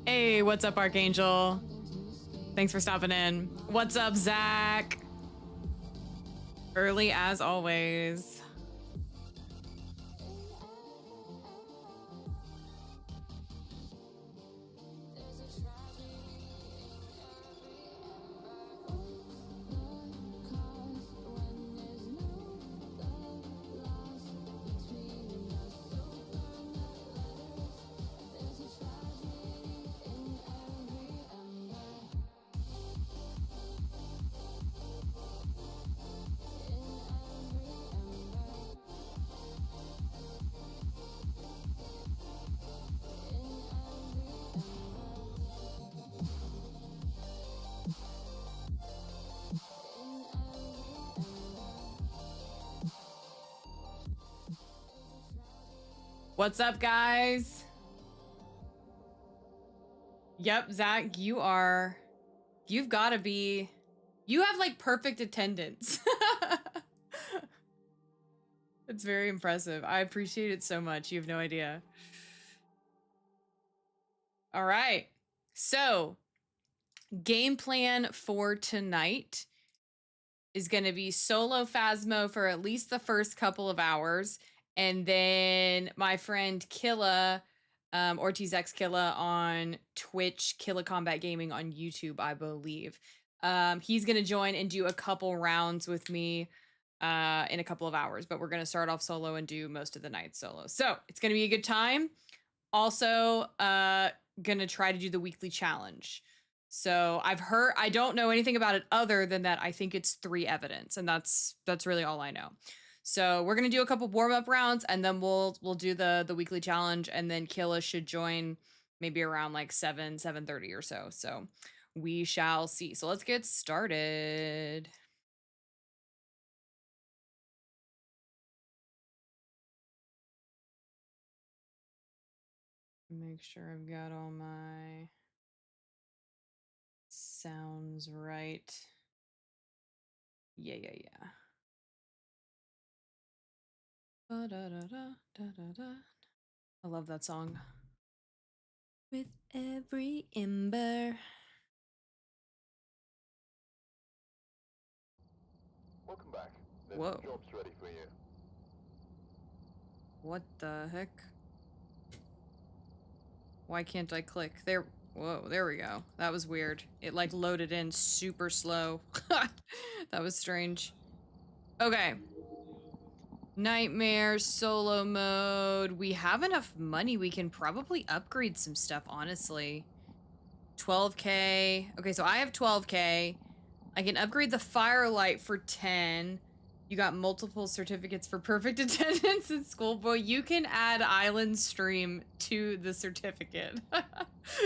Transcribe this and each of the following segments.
Hey, what's up, Archangel? Thanks for stopping in. What's up, Zach? Early as always. What's up, guys? Yep, Zach, you've gotta be, you have like perfect attendance. It's very impressive. I appreciate it so much. You have no idea. All right. So, game plan for tonight is going to be solo Phasmo for at least the first couple of hours. And then my friend Killa, Ortiz X Killa on Twitch, Killa Combat Gaming on YouTube, I believe. He's going to join and do a couple rounds with me in a couple of hours. But we're going to start off solo and do most of the night solo. So it's going to be a good time. Also, going to try to do the weekly challenge. So I've heard, I don't know anything about it other than that I think it's 3 evidence, and that's really all I know. So we're gonna do a couple warm-up rounds, and then we'll do the weekly challenge, and then Killa should join maybe around like 7:30 or so. So we shall see. So let's get started. Make sure I've got all my sounds right. Yeah. I love that song. With every ember. Welcome back. There's Whoa. some jobs ready for you. What the heck? Why can't I click? There. Whoa, there we go. That was weird. It like loaded in super slow. That was strange. Okay. Nightmare, solo mode. We have enough money. We can probably upgrade some stuff, honestly. 12K. Okay, so I have 12K. I can upgrade the firelight for 10. You got multiple certificates for perfect attendance in school. Boy, you can add Island Stream to the certificate.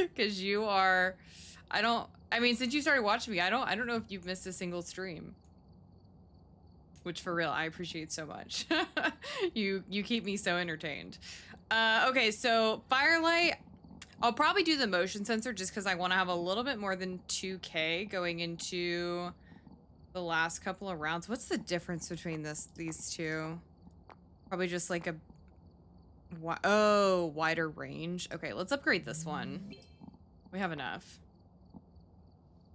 Because you are... I mean, since you started watching me, I don't know if you've missed a single stream. Which, for real, I appreciate so much. You keep me so entertained. Okay, so firelight... I'll probably do the motion sensor just because I want to have a little bit more than 2K going into the last couple of rounds. What's the difference between these two? Probably just like a... Oh, wider range. Okay, let's upgrade this one. We have enough.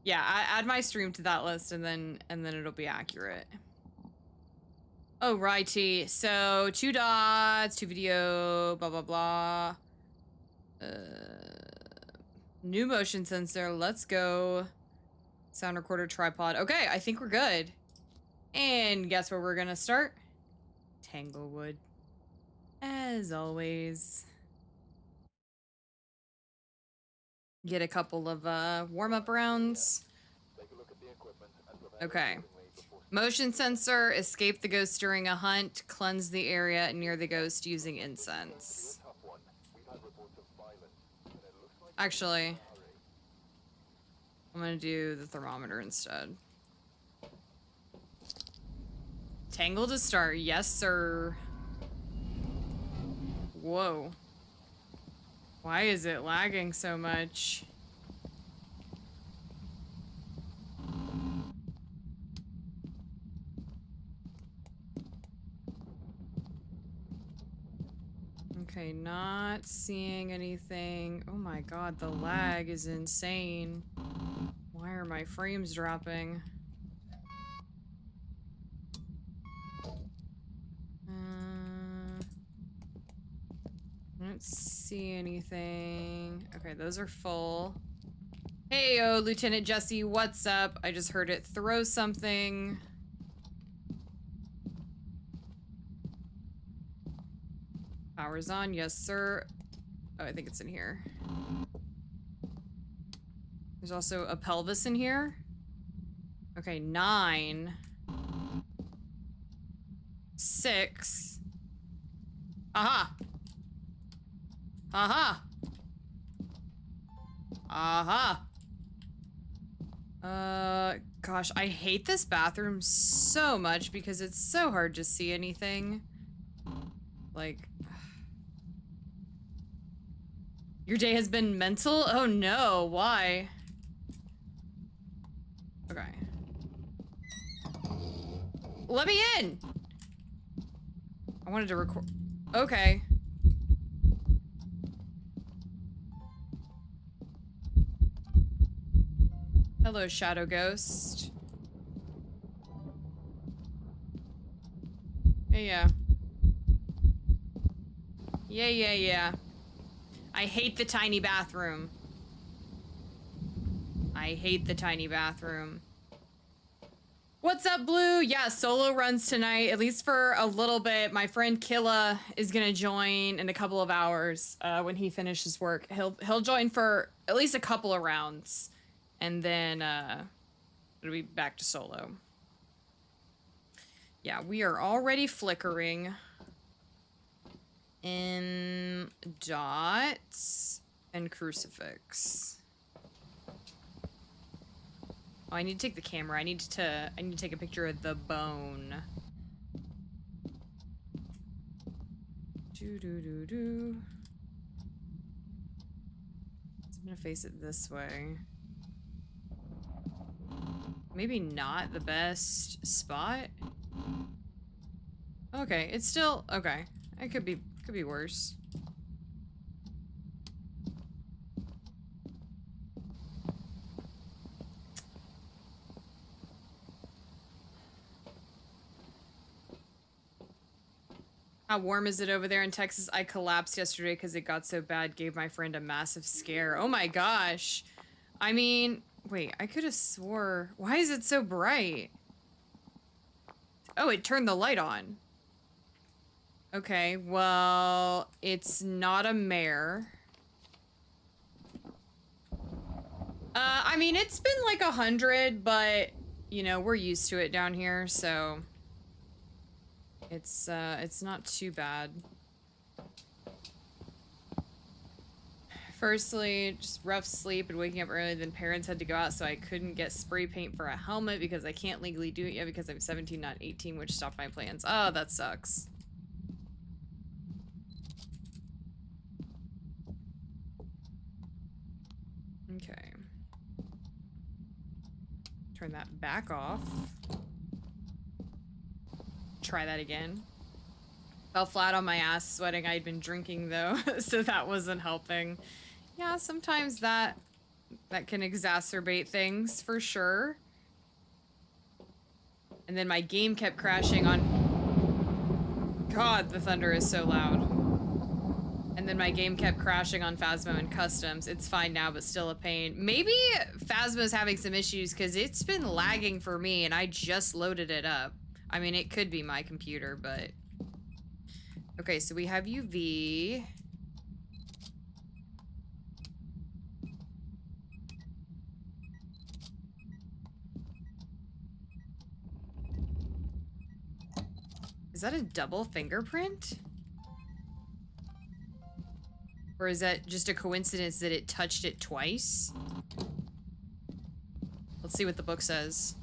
Yeah, add my stream to that list and then it'll be accurate. Oh, righty. So 2 dots, 2 video, blah, blah, blah. New motion sensor. Let's go. Sound recorder, tripod. Okay, I think we're good. And guess where we're gonna start? Tanglewood. As always. Get a couple of warm-up rounds. Okay. Motion sensor, escape the ghost during a hunt, cleanse the area near the ghost using incense. Actually, I'm gonna do the thermometer instead. Tangle to start, yes sir. Whoa. Why is it lagging so much? Okay, not seeing anything. Oh my god, the lag is insane. Why are my frames dropping? I don't see anything. Okay, those are full. Hey, yo, Lieutenant Jesse, what's up? I just heard it throw something. Power's on, yes, sir. Oh, I think it's in here. There's also a pelvis in here. Okay, 9. 6. Aha! Aha! Aha! Gosh, I hate this bathroom so much because it's so hard to see anything. Like... Your day has been mental? Oh no, why? Okay. Let me in! I wanted to record... Okay. Hello, Shadow Ghost. Yeah. Yeah. I hate the tiny bathroom. I hate the tiny bathroom. What's up, Blue? Yeah, solo runs tonight, at least for a little bit. My friend Killa is gonna join in a couple of hours when he finishes work. He'll join for at least a couple of rounds, and then it'll be back to solo. Yeah, we are already flickering in dots and crucifix. Oh, I need to take the camera. I need to take a picture of the bone. Do. So I'm gonna face it this way. Maybe not the best spot. Okay, it's still okay. It could be worse. How warm is it over there in Texas? I collapsed yesterday because it got so bad, gave my friend a massive scare. Oh my gosh. I mean, wait, I could have swore. Why is it so bright? Oh, it turned the light on. Okay, well, it's not a mare. I mean, it's been like 100, but, you know, we're used to it down here, so... It's not too bad. Firstly, just rough sleep and waking up early, then parents had to go out, so I couldn't get spray paint for a helmet because I can't legally do it yet because I'm 17, not 18, which stopped my plans. Oh, that sucks. Okay. Turn that back off. Try that again. Fell flat on my ass, sweating. I'd been drinking though, so that wasn't helping. Yeah, sometimes that can exacerbate things for sure. And then my game kept crashing on... God, the thunder is so loud. And then my game kept crashing on Phasmo and customs. It's fine now, but still a pain. Maybe Phasmo's having some issues because it's been lagging for me and I just loaded it up. I mean, it could be my computer, but... Okay, so we have UV. Is that a double fingerprint? Or is that just a coincidence that it touched it twice? Let's see what the book says.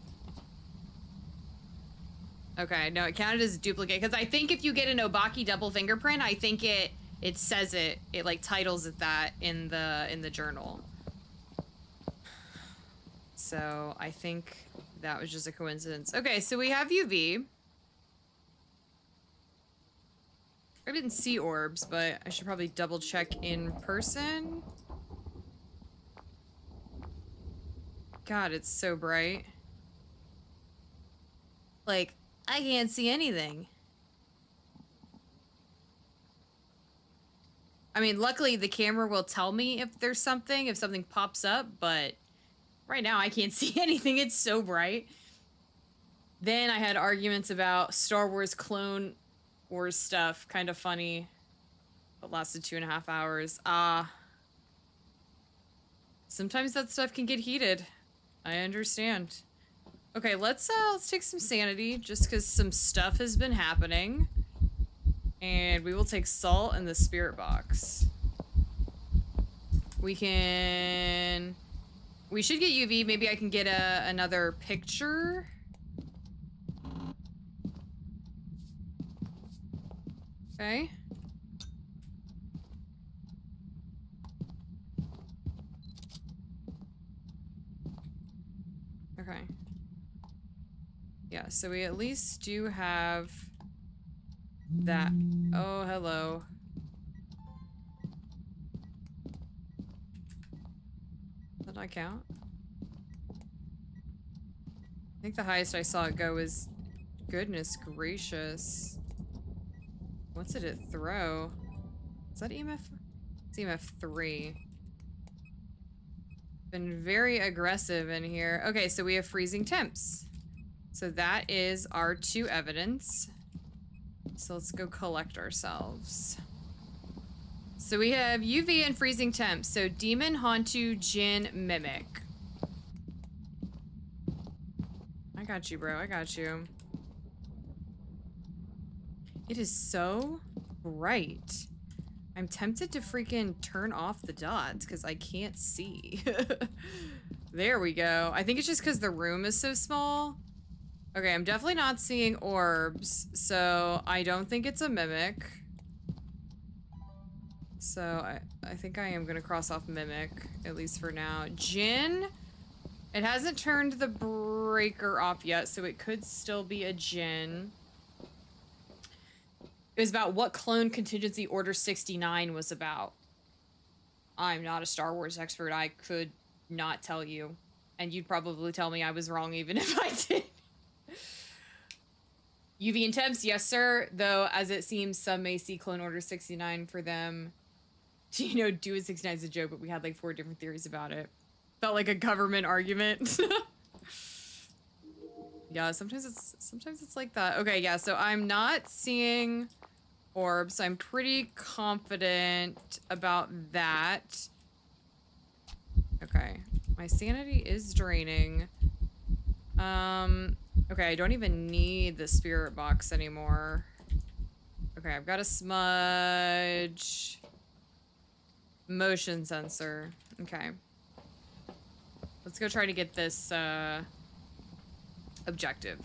Okay, no, it counted as a duplicate. Because I think if you get an Obaki double fingerprint, I think it it says it like titles it that in the journal. So I think that was just a coincidence. Okay, so we have UV. I didn't see orbs, but I should probably double check in person. God, it's so bright. Like, I can't see anything. I mean, luckily the camera will tell me if there's something, if something pops up, but right now I can't see anything. It's so bright. Then I had arguments about Star Wars Clone Wars stuff. Kind of funny. It lasted 2.5 hours. Sometimes that stuff can get heated. I understand. Okay, let's take some sanity, just because some stuff has been happening. And we will take salt in the spirit box. We should get UV. Maybe I can get another picture. Okay. Okay. Yeah, so we at least do have that. Oh, hello. Does that count? I think the highest I saw it go was, goodness gracious. What's it throw? Is that EMF? It's EMF 3. Been very aggressive in here. Okay, so we have freezing temps. So that is our 2 evidence. So let's go collect ourselves. So we have UV and freezing temps. So demon, Hantu, Jinn, Mimic. I got you, bro. I got you. It is so bright. I'm tempted to freaking turn off the dots because I can't see. There we go. I think it's just because the room is so small. Okay, I'm definitely not seeing orbs, so I don't think it's a mimic. So I think I am gonna cross off mimic, at least for now. Jinn, it hasn't turned the breaker off yet, so it could still be a Jinn. It was about what clone contingency Order 69 was about. I'm not a Star Wars expert. I could not tell you. And you'd probably tell me I was wrong even if I did. UV and temps, yes, sir. Though, as it seems, some may see Clone Order 69 for them to, you know, do a 69 as a joke, but we had like 4 different theories about it. Felt like a government argument. Yeah, sometimes it's like that. Okay, yeah, so I'm not seeing orbs. I'm pretty confident about that. Okay, my sanity is draining. Okay, I don't even need the spirit box anymore. Okay, I've got a smudge. Motion sensor. Okay. Let's go try to get this, objective.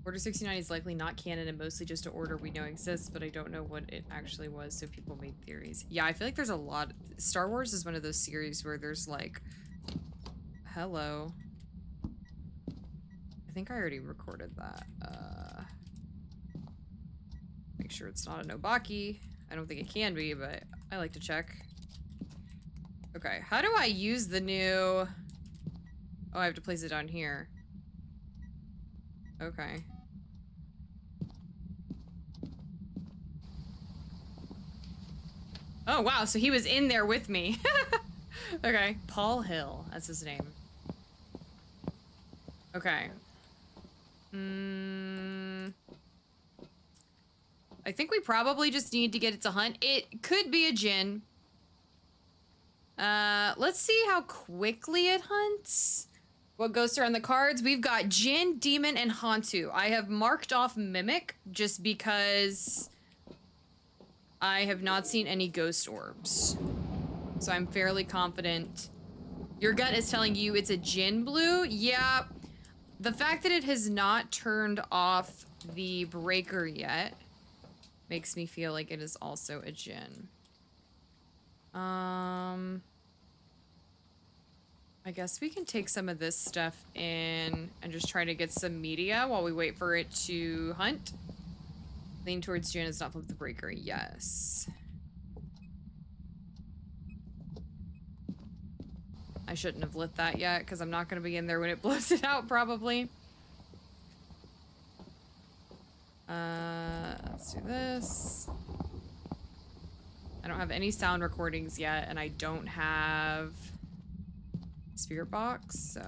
Order 69 is likely not canon and mostly just an order we know exists, but I don't know what it actually was, so people made theories. Yeah, I feel like there's a lot. Star Wars is one of those series where there's like... Hello. I think I already recorded that. Make sure it's not a Nobaki. I don't think it can be, but I like to check. Okay, how do I use the new... Oh, I have to place it down here. Okay. Oh, wow, so he was in there with me. Okay, Paul Hill, that's his name. Okay. I think we probably just need to get it to hunt. It could be a Jinn. Let's see how quickly it hunts. What goes around the cards? We've got Jinn, Demon, and Hantu. I have marked off Mimic just because I have not seen any ghost orbs. So I'm fairly confident. Your gut is telling you it's a Jinn blue? Yeah. The fact that it has not turned off the breaker yet makes me feel like it is also a djinn. I guess we can take some of this stuff in and just try to get some media while we wait for it to hunt. Lean towards djinn is not flip the breaker. Yes. I shouldn't have lit that yet because I'm not going to be in there when it blows it out, probably. Let's do this. I don't have any sound recordings yet, and I don't have spirit box, so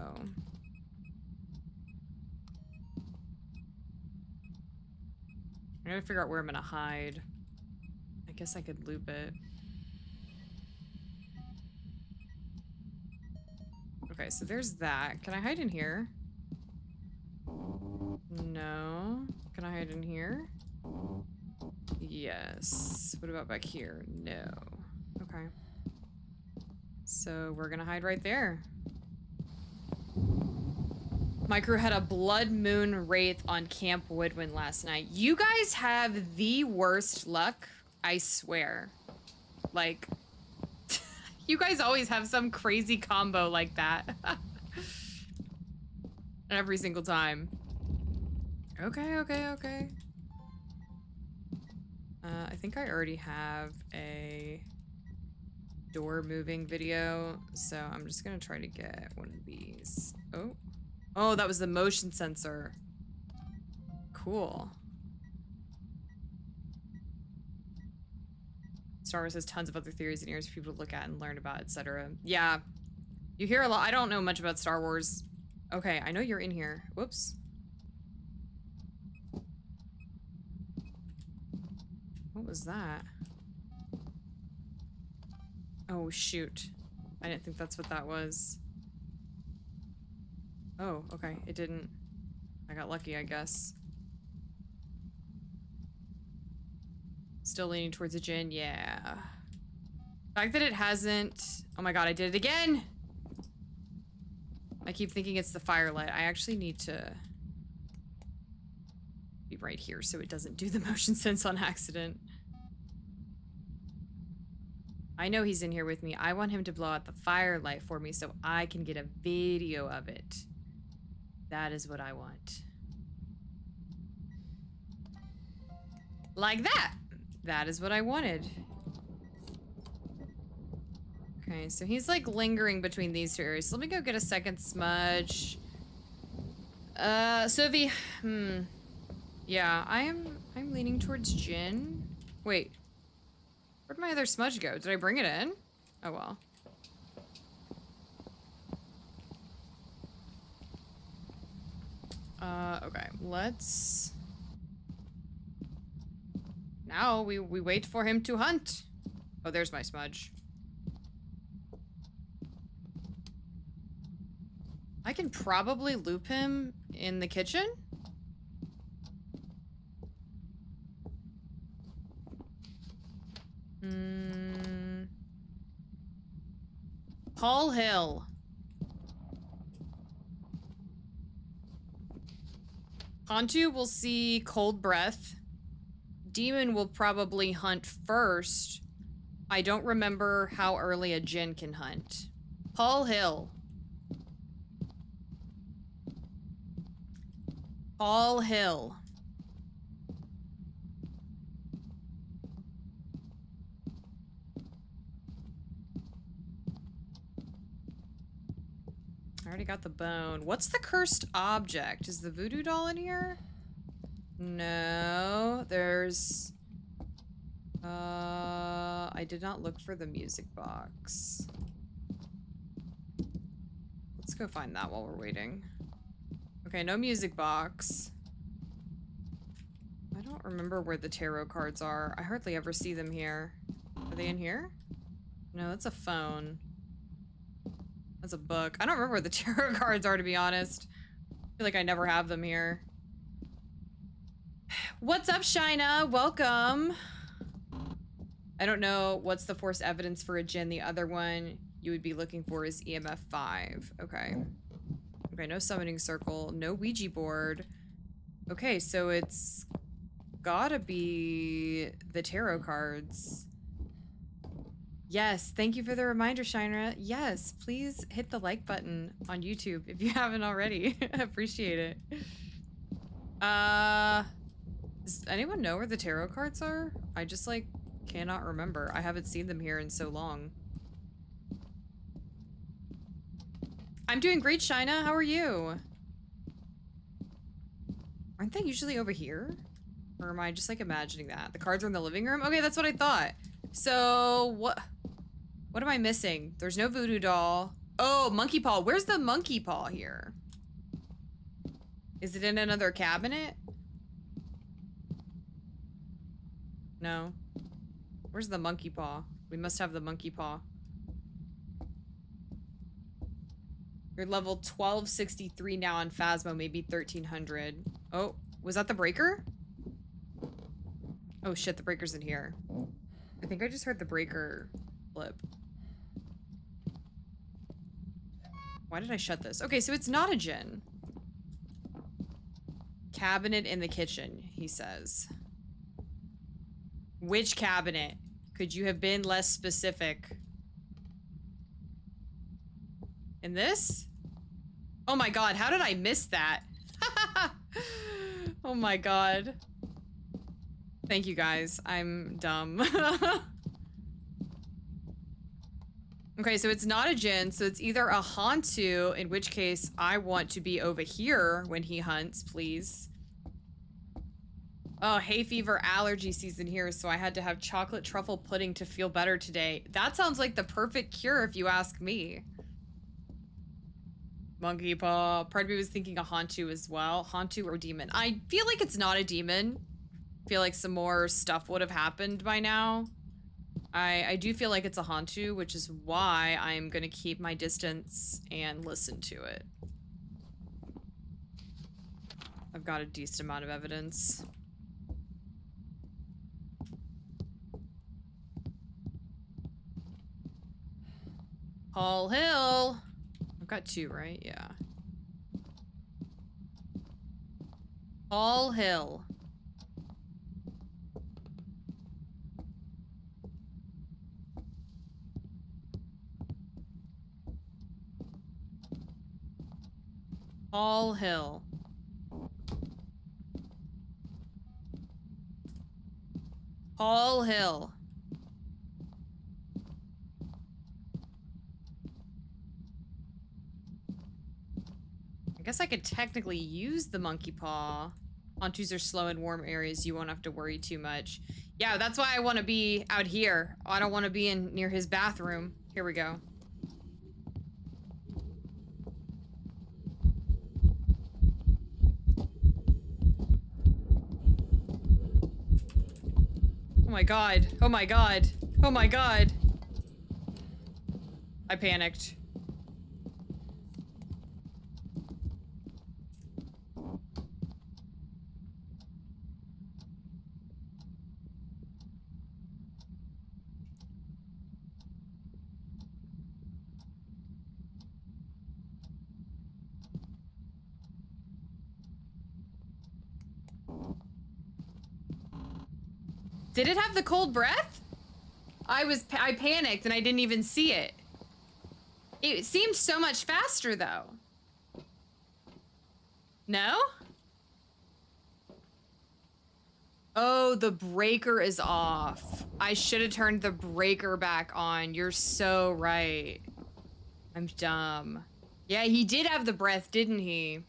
I gotta figure out where I'm gonna hide. I guess I could loop it. Okay, so there's that. Can I hide in here? No. Can I hide in here? Yes. What about back here? No. Okay. So we're gonna hide right there. My crew had a blood moon wraith on Camp Woodwind last night. You guys have the worst luck, I swear. Like, you guys always have some crazy combo like that. Every single time. Okay, okay, okay. I think I already have a door moving video, so I'm just gonna try to get one of these. Oh. Oh, that was the motion sensor. Cool. Star Wars has tons of other theories and areas for people to look at and learn about, etc. Yeah. You hear a lot. I don't know much about Star Wars. Okay, I know you're in here. Whoops. What was that? Oh, shoot. I didn't think that's what that was. Oh, okay. It didn't. I got lucky, I guess. Still leaning towards a djinn, yeah. The fact that it hasn't... Oh my god, I did it again! I keep thinking it's the firelight. I actually need to be right here so it doesn't do the motion sense on accident. I know he's in here with me. I want him to blow out the firelight for me so I can get a video of it. That is what I want. Like that! That is what I wanted. Okay, so he's like lingering between these two areas. So let me go get a second smudge. Sylvie, yeah, I'm leaning towards djinn. Wait. Where'd my other smudge go? Did I bring it in? Oh well. Okay, let's... Now we wait for him to hunt. Oh, there's my smudge. I can probably loop him in the kitchen. Paul Hill. Hantu will see cold breath. Demon will probably hunt first. I don't remember how early a djinn can hunt. Paul Hill. Paul Hill. I already got the bone. What's the cursed object? Is the voodoo doll in here? No, there's... I did not look for the music box. Let's go find that while we're waiting. Okay, no music box. I don't remember where the tarot cards are. I hardly ever see them here. Are they in here? No, that's a phone. That's a book. I don't remember where the tarot cards are, to be honest. I feel like I never have them here. What's up, Shina? Welcome. I don't know what's the force evidence for a djinn. The other one you would be looking for is EMF 5. Okay. Okay, no summoning circle, no Ouija board. Okay, so it's gotta be the tarot cards. Yes, thank you for the reminder, Shinra. Yes, please hit the like button on YouTube if you haven't already. Appreciate it. Does anyone know where the tarot cards are? I just, like, cannot remember. I haven't seen them here in so long. I'm doing great, Shina. How are you? Aren't they usually over here? Or am I just, like, imagining that? The cards are in the living room? Okay, that's what I thought. So, what am I missing? There's no voodoo doll. Oh, monkey paw. Where's the monkey paw here? Is it in another cabinet? No. Where's the monkey paw? We must have the monkey paw. You're level 1263 now on Phasmo, maybe 1300. Oh, was that the breaker? Oh shit, the breaker's in here. I think I just heard the breaker flip. Why did I shut this? Okay, so it's not a djinn. Cabinet in the kitchen, he says. Which cabinet? Could you have been less specific? In this? Oh my god, how did I miss that? Oh my god. Thank you guys, I'm dumb. Okay, so it's not a djinn, so it's either a Hantu, in which case I want to be over here when he hunts, please. Oh, hay fever allergy season here, so I had to have chocolate truffle pudding to feel better today. That sounds like the perfect cure if you ask me. Monkey paw. Part of me was thinking a Hantu as well. Hantu or demon. I feel like it's not a demon. I feel like some more stuff would have happened by now. I do feel like it's a Hantu, which is why I'm gonna keep my distance and listen to it. I've got a decent amount of evidence. Hall Hill. I've got two, right? Yeah. Hall Hill. Hall Hill. Hall Hill. I guess I could technically use the monkey paw. Hantus are slow in warm areas. You won't have to worry too much. Yeah, that's why I want to be out here. I don't want to be in near his bathroom. Here we go. Oh my god. Oh my god. Oh my god. I panicked. Did it have the cold breath? I panicked and I didn't even see it. It seemed so much faster though. No? Oh, the breaker is off. I should have turned the breaker back on. You're so right. I'm dumb. Yeah, he did have the breath, didn't he?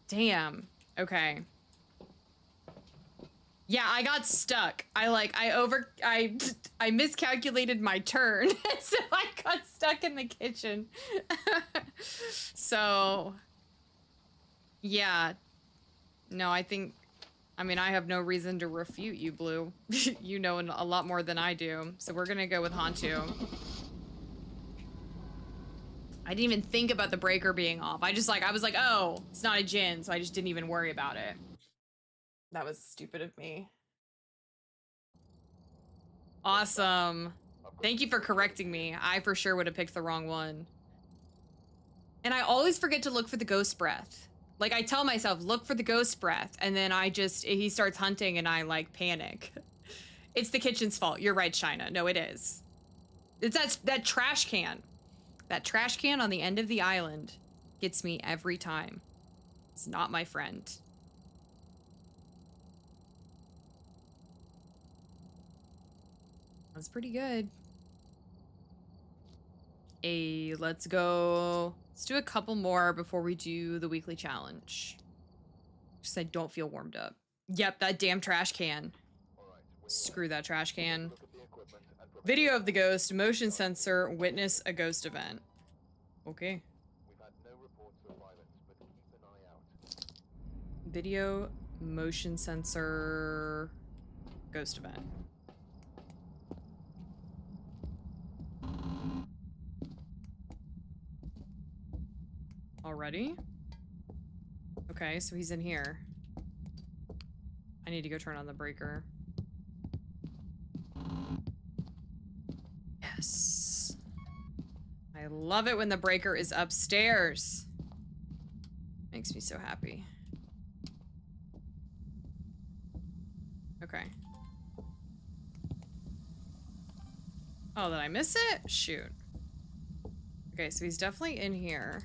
Damn. Okay. Yeah, I got stuck. I miscalculated my turn. So I got stuck in the kitchen. So yeah. No, I mean, I have no reason to refute you, Blue. You know a lot more than I do. So we're gonna go with Hantu. I didn't even think about the breaker being off. I was like, oh, it's not a djinn, so I just didn't even worry about it. That was stupid of me. Awesome. Thank you for correcting me. I for sure would have picked the wrong one. And I always forget to look for the ghost breath. Like, I tell myself, look for the ghost breath, and then he starts hunting and I, like, panic. It's the kitchen's fault. You're right, China. No, it is. It's that trash can. That trash can on the end of the island gets me every time. It's not my friend. That's pretty good. Hey, let's go. Let's do a couple more before we do the weekly challenge. Just I don't feel warmed up. Yep, that damn trash can. Screw that trash can. Video of the ghost, motion sensor, witness a ghost event. Okay. We've had no reports of violence, but keep an eye out. Video, motion sensor, ghost event. Already? Okay, so he's in here. I need to go turn on the breaker. Yes. I love it when the breaker is upstairs. Makes me so happy. Okay. Oh, did I miss it? Shoot. Okay, so he's definitely in here.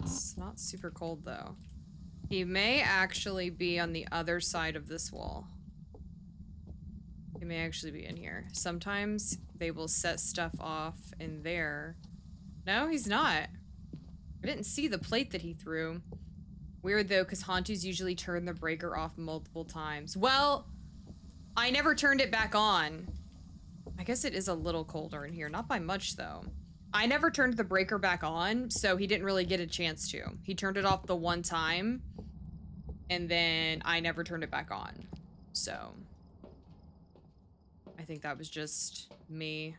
It's not super cold, though. He may actually be on the other side of this wall. He may actually be in here. Sometimes they will set stuff off in there. No, he's not. I didn't see the plate that he threw. Weird, though, because Hantus usually turn the breaker off multiple times. Well, I never turned it back on. I guess it is a little colder in here. Not by much, though. I never turned the breaker back on, so he didn't really get a chance to. He turned it off the one time, and then I never turned it back on. So, I think that was just me.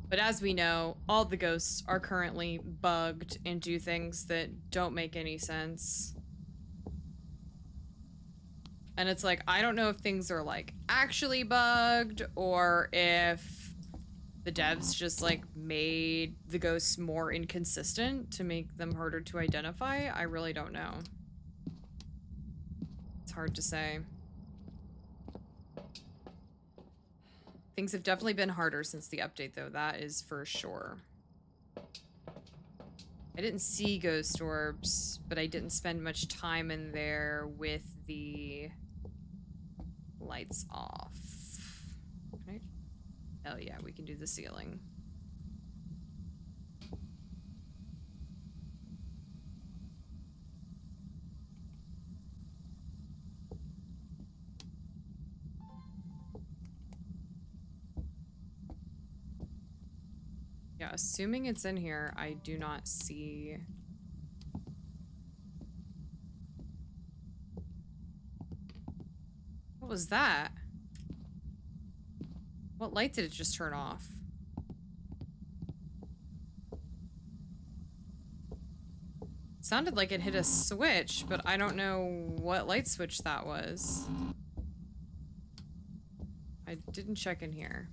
But as we know, all the ghosts are currently bugged and do things that don't make any sense. And it's like, I don't know if things are like actually bugged or if the devs just like made the ghosts more inconsistent to make them harder to identify. I really don't know. It's hard to say. Things have definitely been harder since the update, though. That is for sure. I didn't see ghost orbs, but I didn't spend much time in there with the lights off. Can I? Hell yeah, we can do the ceiling. Yeah, assuming it's in here, I do not see... What was that? What light did it just turn off? Sounded like it hit a switch, but I don't know what light switch that was. I didn't check in here.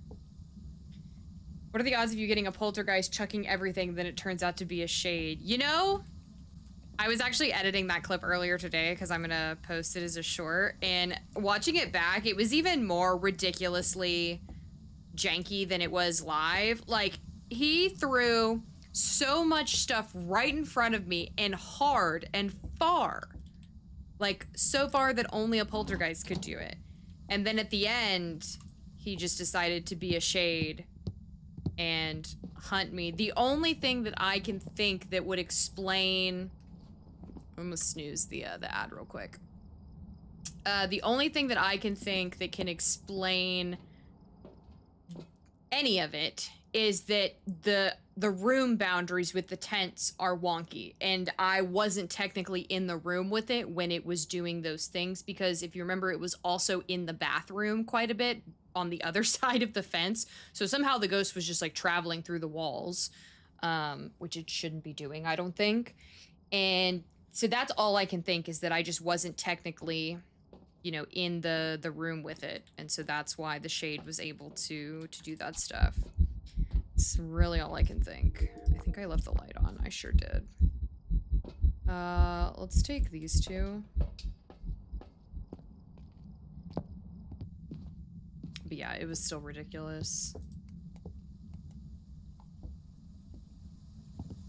What are the odds of you getting a poltergeist chucking everything, then it turns out to be a shade? You know, I was actually editing that clip earlier today because I'm gonna post it as a short, and watching it back, it was even more ridiculously janky than it was live. Like, he threw so much stuff right in front of me and hard and far. Like, so far that only a poltergeist could do it. And then at the end, he just decided to be a shade and hunt me. The only thing that I can think that would explain... I'm gonna snooze the ad real quick. The only thing that I can think that can explain any of it is that the room boundaries with the tents are wonky, and I wasn't technically in the room with it when it was doing those things, because if you remember, it was also in the bathroom quite a bit on the other side of the fence. So somehow the ghost was just like traveling through the walls, which it shouldn't be doing, I don't think. And so that's all I can think, is that I just wasn't technically you know, in the room with it. And so that's why the shade was able to do that stuff. It's really all I can think. I think I left the light on. I sure did. Let's take these two. But yeah, it was still ridiculous.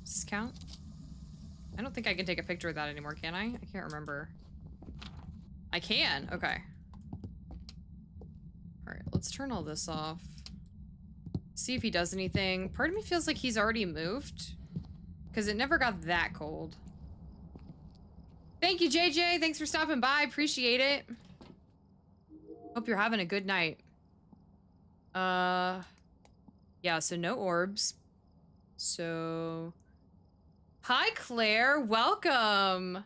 Does this count? I don't think I can take a picture of that anymore, can I? I can't remember. I can, okay. All right, let's turn all this off. See if he does anything. Part of me feels like he's already moved, because it never got that cold. Thank you, JJ. Thanks for stopping by. Appreciate it. Hope you're having a good night. Yeah, so no orbs. So, hi, Claire. Welcome.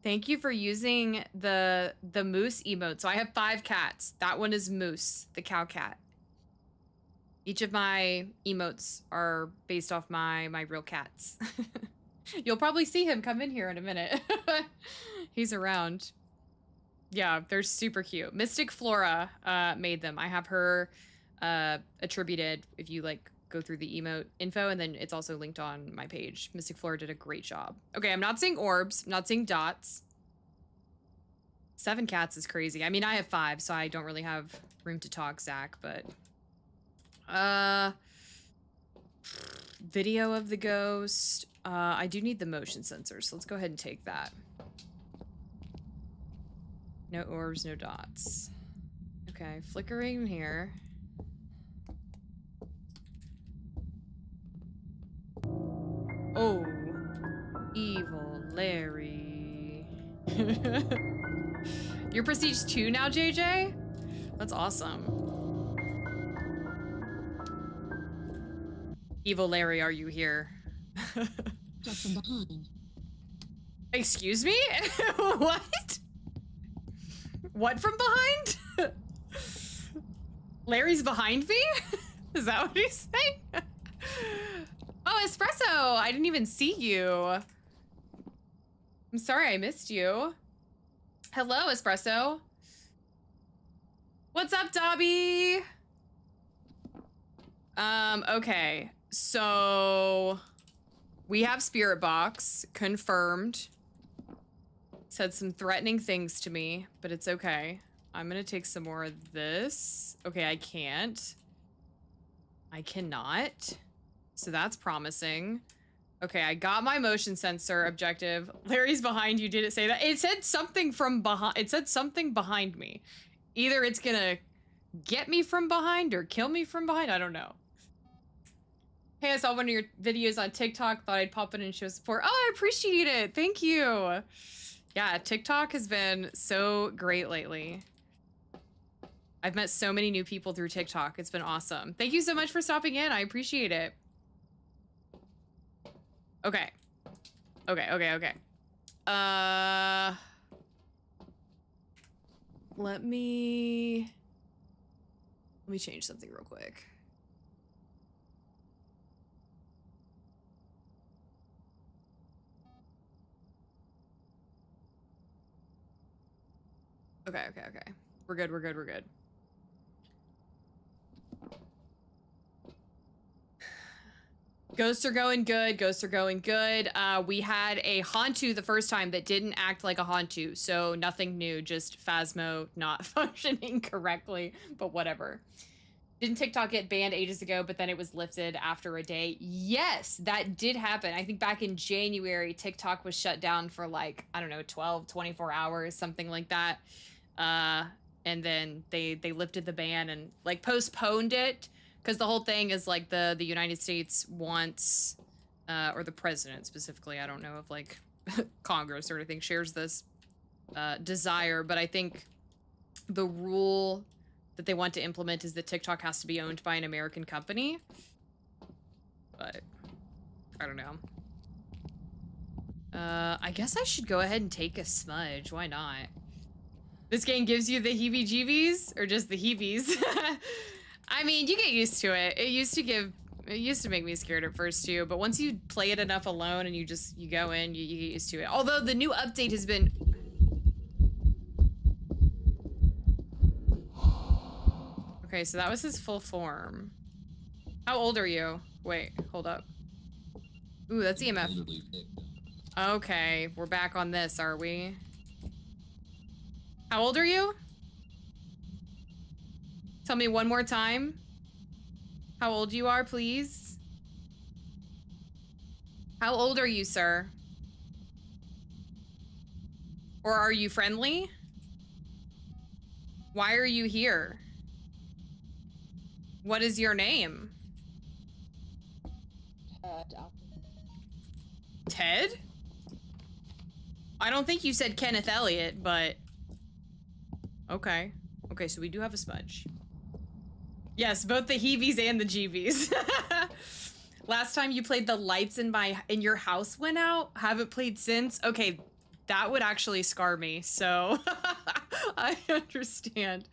Thank you for using the moose emote. So I have 5 cats. That one is Moose, the cow cat. Each of my emotes are based off my real cats. You'll probably see him come in here in a minute. He's around. Yeah, they're super cute. Mystic Flora made them. I have her attributed if you like go through the emote info, and then it's also linked on my page. Mystic Flora did a great job. Okay, I'm not seeing orbs, I'm not seeing dots. 7 cats is crazy. I mean, I have 5, so I don't really have room to talk, Zach, but video of the ghost. I do need the motion sensor, so let's go ahead and take that. No orbs, no dots. Okay, flickering here. Oh, evil Larry. You're prestige 2 now, JJ? That's awesome. Evil Larry, are you here? Just from behind. Excuse me? What? What from behind? Larry's behind me? Is that what he's saying? Oh, Espresso! I didn't even see you. I'm sorry I missed you. Hello, Espresso. What's up, Dobby? Okay. So we have Spirit Box confirmed. Said some threatening things to me, but it's okay. I'm gonna take some more of this. Okay, I can't. I cannot. So that's promising. Okay, I got my motion sensor objective. Larry's behind you. Did it say that? It said something from behind. It said something behind me. Either it's gonna get me from behind or kill me from behind. I don't know. Hey, I saw one of your videos on TikTok. Thought I'd pop in and show support. Oh, I appreciate it. Thank you. Yeah, TikTok has been so great lately. I've met so many new people through TikTok. It's been awesome. Thank you so much for stopping in. I appreciate it. Okay. Okay. Let me change something real quick. Okay. We're good. Ghosts are going good. We had a Hantu the first time that didn't act like a Hantu, so nothing new, just Phasmo not functioning correctly, but whatever. Didn't TikTok get banned ages ago, but then it was lifted after a day? Yes, that did happen. I think back in January, TikTok was shut down for like, I don't know, 12, 24 hours, something like that. And then they lifted the ban and like postponed it. Because the whole thing is like the United States wants, or the president specifically, I don't know if like Congress or anything shares this desire, but I think the rule that they want to implement is that TikTok has to be owned by an American company. But I don't know. I guess I should go ahead and take a smudge. Why not? This game gives you the heebie-jeebies or just the heebies? I mean, you get used to it. It used to make me scared at first too, but once you play it enough alone and you go in, you get used to it. Although the new update has been... Okay, so that was his full form. How old are you? Wait, hold up. Ooh, that's EMF. Okay, we're back on this, are we? How old are you? Tell me one more time how old you are, please. How old are you, sir? Or are you friendly? Why are you here? What is your name? Ted? I don't think you said Kenneth Elliott, but... Okay. Okay, so we do have a smudge. Yes, both the heebies and the jeebies. Last time you played the lights in your house went out. Haven't played since. Okay, that would actually scar me, so I understand.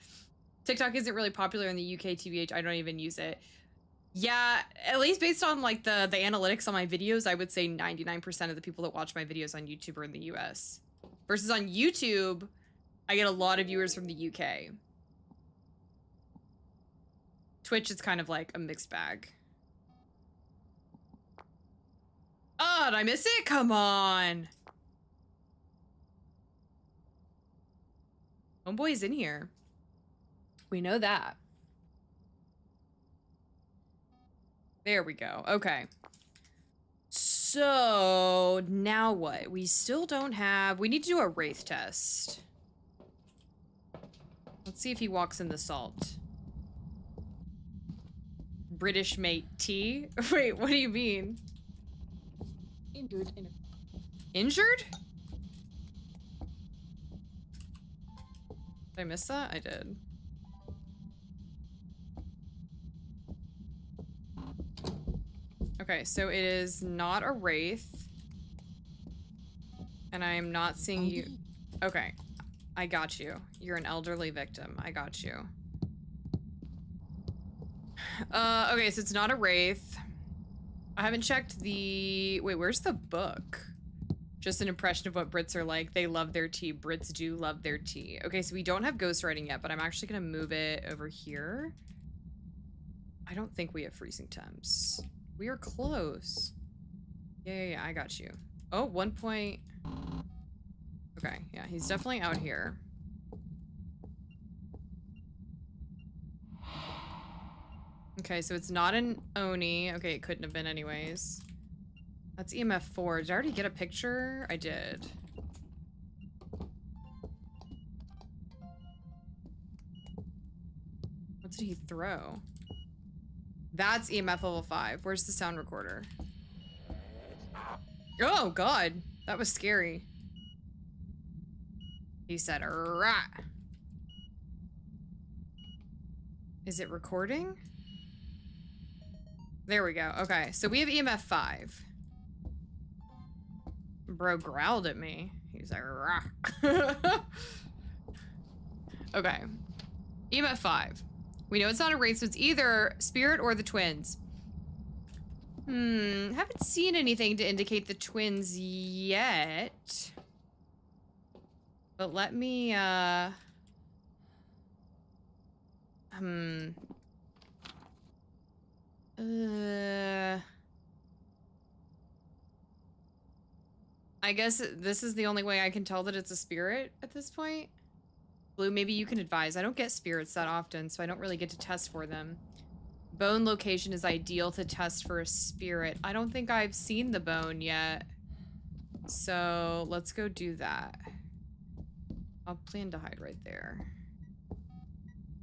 TikTok isn't really popular in the UK, TBH. I don't even use it. Yeah, at least based on like the analytics on my videos, I would say 99% of the people that watch my videos on YouTube are in the US. Versus on YouTube, I get a lot of viewers from the UK. Twitch is kind of like a mixed bag. Oh, did I miss it? Come on. Homeboy's in here. We know that. There we go. Okay. So now what? We still don't have... We need to do a wraith test. Let's see if he walks in the salt. British mate T? Wait, what do you mean? Injured. Injured? Did I miss that? I did. Okay, so it is not a wraith. And I am not seeing you. Okay, I got you. You're an elderly victim. I got you. Okay, so it's not a wraith. I haven't checked the... Wait, where's the book? Just an impression of what Brits are like. They love their tea. Brits do love their tea. Okay, so we don't have ghostwriting yet, but I'm actually gonna move it over here. I don't think we have freezing temps. We are close. Yeah, I got you. Oh, 1 point. Okay, yeah, he's definitely out here. Okay, so it's not an Oni. Okay, it couldn't have been anyways. That's EMF 4. Did I already get a picture? I did. What did he throw? That's EMF level 5. Where's the sound recorder? Oh, God. That was scary. He said, "Rah." Is it recording? There we go. Okay, so we have EMF 5. Bro growled at me. He's like, "Rah." Okay. EMF 5. We know it's not a wraith, so it's either spirit or the twins. Haven't seen anything to indicate the twins yet. But let me, I guess this is the only way I can tell that it's a spirit at this point. Blue, maybe you can advise. I don't get spirits that often, so I don't really get to test for them. Bone location is ideal to test for a spirit. I don't think I've seen the bone yet. So let's go do that. I'll plan to hide right there.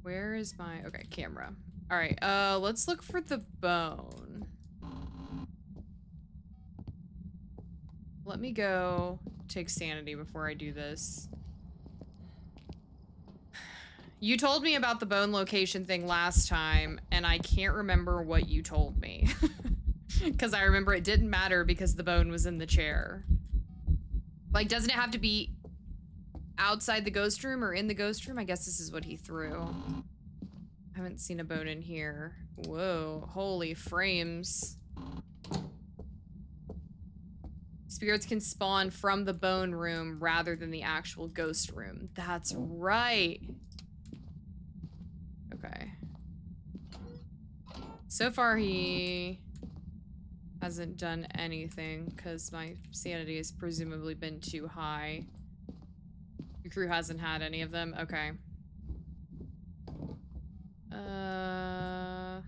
Where is my... Okay, camera. All right, let's look for the bone. Let me go take sanity before I do this. You told me about the bone location thing last time, and I can't remember what you told me. Because I remember it didn't matter because the bone was in the chair. Like, doesn't it have to be outside the ghost room or in the ghost room? I guess this is what he threw. I haven't seen a bone in here. Whoa, holy frames. Spirits can spawn from the bone room rather than the actual ghost room. That's right. Okay. So far, he hasn't done anything because my sanity has presumably been too high. Your crew hasn't had any of them? Okay. I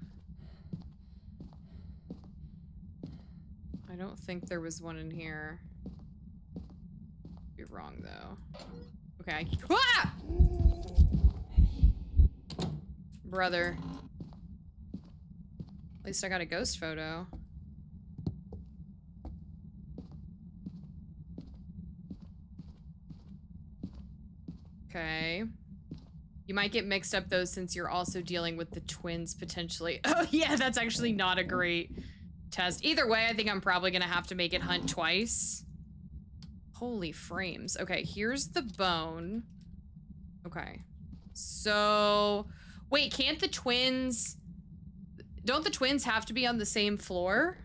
don't think there was one in here. You're wrong, though. Okay. Ah! Brother. At least I got a ghost photo. Okay. You might get mixed up though since you're also dealing with the twins potentially. Oh yeah, that's actually not a great test. Either way, I think I'm probably gonna have to make it hunt twice. Holy frames. Okay, here's the bone. Okay. So, wait, can't the twins... Don't the twins have to be on the same floor?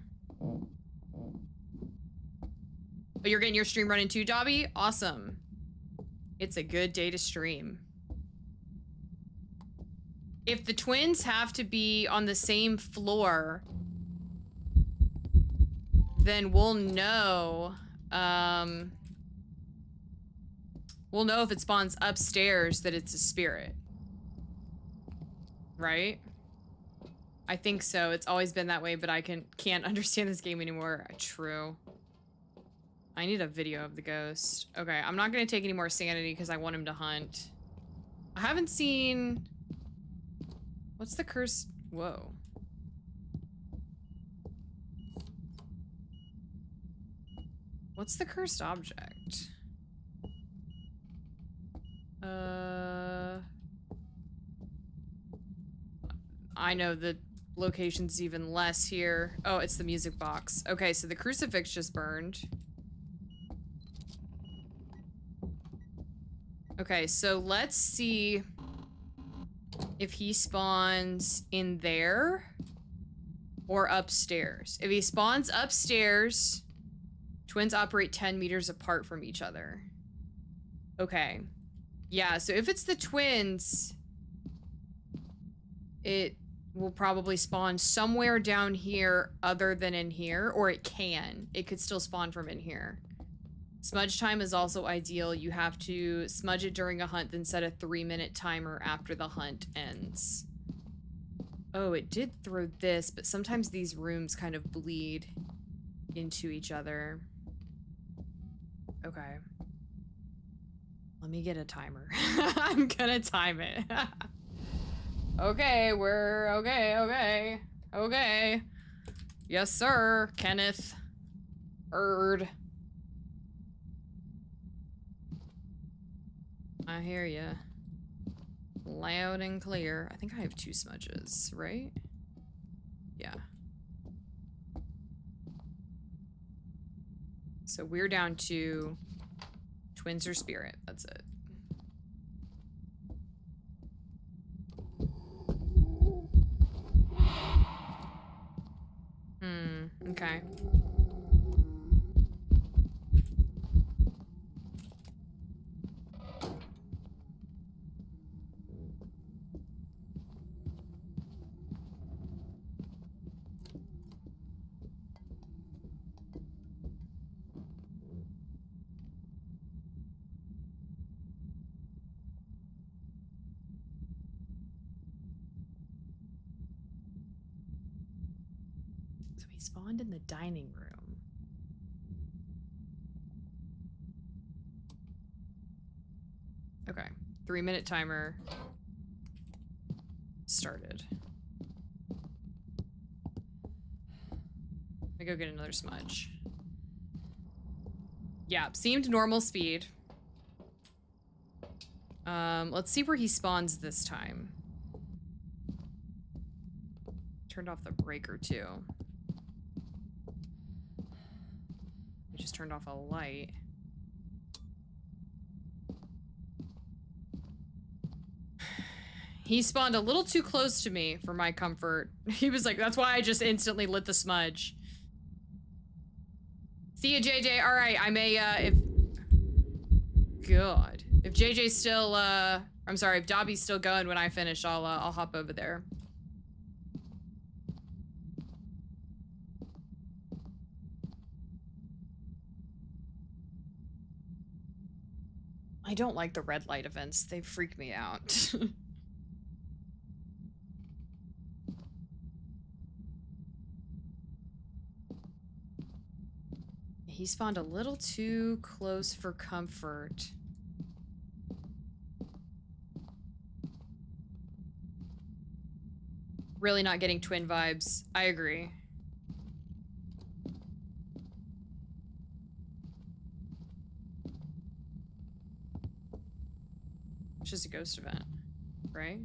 But you're getting your stream running too, Dobby? Awesome. It's a good day to stream. If the twins have to be on the same floor, then we'll know, we'll know if it spawns upstairs that it's a spirit. Right? I think so. It's always been that way, but I can't understand this game anymore. True. I need a video of the ghost. Okay, I'm not gonna take any more sanity because I want him to hunt. I haven't seen... What's the curse? Whoa. What's the cursed object? I know the location's even less here. Oh, it's the music box. Okay, so the crucifix just burned. Okay, so let's see if he spawns in there or upstairs. If he spawns upstairs, twins operate 10 meters apart from each other. Okay. Yeah, so if it's the twins, it will probably spawn somewhere down here other than in here, or it can. It could still spawn from in here. Smudge time is also ideal. You have to smudge it during a hunt, then set a 3-minute timer after the hunt ends. Oh, it did throw this, but sometimes these rooms kind of bleed into each other. Okay. Let me get a timer. I'm gonna time it. Okay, we're okay. Okay. Yes, sir, Kenneth. Bird. I hear ya. Loud and clear. I think I have 2 smudges, right? Yeah. So we're down to twins or spirit. That's it. Okay. He spawned in the dining room. Okay. 3-minute timer started. Let me go get another smudge. Yeah, seemed normal speed. Let's see where he spawns this time. Turned off the breaker too. We just turned off a light. He spawned a little too close to me for my comfort. He was like, that's why I just instantly lit the smudge. See ya, JJ. All right, I may, if... God. If JJ's still, I'm sorry, if Dobby's still going when I finish, I'll hop over there. I don't like the red light events. They freak me out. He spawned a little too close for comfort. Really not getting twin vibes. I agree. It's just a ghost event, right?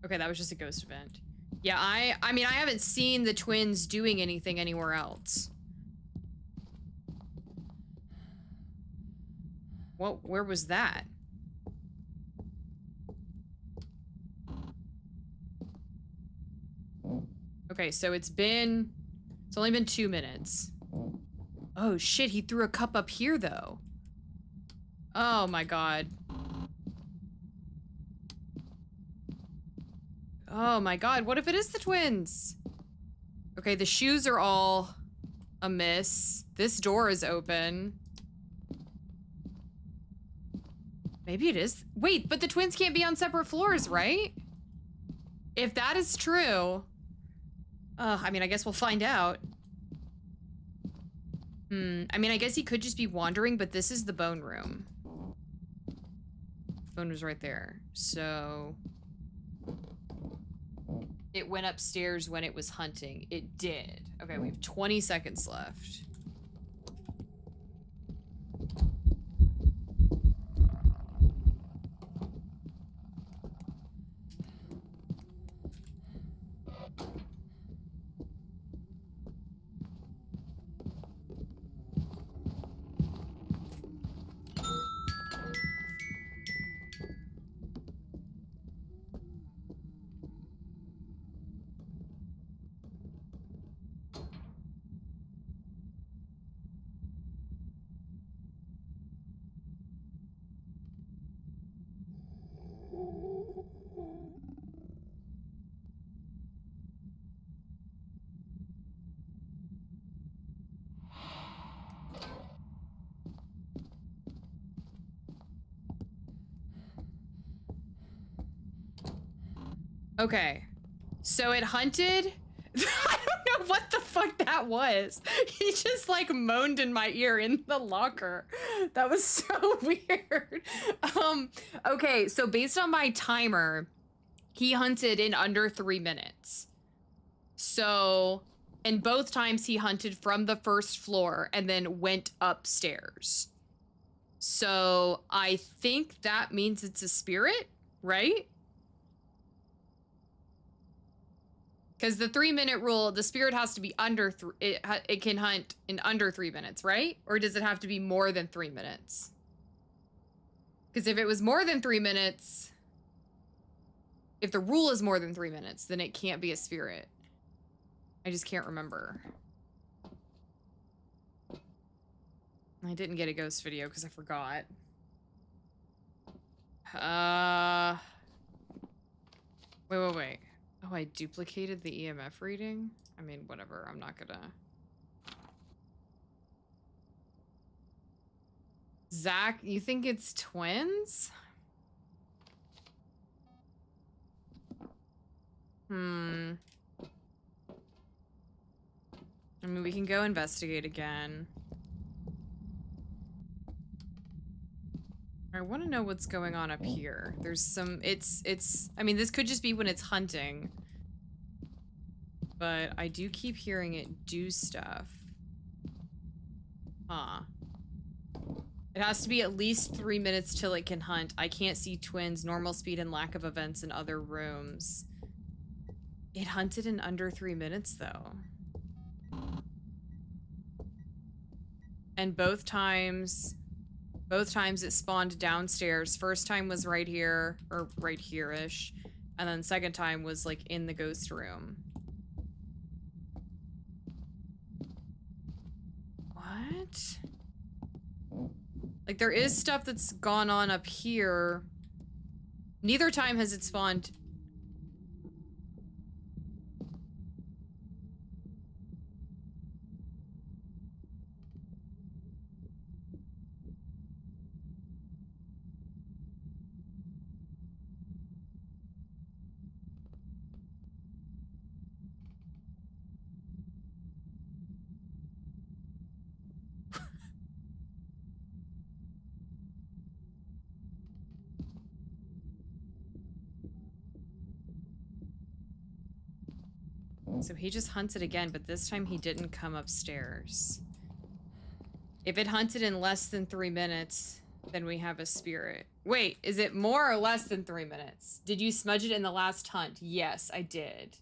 Okay, that was just a ghost event. Yeah, I mean, I haven't seen the twins doing anything anywhere else. Where was that? Okay, so it's only been 2 minutes. Oh shit, he threw a cup up here though. Oh my god. Oh my god, what if it is the twins? Okay, the shoes are all amiss. This door is open. Maybe it is. Wait, but the twins can't be on separate floors, right? If that is true, I mean, I guess we'll find out. I mean, I guess he could just be wandering, but this is the bone room. Bone was right there. So it went upstairs when it was hunting. It did. Okay, we have 20 seconds left. Okay, so it hunted. I don't know what the fuck that was. He just like moaned in my ear in the locker. That was so weird. Okay, so based on my timer, he hunted in under 3 minutes. So, and both times he hunted from the first floor and then went upstairs. So I think that means it's a spirit, right? Because the 3-minute rule, the spirit has to be under it can hunt in under 3 minutes, right? Or does it have to be more than 3 minutes? Because if it was more than 3 minutes, if the rule is more than 3 minutes, then it can't be a spirit. I just can't remember. I didn't get a ghost video because I forgot. Wait. Oh, I duplicated the EMF reading? I mean, whatever, I'm not gonna... Zach, you think it's twins? I mean, we can go investigate again. I want to know what's going on up here. There's some, I mean, this could just be when it's hunting. But I do keep hearing it do stuff. Huh. It has to be at least 3 minutes till it can hunt. I can't see twins, normal speed, and lack of events in other rooms. It hunted in under 3 minutes, though. And both times it spawned downstairs. First time was right here, or right here-ish. And then second time was, like, in the ghost room. What? Like, there is stuff that's gone on up here. Neither time has it spawned. So he just hunted again, but this time he didn't come upstairs. If it hunted in less than 3 minutes, then we have a spirit. Wait, is it more or less than 3 minutes? Did you smudge it in the last hunt? Yes, I did.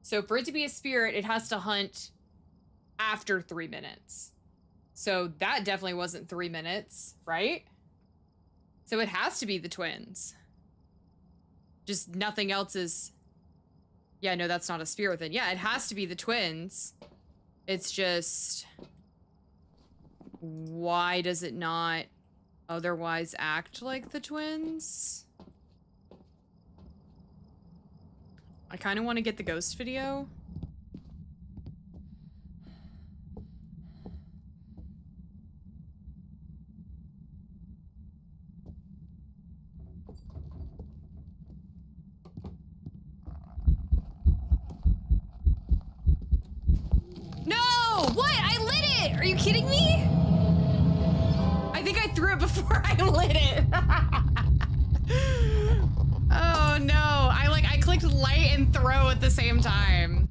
So for it to be a spirit, it has to hunt after 3 minutes. So that definitely wasn't 3 minutes, right? So it has to be the twins. Just nothing else is... Yeah, no, that's not a spirit then. Yeah, it has to be the twins. It's just... Why does it not otherwise act like the twins? I kind of want to get the ghost video. No! What? I lit it! Are you kidding me? I think I threw it before I lit it. Oh no. I clicked light and throw at the same time.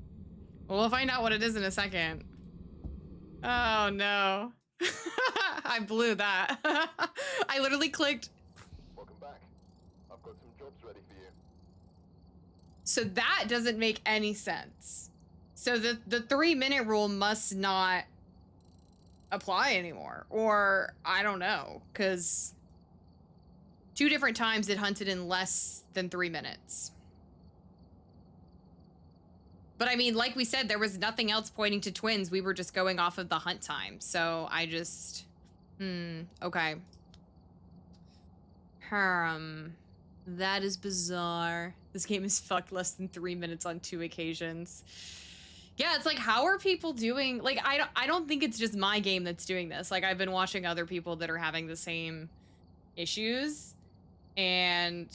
Well, we'll find out what it is in a second. Oh no. I blew that. I literally clicked. Welcome back. I've got some jobs ready for you. So that doesn't make any sense. So the 3-minute rule must not apply anymore. Or I don't know, because 2 different times it hunted in less than 3 minutes. But I mean, like we said, there was nothing else pointing to twins. We were just going off of the hunt time. So I just, okay. That is bizarre. This game is fucked less than 3 minutes on 2 occasions. Yeah, it's like, how are people doing? Like, I don't think it's just my game that's doing this. Like, I've been watching other people that are having the same issues. And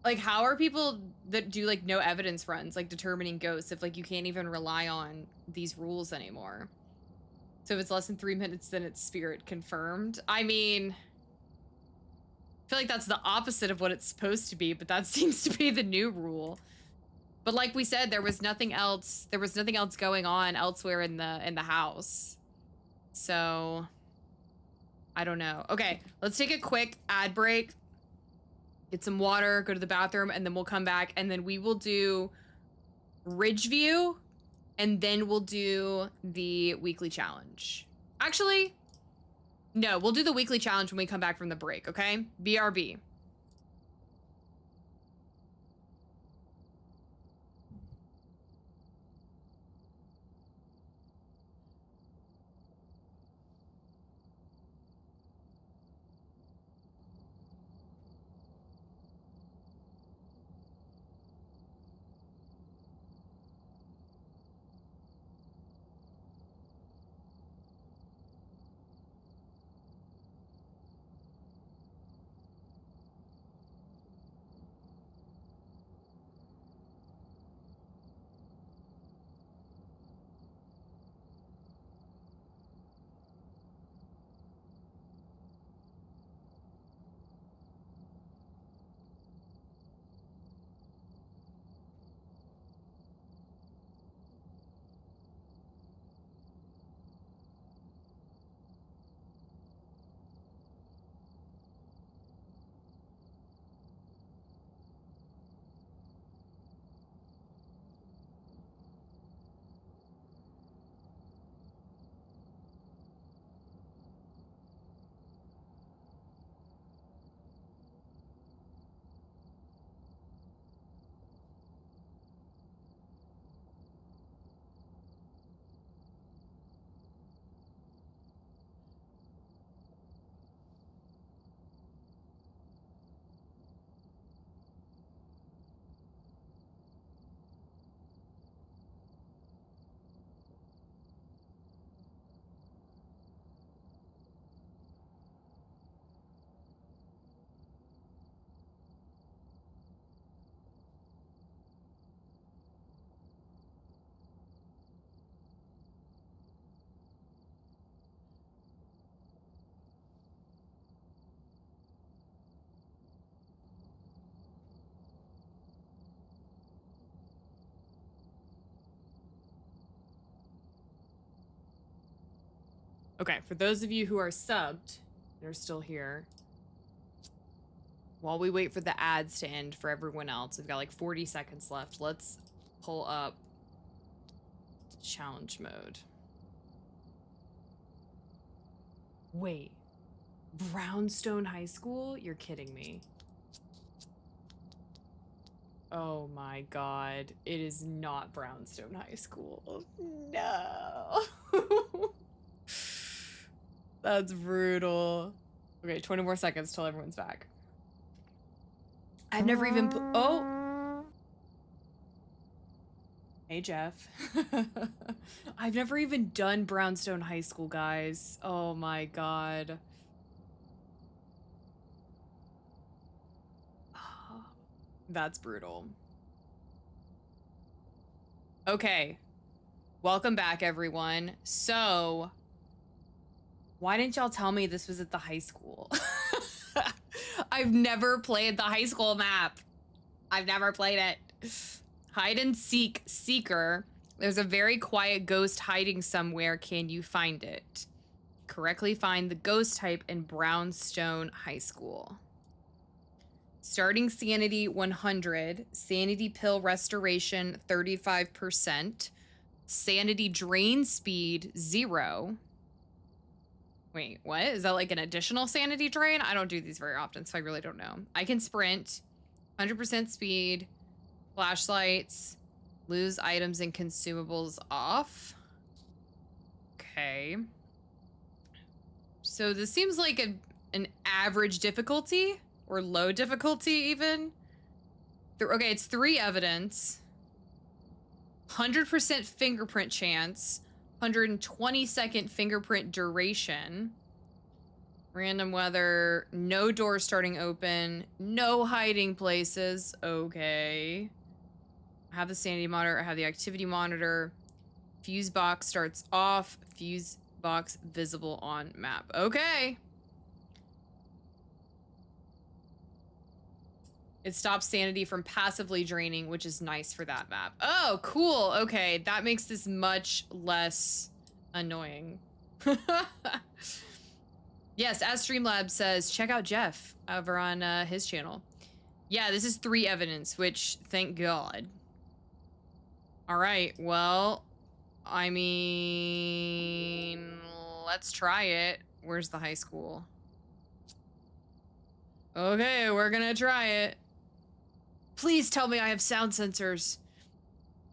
like, how are people that do like no evidence runs, like determining ghosts, if like you can't even rely on these rules anymore? So if it's less than 3 minutes, then it's spirit confirmed. I mean, I feel like that's the opposite of what it's supposed to be, but that seems to be the new rule. But like we said, there was nothing else. There was nothing else going on elsewhere in the house. So I don't know. Okay, let's take a quick ad break. Get some water, go to the bathroom, and then we'll come back, and then we will do Ridgeview, and then we'll do the weekly challenge. Actually, no, we'll do the weekly challenge when we come back from the break, okay? BRB. Okay, for those of you who are subbed, they're still here. While we wait for the ads to end for everyone else, we've got like 40 seconds left. Let's pull up challenge mode. Wait, Brownstone High School? You're kidding me. Oh my god, it is not Brownstone High School. No. That's brutal. Okay, 20 more seconds till everyone's back. I've never even oh. Hey, Jeff. I've never even done Brownstone High School, guys. Oh my god. That's brutal. Okay. Welcome back, everyone. So, why didn't y'all tell me this was at the high school? I've never played the high school map. I've never played it. Hide and seek seeker. There's a very quiet ghost hiding somewhere. Can you find it? Correctly find the ghost type in Brownstone High School. Starting sanity 100. Sanity pill restoration 35%. Sanity drain speed 0. Wait, what? Is that like an additional sanity drain? I don't do these very often, so I really don't know. I can sprint. 100% speed. Flashlights. Lose items and consumables off. Okay. So this seems like an average difficulty. Or low difficulty, even. Okay, it's 3 evidence. 100% fingerprint chance. 120-second fingerprint duration. Random weather. No door starting open. No hiding places. Okay. I have the sanity monitor. I have the activity monitor. Fuse box starts off. Fuse box visible on map. Okay. It stops sanity from passively draining, which is nice for that map. Oh, cool. Okay, that makes this much less annoying. Yes, as Streamlabs says, check out Jeff over on his channel. Yeah, this is 3 evidence, which, thank God. All right, well, I mean, let's try it. Where's the high school? Okay, we're gonna try it. Please tell me I have sound sensors.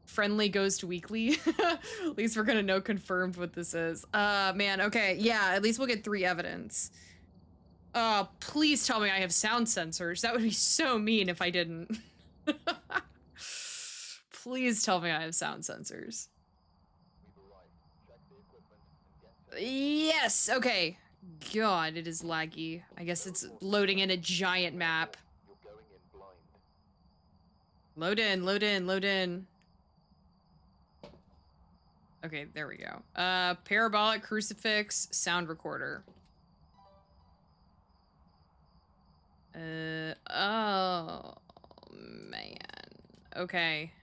Friendly Ghost Weekly. At least we're gonna know confirmed what this is. Man, okay, yeah, at least we'll get 3 evidence. Please tell me I have sound sensors. That would be so mean if I didn't. Please tell me I have sound sensors. Yes, okay. God, it is laggy. I guess it's loading in a giant map. Load in, load in, load in. Okay, there we go. Parabolic crucifix sound recorder. Oh, man. Okay.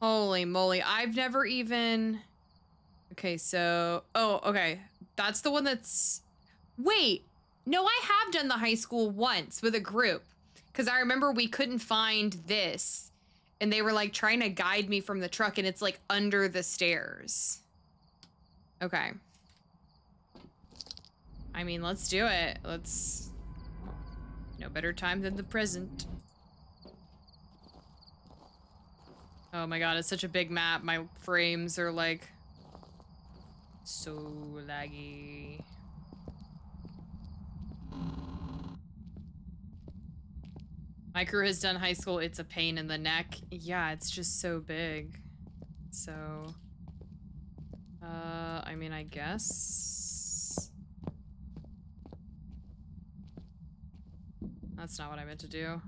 Holy moly, I've never even... Okay, so... Oh, okay. That's the one that's... Wait! No, I have done the high school once with a group. Because I remember we couldn't find this. And they were like trying to guide me from the truck and it's like under the stairs. Okay. I mean, let's do it. Let's... No better time than the present. Oh my god, it's such a big map. My frames are like... so laggy. My crew has done high school. It's a pain in the neck. Yeah, it's just so big. So, I mean, I guess. That's not what I meant to do.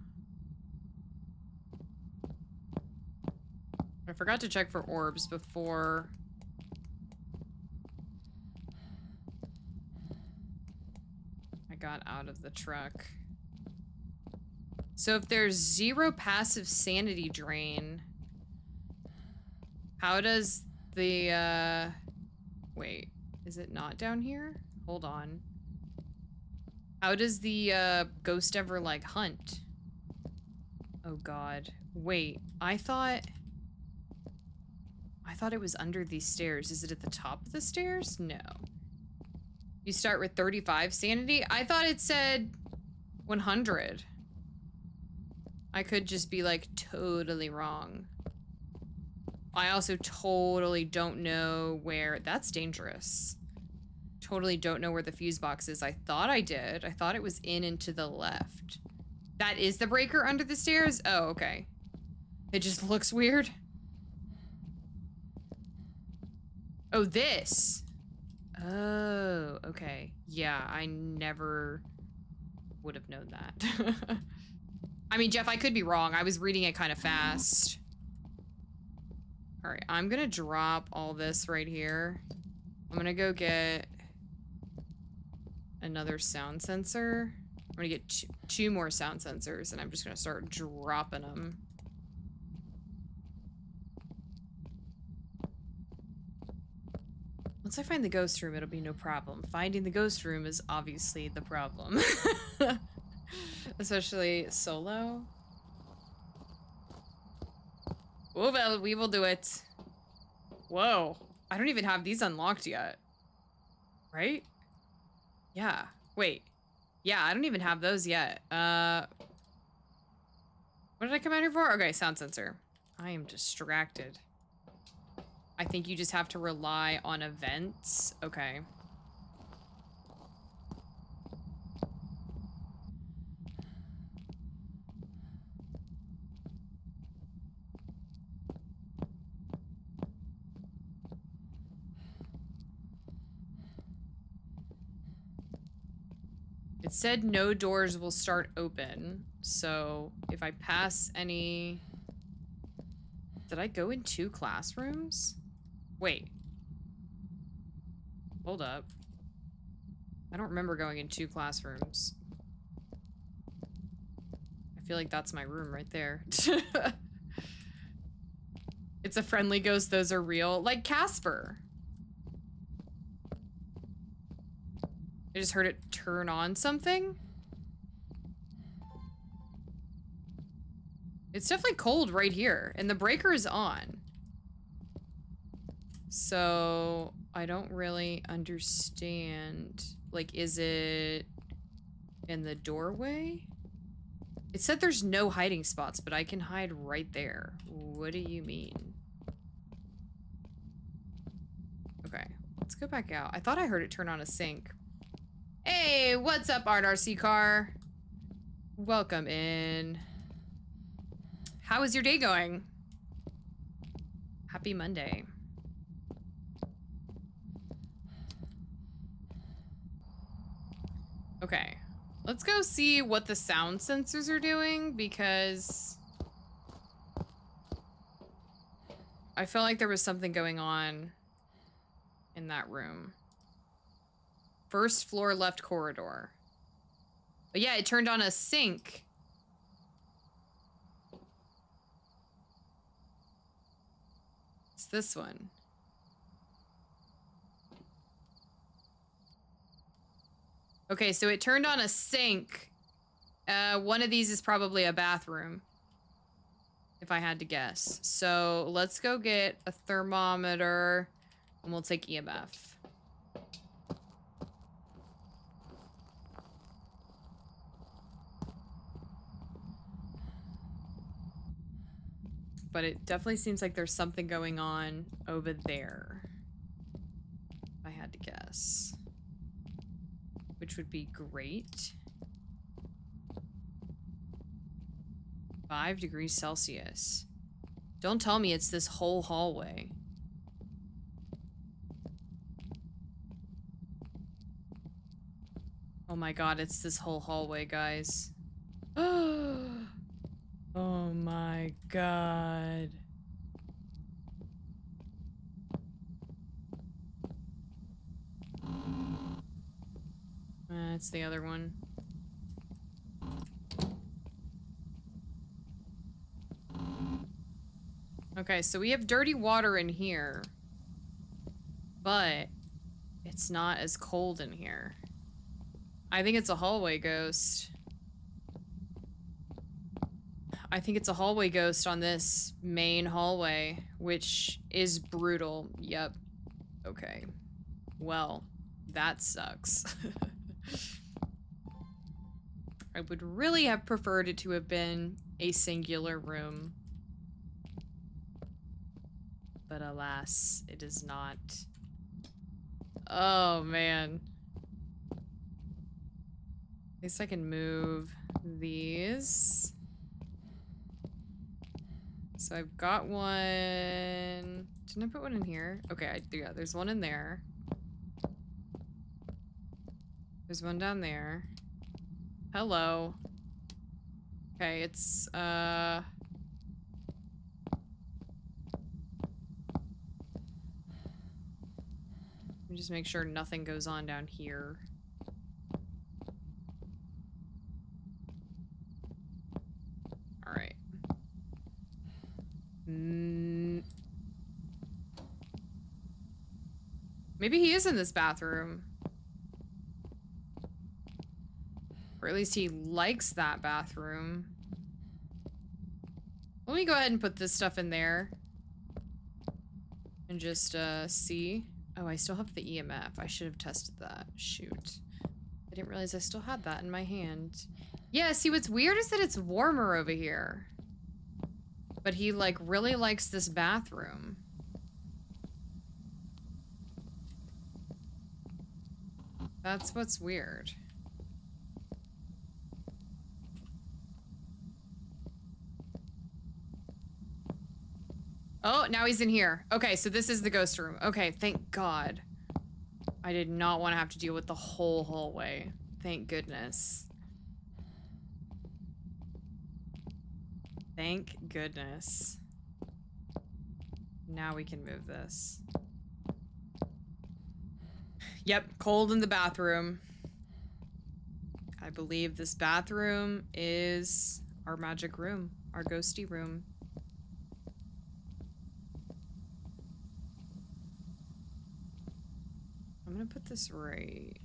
I forgot to check for orbs before. I got out of the truck. So if there's 0 passive sanity drain, how does the, wait. Is it not down here? Hold on. How does the ghost ever like hunt? Oh god. Wait, I thought it was under these stairs. Is it at the top of the stairs? No. You start with 35 sanity? I thought it said 100. I could just be like totally wrong. I also totally don't know where... That's dangerous. Totally don't know where the fuse box is. I thought I did. I thought it was in and to the left. That is the breaker under the stairs? Oh, okay. It just looks weird. Oh, this. Oh, okay. Yeah, I never would have known that. I mean, Jeff, I could be wrong. I was reading it kind of fast. All right, I'm gonna drop all this right here. I'm gonna go get another sound sensor. I'm gonna get two more sound sensors, and I'm just gonna start dropping them. Once I find the ghost room, it'll be no problem. Finding the ghost room is obviously the problem. Especially solo. Oh, well, we will do it. Whoa. I don't even have these unlocked yet. Right? Yeah. Wait. Yeah, I don't even have those yet. What did I come out here for? Okay, sound sensor. I am distracted. I think you just have to rely on events. Okay. It said no doors will start open, so if I pass any... Did I go in 2 classrooms? Wait. Hold up. I don't remember going in 2 classrooms. I feel like that's my room right there. It's a friendly ghost, those are real. Like Casper. I just heard it turn on something. It's definitely cold right here, and the breaker is on. So, I don't really understand. Like, is it in the doorway? It said there's no hiding spots, but I can hide right there. What do you mean? Okay, let's go back out. I thought I heard it turn on a sink. Hey, what's up, Art RC car? Welcome in. How is your day going? Happy Monday. Okay, let's go see what the sound sensors are doing, because I felt like there was something going on in that room. First floor left corridor. But yeah, it turned on a sink. It's this one. Okay, so it turned on a sink. One of these is probably a bathroom, if I had to guess. So let's go get a thermometer, and we'll take EMF. But it definitely seems like there's something going on over there, if I had to guess. Which would be great. 5 degrees Celsius. Don't tell me it's this whole hallway. Oh my god, it's this whole hallway, guys. Oh my god. That's the other one. Okay, so we have dirty water in here. But it's not as cold in here. I think it's a hallway ghost. I think it's a hallway ghost on this main hallway, which is brutal. Yep. Okay. Well, that sucks. I would really have preferred it to have been a singular room. But alas, it is not. Oh, man. At least I can move these. So I've got one. Didn't I put one in here? Okay, yeah, there's one in there. There's one down there. Hello. Okay, it's, let me just make sure nothing goes on down here. Alright. Maybe he is in this bathroom. Or at least he likes that bathroom. Let me go ahead and put this stuff in there. And just, see. Oh, I still have the EMF. I should have tested that. Shoot. I didn't realize I still had that in my hand. Yeah, see, what's weird is that it's warmer over here. But he, like, really likes this bathroom. That's what's weird. Oh, now he's in here. Okay, so this is the ghost room. Okay, thank God. I did not want to have to deal with the whole hallway. Thank goodness. Thank goodness. Now we can move this. Yep, cold in the bathroom. I believe this bathroom is our magic room, our ghosty room. I'm gonna put this right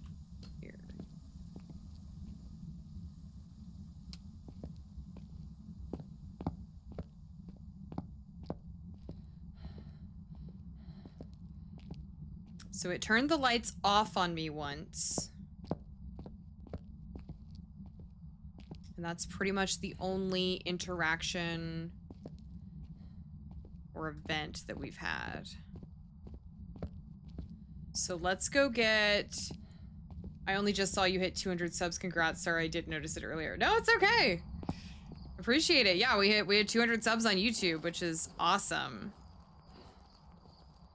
here. So it turned the lights off on me once. And that's pretty much the only interaction or event that we've had. So let's go get... I only just saw you hit 200 subs. Congrats. Sorry, I did notice it earlier. No, it's okay. Appreciate it. Yeah, we had 200 subs on YouTube, which is awesome.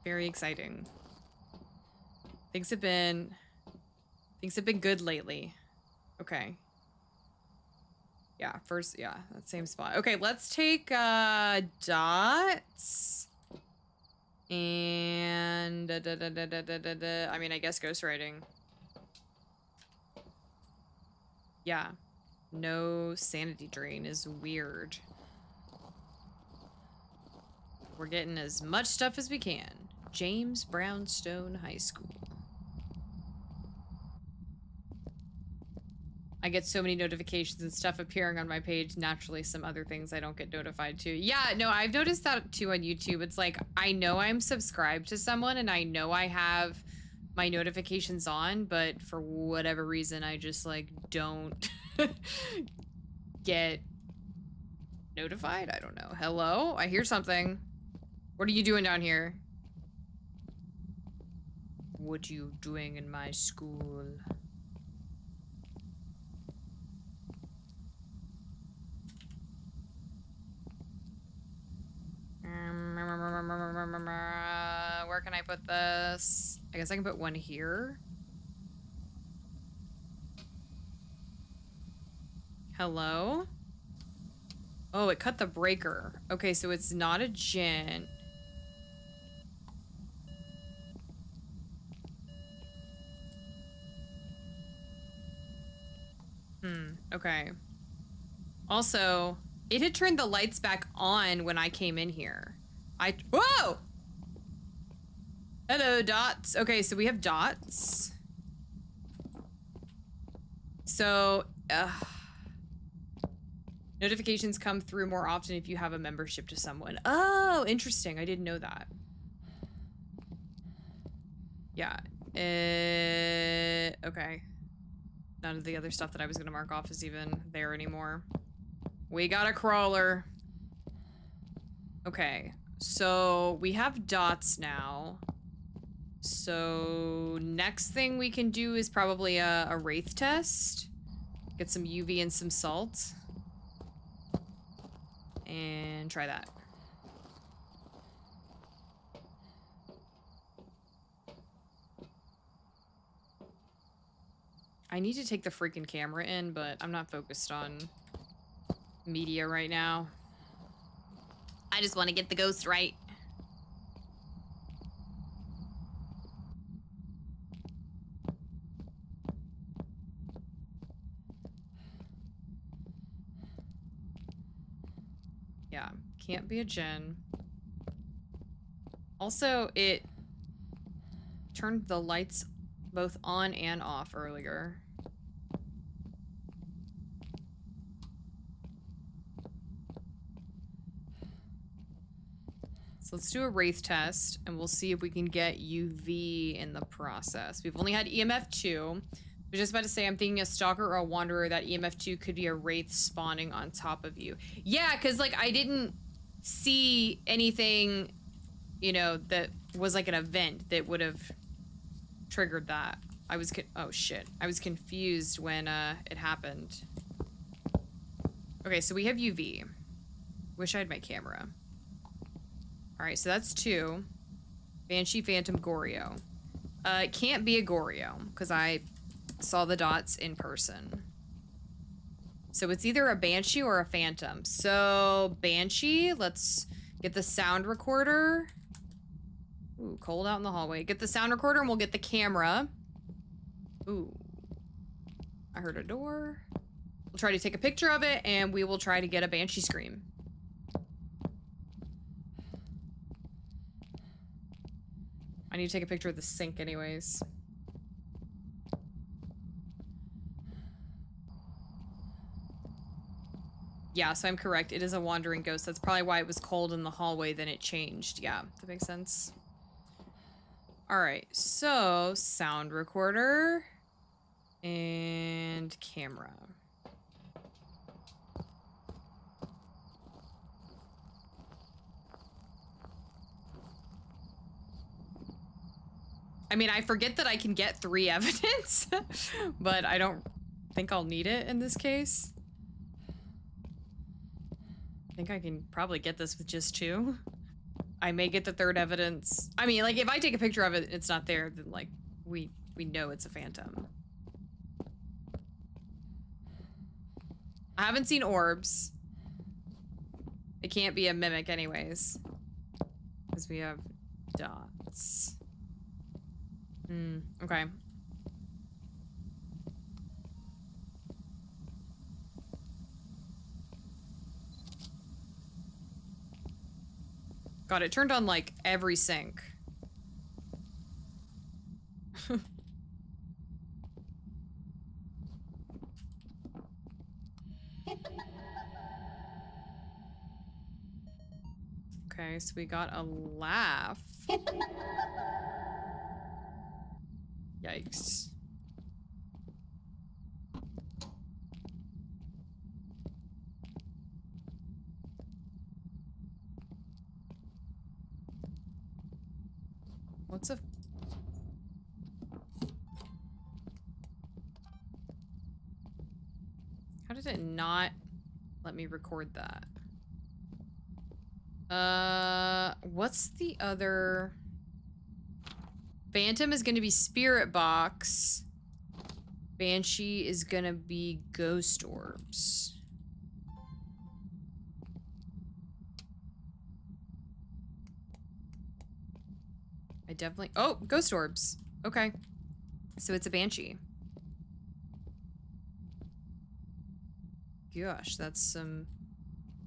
Very exciting. Things have been good lately. Okay. Yeah, first, yeah, that same spot. Okay, let's take dots. And I mean, I guess ghostwriting. Yeah. No sanity drain is weird. We're getting as much stuff as we can. James Brownstone High School. I get so many notifications and stuff appearing on my page. Naturally, some other things I don't get notified to. Yeah, no, I've noticed that too on YouTube. It's like, I know I'm subscribed to someone and I know I have my notifications on, but for whatever reason, I just like don't get notified. I don't know. Hello? I hear something. What are you doing down here? What are you doing in my school? Where can I put this? I guess I can put one here. Hello? Oh, it cut the breaker. Okay, so it's not a gen. Okay. Also, it had turned the lights back on when I came in here. Whoa! Hello, dots. Okay, so we have dots. So, notifications come through more often if you have a membership to someone. Oh, interesting. I didn't know that. Yeah. Okay. None of the other stuff that I was gonna mark off is even there anymore. We got a crawler. Okay. So we have dots now. So next thing we can do is probably a wraith test. Get some UV and some salt. And try that. I need to take the freaking camera in, but I'm not focused on media right now. I just want to get the ghost right. Yeah, can't be a Gen. Also, it turned the lights both on and off earlier. So let's do a wraith test, and we'll see if we can get UV in the process. We've only had EMF 2. I was just about to say, I'm thinking a stalker or a wanderer. That EMF 2 could be a wraith spawning on top of you. Yeah, because, like, I didn't see anything, you know, that was like an event that would have triggered that. I was oh shit. I was confused when it happened. Okay, so we have UV. Wish I had my camera. Alright, so that's 2. Banshee, Phantom, Goryo. It can't be a Goryo, because I saw the dots in person. So it's either a Banshee or a Phantom. So, Banshee, let's get the sound recorder. Ooh, cold out in the hallway. Get the sound recorder and we'll get the camera. Ooh. I heard a door. We'll try to take a picture of it and we will try to get a Banshee scream. I need to take a picture of the sink anyways. Yeah, so I'm correct. It is a wandering ghost. That's probably why it was cold in the hallway, then it changed. Yeah, that makes sense. Alright, so sound recorder and camera. I mean, I forget that I can get 3 evidence, but I don't think I'll need it in this case. I think I can probably get this with just 2. I may get the 3rd evidence. I mean, like, if I take a picture of it, it's not there, then, like, we know it's a phantom. I haven't seen orbs. It can't be a mimic anyways. Because we have dots. Okay. God, it turned on, like, every sink. Okay, so we got a laugh. Yikes. What's a... How did it not let me record that? What's the other... Phantom is gonna be Spirit Box. Banshee is gonna be Ghost Orbs. I definitely... Oh, Ghost Orbs. Okay. So it's a Banshee. Gosh, that's some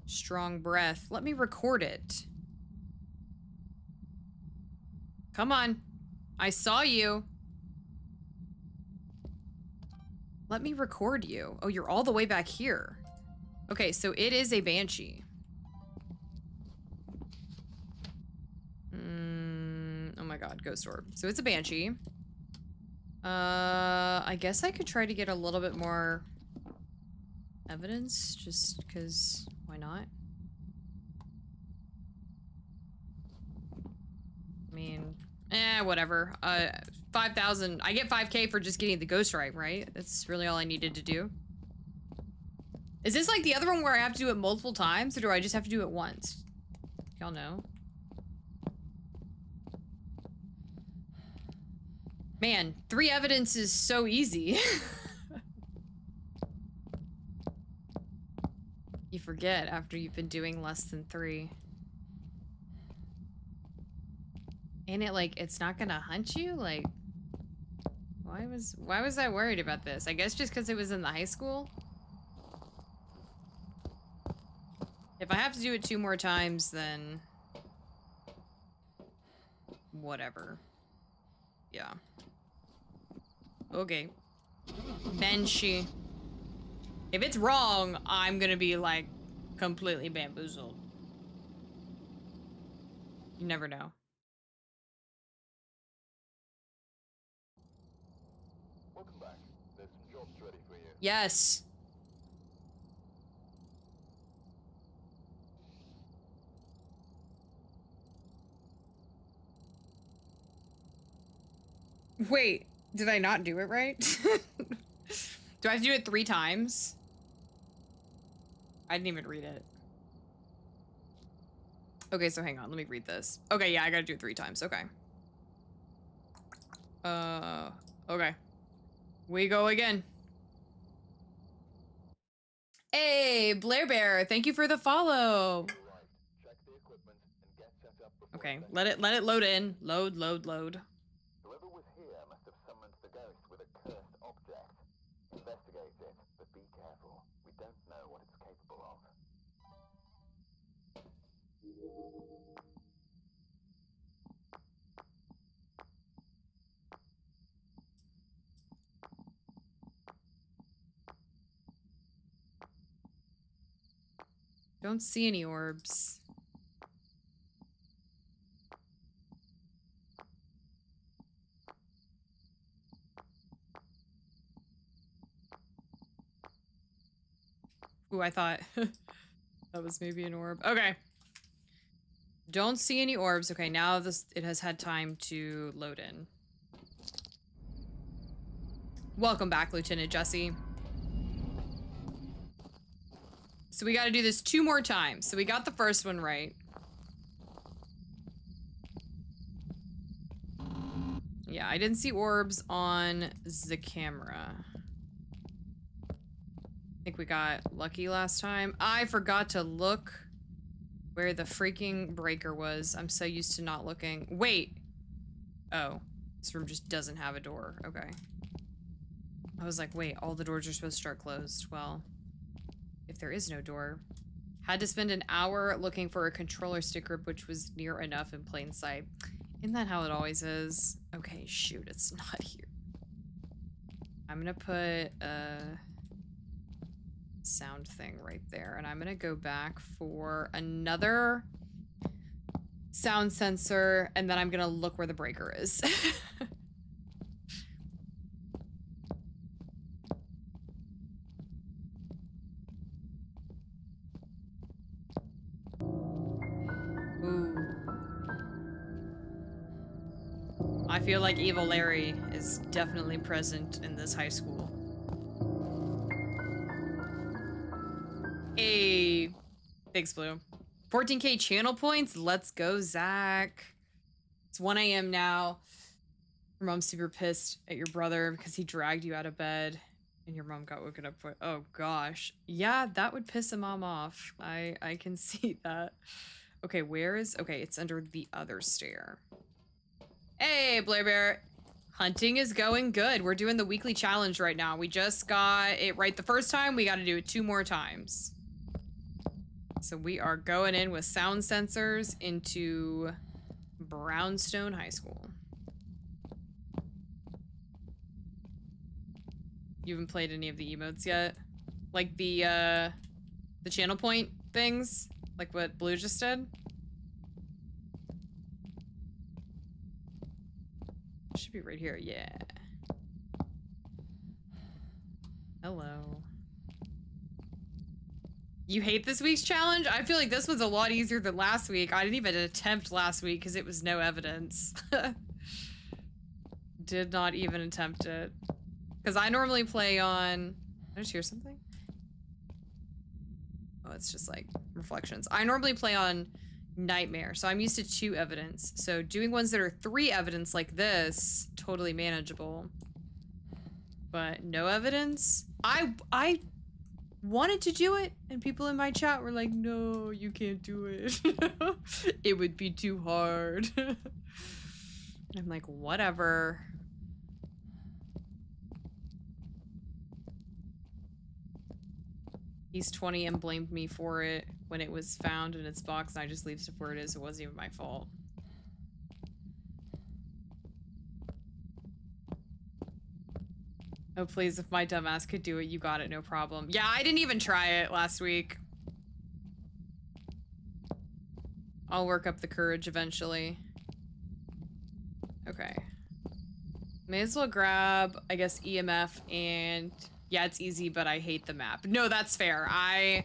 strong breath. Let me record it. Come on. I saw you. Let me record you. Oh, you're all the way back here. Okay, so it is a banshee. Oh my god, ghost orb. So it's a banshee. I guess I could try to get a little bit more evidence, just because why not? I mean, whatever. 5,000. I get 5K for just getting the ghost right? That's really all I needed to do. Is this like the other one where I have to do it multiple times, or do I just have to do it once? Y'all know. Man, 3 evidence is so easy. You forget after you've been doing less than 3. And it like, it's not gonna hunt you? Like, why was I worried about this? I guess just because it was in the high school? If I have to do it 2 more times, then whatever. Yeah. Okay. Banshee. If it's wrong, I'm gonna be like completely bamboozled. You never know. Welcome back. There's some jobs ready for you. Yes. Wait, did I not do it right? Do I have to do it 3 times? I didn't even read it. Okay, so hang on, let me read this. Okay, yeah, I gotta do it 3 times, okay. Okay. We go again. Hey, Blair Bear, thank you for the follow. Right. Check the equipment and get set up before Okay, you let it load in. Load. Whoever was here must have summoned the ghost with a cursed object. Investigate it, but be careful. We don't know what it's capable of. Don't see any orbs. Ooh, I thought that was maybe an orb. Okay. Don't see any orbs. Okay, now it has had time to load in. Welcome back, Lieutenant Jesse. So we gotta do this 2 more times. So we got the first one right. Yeah, I didn't see orbs on the camera. I think we got lucky last time. I forgot to look where the freaking breaker was. I'm so used to not looking. Wait. Oh, this room just doesn't have a door. Okay. I was like, wait, all the doors are supposed to start closed. Well, if there is no door. Had to spend an hour looking for a controller sticker, which was near enough in plain sight. Isn't that how it always is? Okay, shoot, it's not here. I'm gonna put a sound thing right there, and I'm gonna go back for another sound sensor, and then I'm gonna look where the breaker is. Ooh. I feel like Evil Larry is definitely present in this high school. Hey, thanks, Blue. 14K channel points. Let's go, Zach. It's 1 a.m. now. Your mom's super pissed at your brother because he dragged you out of bed and your mom got woken up for. Oh gosh. Yeah, that would piss a mom off. I can see that. Okay, where is. Okay, it's under the other stair. Hey, Blair Bear. Hunting is going good. We're doing the weekly challenge right now. We just got it right the first time. We got to do it 2 more times. So we are going in with sound sensors into Brownstone High School. You haven't played any of the emotes yet? Like the channel point things? Like what Blue just did? Should be right here, yeah. Hello. You hate this week's challenge? I feel like this was a lot easier than last week. I didn't even attempt last week because it was no evidence. Did not even attempt it. Because I normally play on... I just hear something? Oh, it's just like reflections. I normally play on Nightmare, so I'm used to 2 evidence. So doing ones that are 3 evidence like this, totally manageable. But no evidence? I wanted to do it, and people in my chat were like, no, you can't do it. It would be too hard. I'm like, whatever. He's 20 and blamed me for it when it was found in its box, and I just leave stuff where it is. It wasn't even my fault. Oh, please, if my dumbass could do it, you got it, no problem. Yeah, I didn't even try it last week. I'll work up the courage eventually. Okay. May as well grab, I guess, EMF and... Yeah, it's easy, but I hate the map. No, that's fair. I've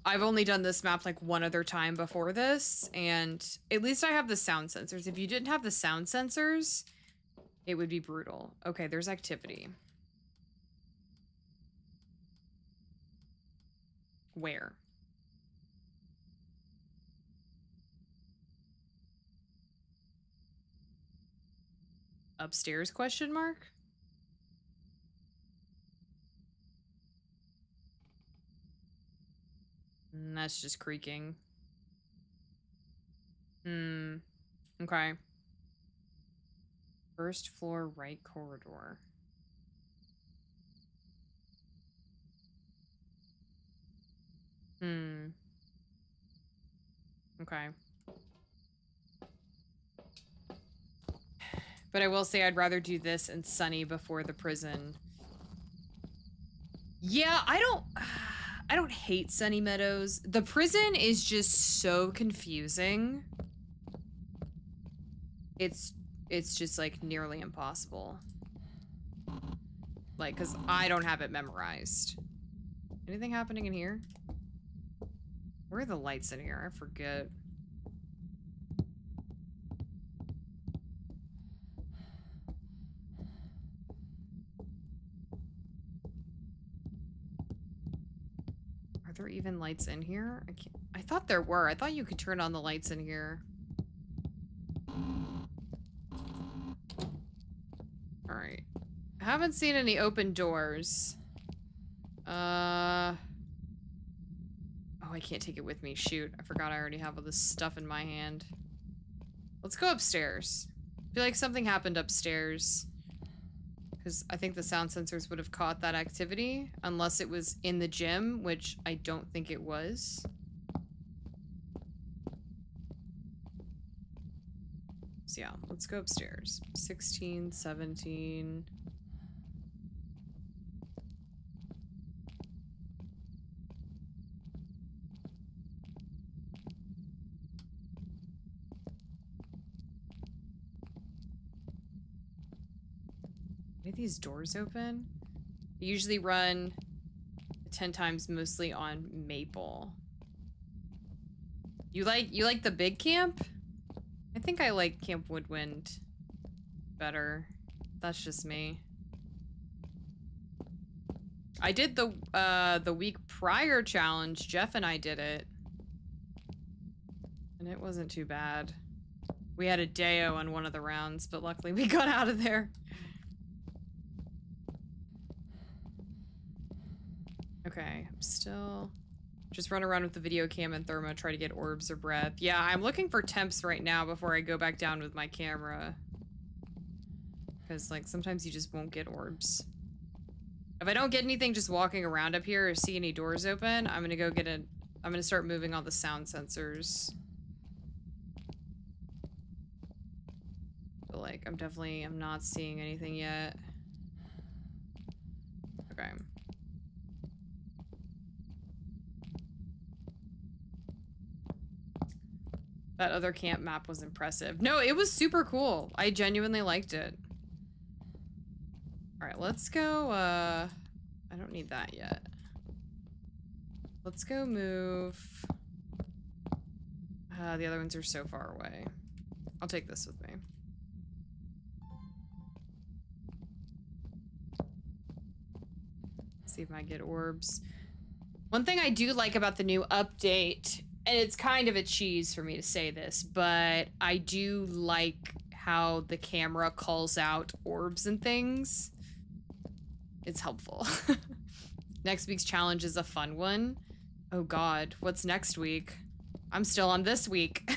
only done this map like one other time before this, and at least I have the sound sensors. If you didn't have the sound sensors, it would be brutal. Okay, there's activity. Where? Upstairs, question mark? That's just creaking. Okay. First floor, right corridor. Okay. But I will say I'd rather do this and Sunny before the prison. Yeah, I don't hate Sunny Meadows. The prison is just so confusing. It's just like nearly impossible. Like, cause I don't have it memorized. Anything happening in here? Where are the lights in here? I forget. Are there even lights in here? I thought there were. I thought you could turn on the lights in here. Alright. I haven't seen any open doors. Oh, I can't take it with me. Shoot. I forgot I already have all this stuff in my hand. Let's go upstairs. I feel like something happened upstairs. Because I think the sound sensors would have caught that activity. Unless it was in the gym, which I don't think it was. So yeah, let's go upstairs. 16, 17... Are these doors open? I usually run 10 times mostly on Maple. You like the big camp? I think I like Camp Woodwind better. That's just me. I did the week prior challenge. Jeff and I did it. And it wasn't too bad. We had a Deo on one of the rounds, but luckily we got out of there. Okay, I'm still just run around with the video cam and thermo, try to get orbs or breath. Yeah, I'm looking for temps right now before I go back down with my camera. Because, like, sometimes you just won't get orbs. If I don't get anything just walking around up here or see any doors open, I'm gonna go get I'm gonna start moving all the sound sensors. But, like, I'm not seeing anything yet. Okay. That other camp map was impressive. No, it was super cool. I genuinely liked it. All right, let's go, I don't need that yet. Let's go move. The other ones are so far away. I'll take this with me. See if I get orbs. One thing I do like about the new update, and it's kind of a cheese for me to say this, but I do like how the camera calls out orbs and things. It's helpful. Next week's challenge is a fun one. Oh god, what's next week? I'm still on this week.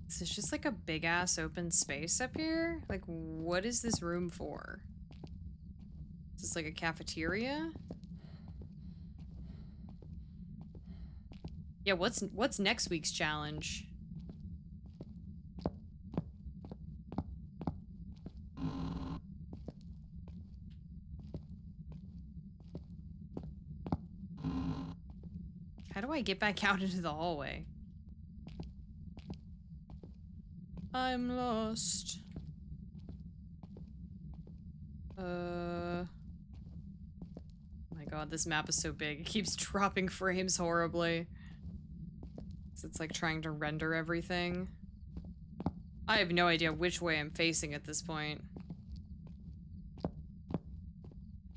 Is this just like a big ass open space up here? Like, what is this room for? Is this like a cafeteria? Yeah, what's next week's challenge? How do I get back out into the hallway? I'm lost. Oh my god, this map is so big. It keeps dropping frames horribly. So it's like trying to render everything. I have no idea which way I'm facing at this point.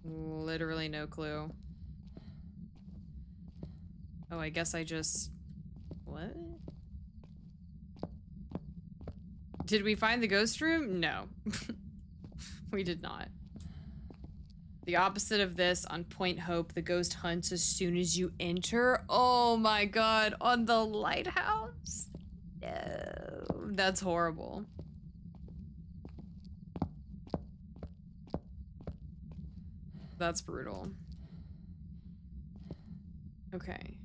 Literally no clue. Oh, I guess I just... What? Did we find the ghost room? No. We did not. The opposite of this on Point Hope, the ghost hunts as soon as you enter. Oh my god, on the lighthouse? No. That's horrible. That's brutal. Okay.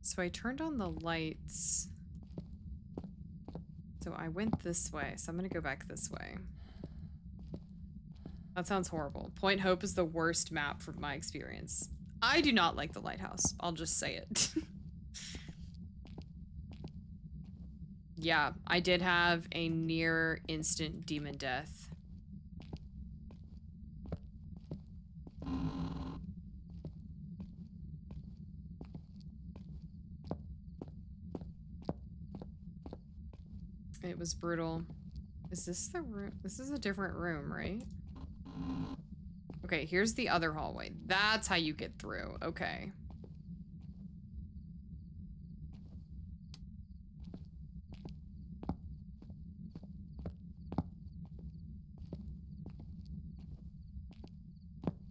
So I turned on the lights. So I went this way, so I'm gonna go back this way. That sounds horrible. Point Hope is the worst map from my experience. I do not like the lighthouse. I'll just say it. Yeah, I did have a near instant demon death. It was brutal. Is this the room? This is a different room, right? Okay, here's the other hallway. That's how you get through. Okay.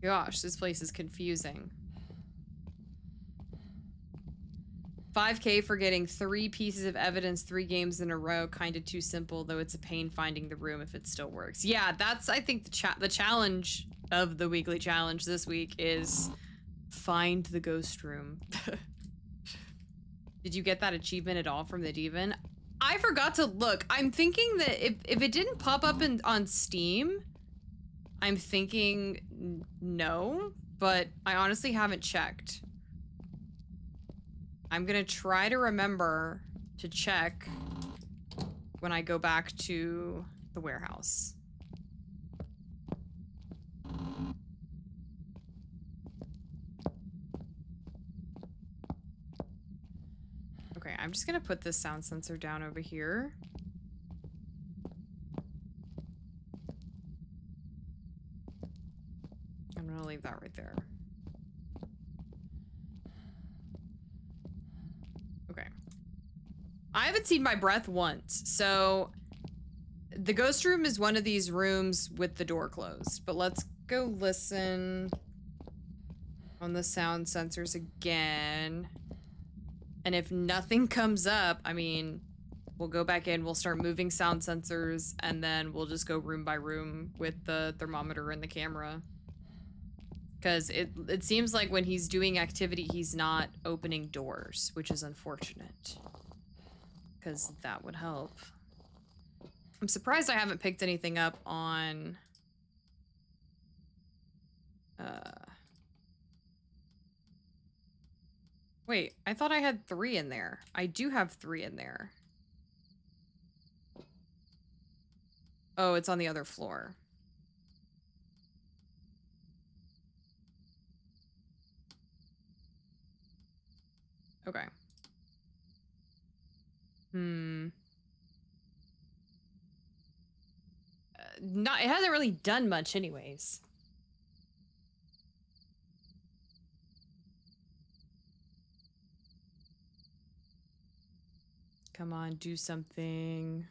Gosh, this place is confusing. 5K for getting 3 pieces of evidence 3 games in a row. Kinda too simple, though it's a pain finding the room if it still works. Yeah, that's, I think, the challenge of the weekly challenge this week is find the ghost room. Did you get that achievement at all from the Divan? I forgot to look. I'm thinking that if it didn't pop up on Steam, I'm thinking no, but I honestly haven't checked. I'm gonna try to remember to check when I go back to the warehouse. Okay, I'm just gonna put this sound sensor down over here. I'm gonna leave that right there. Okay. I haven't seen my breath once, so the ghost room is one of these rooms with the door closed, but let's go listen on the sound sensors again. And if nothing comes up, I mean, We'll go back in, we'll start moving sound sensors, and then we'll just go room by room with the thermometer and the camera. Because it seems like when he's doing activity, he's not opening doors, which is unfortunate. Because that would help. I'm surprised I haven't picked anything up on... Wait, I thought I had 3 in there. I do have 3 in there. Oh, it's on the other floor. Okay. It hasn't really done much anyways. Come on, do something.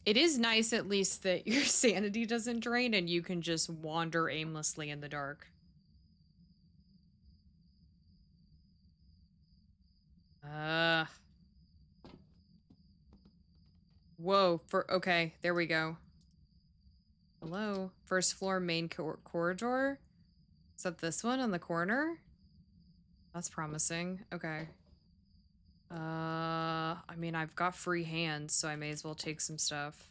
It is nice at least that your sanity doesn't drain and you can just wander aimlessly in the dark. Whoa, okay, there we go. Hello? First floor main corridor? Is that this one on the corner? That's promising. Okay. I mean, I've got free hands, so I may as well take some stuff.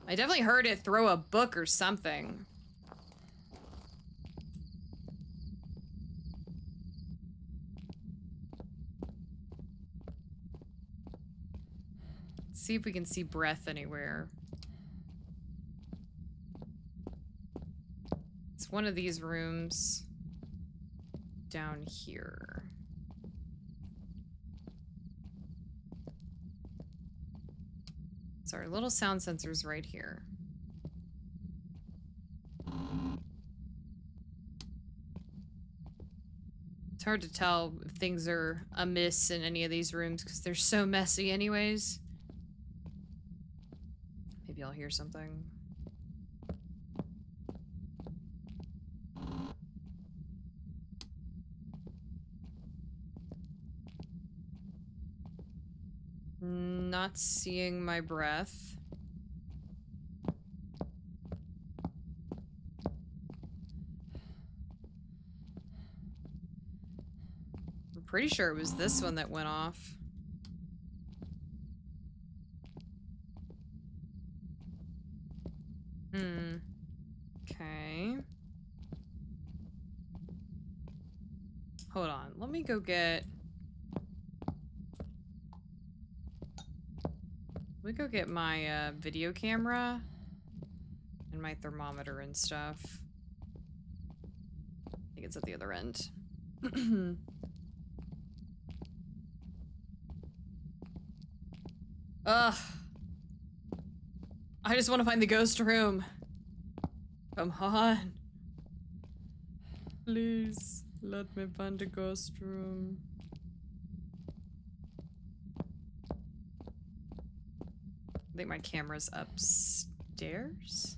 I definitely heard it throw a book or something. Let's see if we can see breath anywhere. It's one of these rooms down here. So our little sound sensor's right here. It's hard to tell if things are amiss in any of these rooms because they're so messy anyways. Maybe I'll hear something. Not seeing my breath. I'm pretty sure it was this one that went off. Okay. Hold on, let me go get... Let me go get my video camera and my thermometer and stuff. I think it's at the other end. Ugh. I just want to find the ghost room. Come on. Please, let me find the ghost room. I think my camera's upstairs.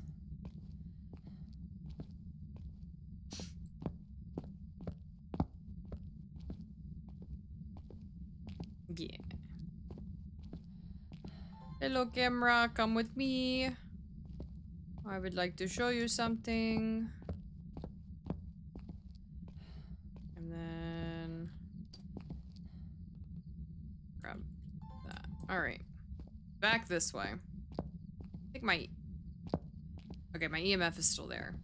Yeah. Hello, camera, come with me. I would like to show you something. And then grab that. All right. Back this way. I think my... Okay, my EMF is still there.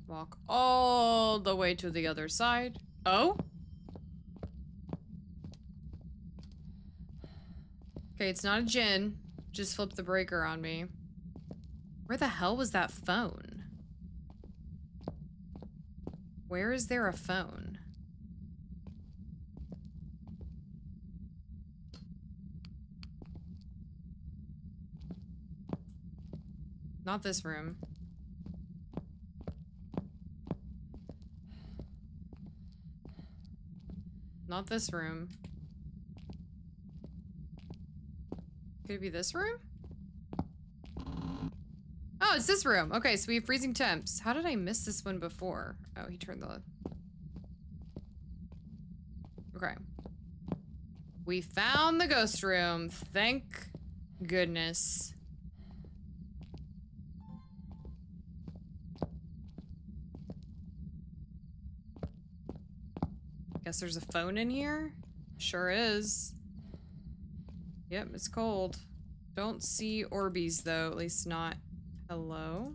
Walk all the way to the other side. Oh? Okay, it's not a djinn. Just flipped the breaker on me. Where the hell was that phone? Where is there a phone? Not this room. Not this room. Could it be this room? Oh, it's this room. Okay, so we have freezing temps. How did I miss this one before? Oh, he turned the... Okay. We found the ghost room. Thank goodness. Guess there's a phone in here? Sure is. Yep, it's cold. Don't see Orbeez though, at least not. Hello?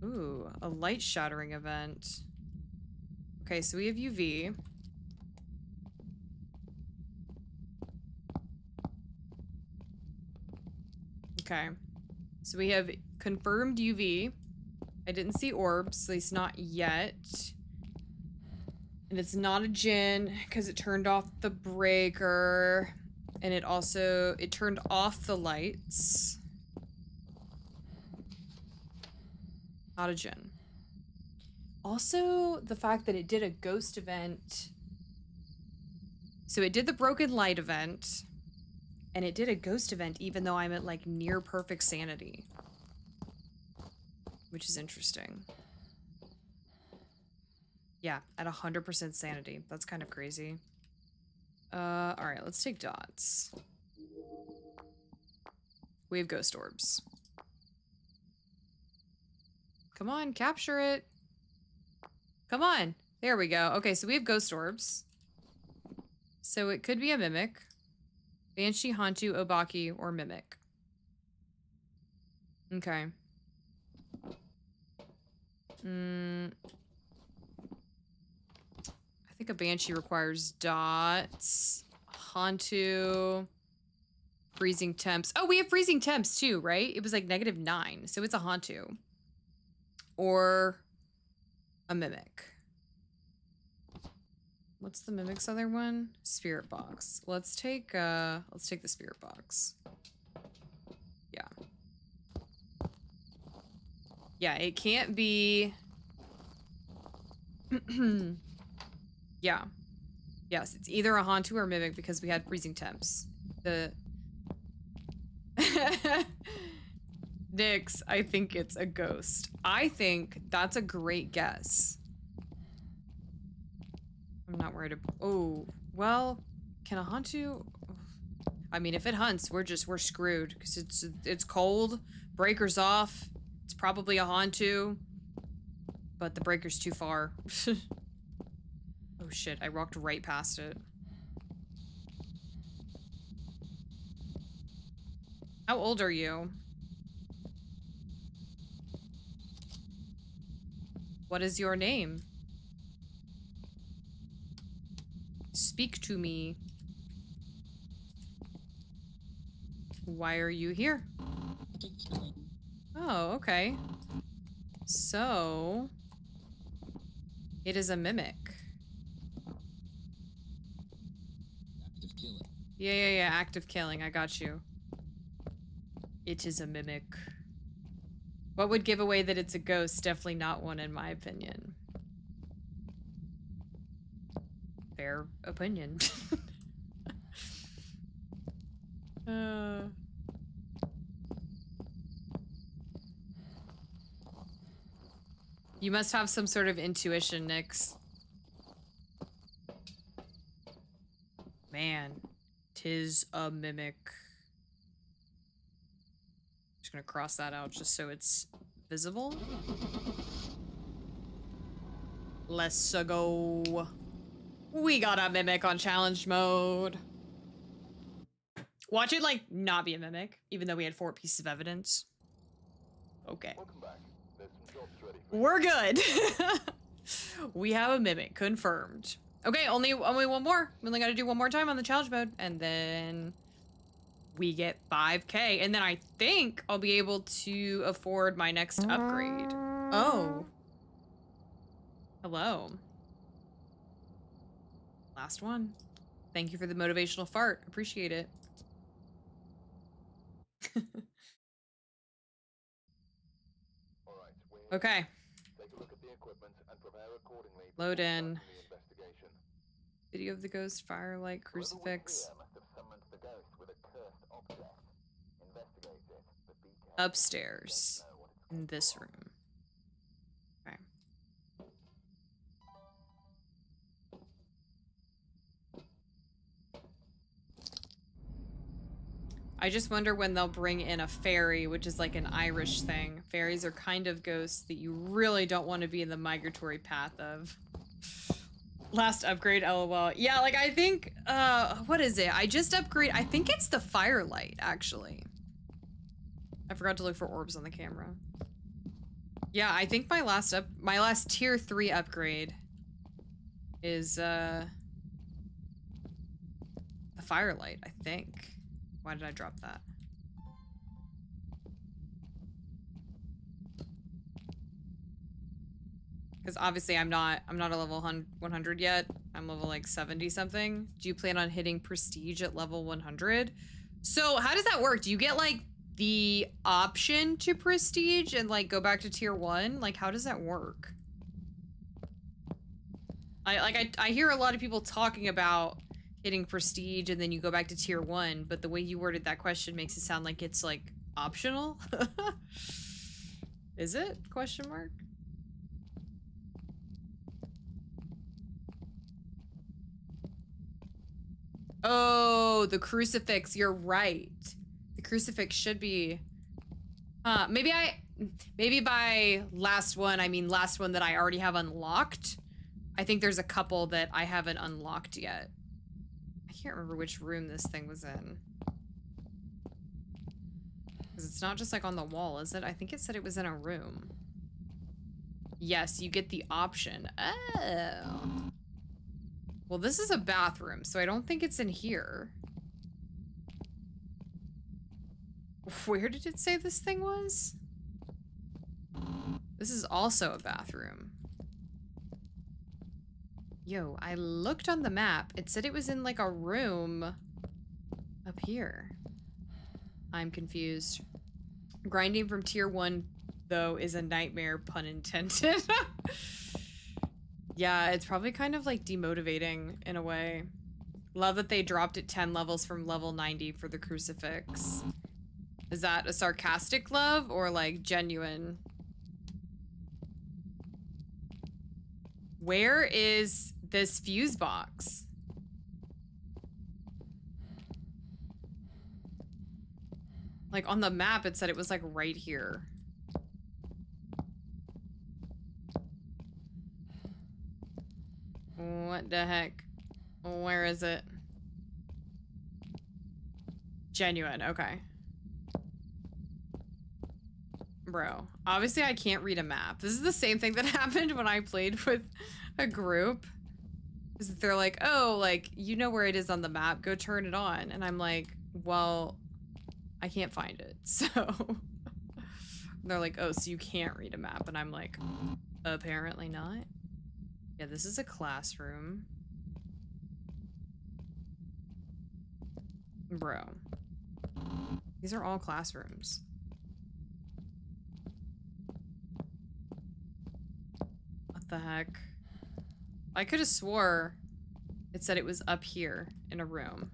Ooh, a light shattering event. Okay, so we have UV. Okay. So we have confirmed UV. I didn't see orbs, at least not yet. And it's not a Jinn, because it turned off the breaker. And it also, it turned off the lights. Not a Jinn. Also, the fact that it did a ghost event. So it did the broken light event. And it did a ghost event even though I'm at like near perfect sanity. Which is interesting. Yeah, at 100% sanity. That's kind of crazy. Alright, let's take dots. We have ghost orbs. Come on, capture it. Come on. There we go. Okay, so we have ghost orbs. So it could be a mimic. Banshee, Hantu, Obaki, or mimic. Okay. I think a Banshee requires dots. Hantu. Freezing temps. Oh, we have freezing temps too, right? It was like -9, so it's a Hantu. Or a mimic. What's the mimic's other one? Spirit box. Let's take the spirit box. Yeah. Yeah, it can't be... Yeah. Yes, it's either a Hantu or a mimic because we had freezing temps. The... Nyx, I think it's a ghost. I think that's a great guess. I'm not worried about... Oh, well, can a Hantu... I mean, if it hunts, we're screwed because it's cold, breaker's off. It's probably a Hantu, but the breaker's too far. Oh shit, I walked right past it. How old are you? What is your name? Speak to me. Why are you here? Oh, okay. So... it is a mimic. Active killing. Yeah, active killing, I got you. It is a mimic. What would give away that it's a ghost? Definitely not one in my opinion. Fair opinion. You must have some sort of intuition, Nyx. Man, 'tis a mimic. Just gonna cross that out just so it's visible. Let's go. We got a mimic on challenge mode. Watch it like not be a mimic, even though we had 4 pieces of evidence. Okay. Welcome back. There's some jobs ready for you. We're good. We have a mimic confirmed. Okay, only one more. We only gotta do one more time on the challenge mode, and then we get 5K, and then I think I'll be able to afford my next upgrade. Oh. Hello. Last one. Thank you for the motivational fart. Appreciate it. Okay. Take a look at the equipment and prepare accordingly. Load in. The investigation. Video of the ghost, firelight, crucifix. Whoever was here must have summoned the ghost with a cursed object. Investigate it, but be careful. Upstairs. Don't know what it's In this capable of. room. Okay. I just wonder when they'll bring in a fairy, which is like an Irish thing. Fairies are kind of ghosts that you really don't want to be in the migratory path of. Last upgrade, lol. Yeah, like I think, what is it? I just upgrade, I think it's the firelight, actually. I forgot to look for orbs on the camera. Yeah, I think my last tier 3 upgrade is, the firelight, I think. Why did I drop that? Because obviously I'm not a level 100 yet. I'm level like 70 something. Do you plan on hitting prestige at level 100? So how does that work? Do you get like the option to prestige and like go back to tier 1? Like how does that work? I hear a lot of people talking about hitting prestige and then you go back to tier 1, but the way you worded that question makes it sound like it's like optional. Is it? Question mark? Oh, the crucifix, you're right. The crucifix should be, maybe by last one, I mean last one that I already have unlocked. I think there's a couple that I haven't unlocked yet. I can't remember which room this thing was in. Because it's not just like on the wall, is it? I think it said it was in a room. Yes, you get the option. Oh. Well, this is a bathroom, so I don't think it's in here. Where did it say this thing was? This is also a bathroom. Yo, I looked on the map. It said it was in like a room up here. I'm confused. Grinding from tier 1, though, is a nightmare, pun intended. Yeah, it's probably kind of like demotivating in a way. Love that they dropped it 10 levels from level 90 for the crucifix. Is that a sarcastic love or like genuine? Where is this fuse box? Like on the map, it said it was like right here. What the heck? Where is it? Genuine, okay. Bro, obviously I can't read a map. This is the same thing that happened when I played with a group. Is that they're like, oh, like, you know where it is on the map, go turn it on. And I'm like, well, I can't find it, so. They're like, oh, so you can't read a map. And I'm like, apparently not. Yeah, this is a classroom. Bro. These are all classrooms. What the heck? I could have swore it said it was up here in a room.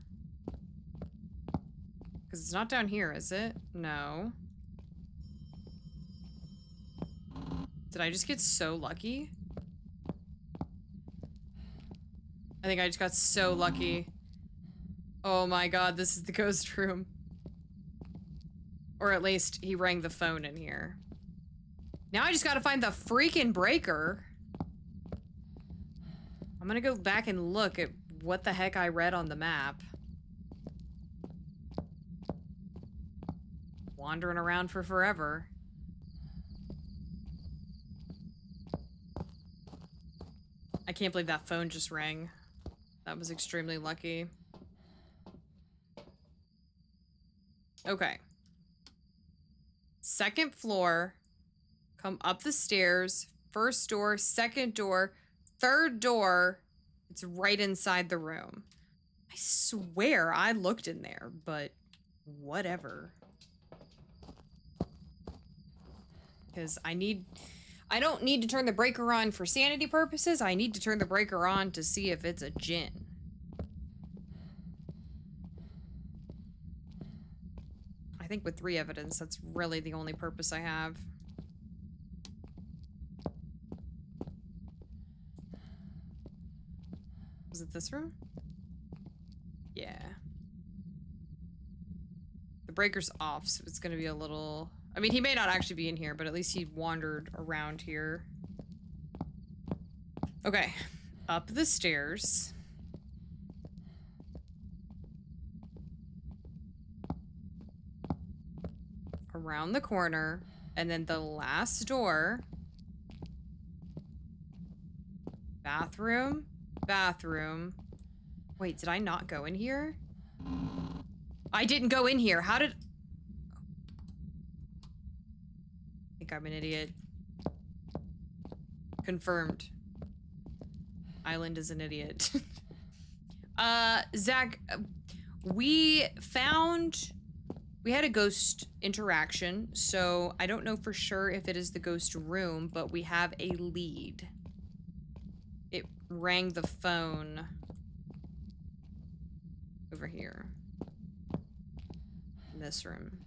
Because it's not down here, is it? No. Did I just get so lucky? I think I just got so lucky. Oh my god, this is the ghost room. Or at least he rang the phone in here. Now I just gotta find the freaking breaker. I'm gonna go back and look at what the heck I read on the map. Wandering around for forever. I can't believe that phone just rang. That was extremely lucky. Okay. Second floor. Come up the stairs. First door, second door, third door. It's right inside the room. I swear I looked in there, but whatever. Because I need I don't need to turn the breaker on for sanity purposes. I need to turn the breaker on to see if it's a djinn. I think with 3 evidence, that's really the only purpose I have. Was it this room? Yeah. The breaker's off, so it's gonna be a little... I mean, he may not actually be in here, but at least he wandered around here. Okay. Up the stairs. Around the corner. And then the last door. Bathroom. Bathroom. Wait, did I not go in here? I didn't go in here. How did... I think I'm an idiot. Confirmed. Ilynnd is an idiot. Zach, we had a ghost interaction, so I don't know for sure if it is the ghost room, but we have a lead. It rang the phone over here. In this room.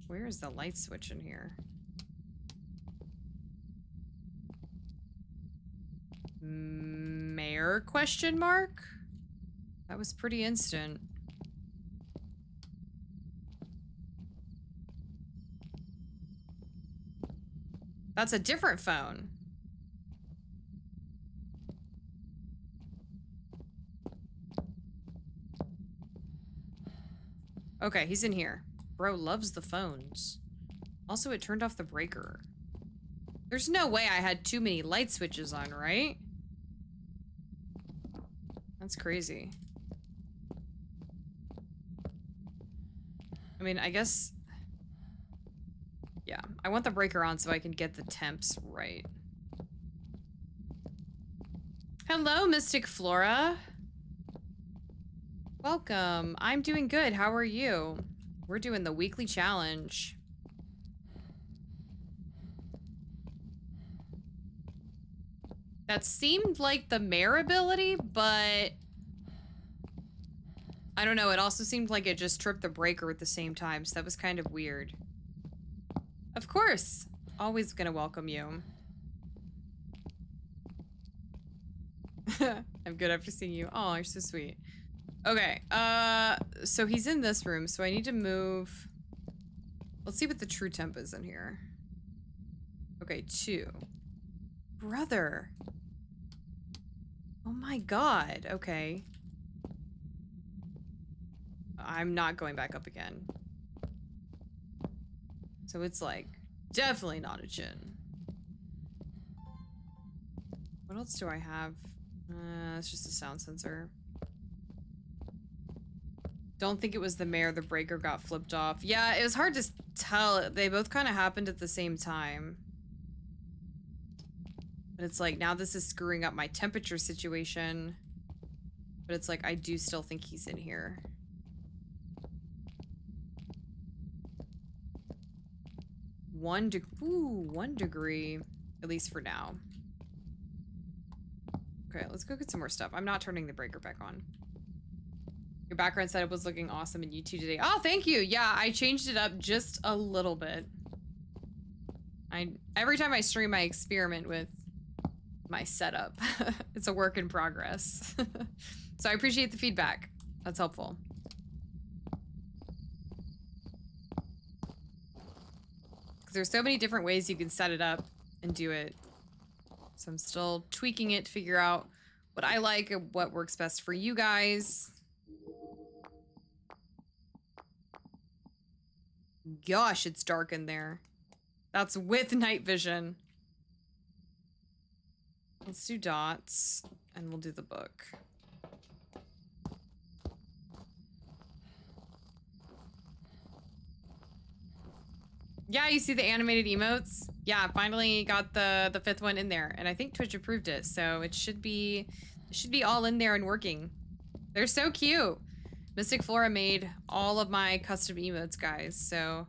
Where is the light switch in here? Mayor question mark? That was pretty instant. That's a different phone. Okay, he's in here. Bro loves the phones. Also, it turned off the breaker. There's no way I had too many light switches on, right? That's crazy. I mean, I guess... Yeah, I want the breaker on so I can get the temps right. Hello, Mystic Flora. Welcome. I'm doing good. How are you? We're doing the weekly challenge. That seemed like the mayor ability, but... I don't know, it also seemed like it just tripped the breaker at the same time, so that was kind of weird. Of course! Always gonna welcome you. I'm good after seeing you. Oh, you're so sweet. Okay, so he's in this room, so I need to move... Let's see what the true temp is in here. Okay, 2. Brother. Oh my god, okay. I'm not going back up again. So it's like, definitely not a djinn. What else do I have? It's just a sound sensor. Don't think it was the mayor. The breaker got flipped off. Yeah, it was hard to tell. They both kind of happened at the same time. But it's like, now this is screwing up my temperature situation. But it's like, I do still think he's in here. One degree, at least for now. Okay, let's go get some more stuff. I'm not turning the breaker back on. Your background setup was looking awesome in YouTube today. Oh, thank you. Yeah, I changed it up just a little bit. Every time I stream, I experiment with my setup. It's a work in progress. So I appreciate the feedback. That's helpful. Because there's so many different ways you can set it up and do it. So I'm still tweaking it to figure out what I like and what works best for you guys. Gosh, it's dark in there. That's with night vision. Let's do dots, and we'll do the book. Yeah, you see the animated emotes? Yeah, finally got the 5th one in there, and I think Twitch approved it, so it should be all in there and working. They're so cute. Mystic Flora made all of my custom emotes, guys, so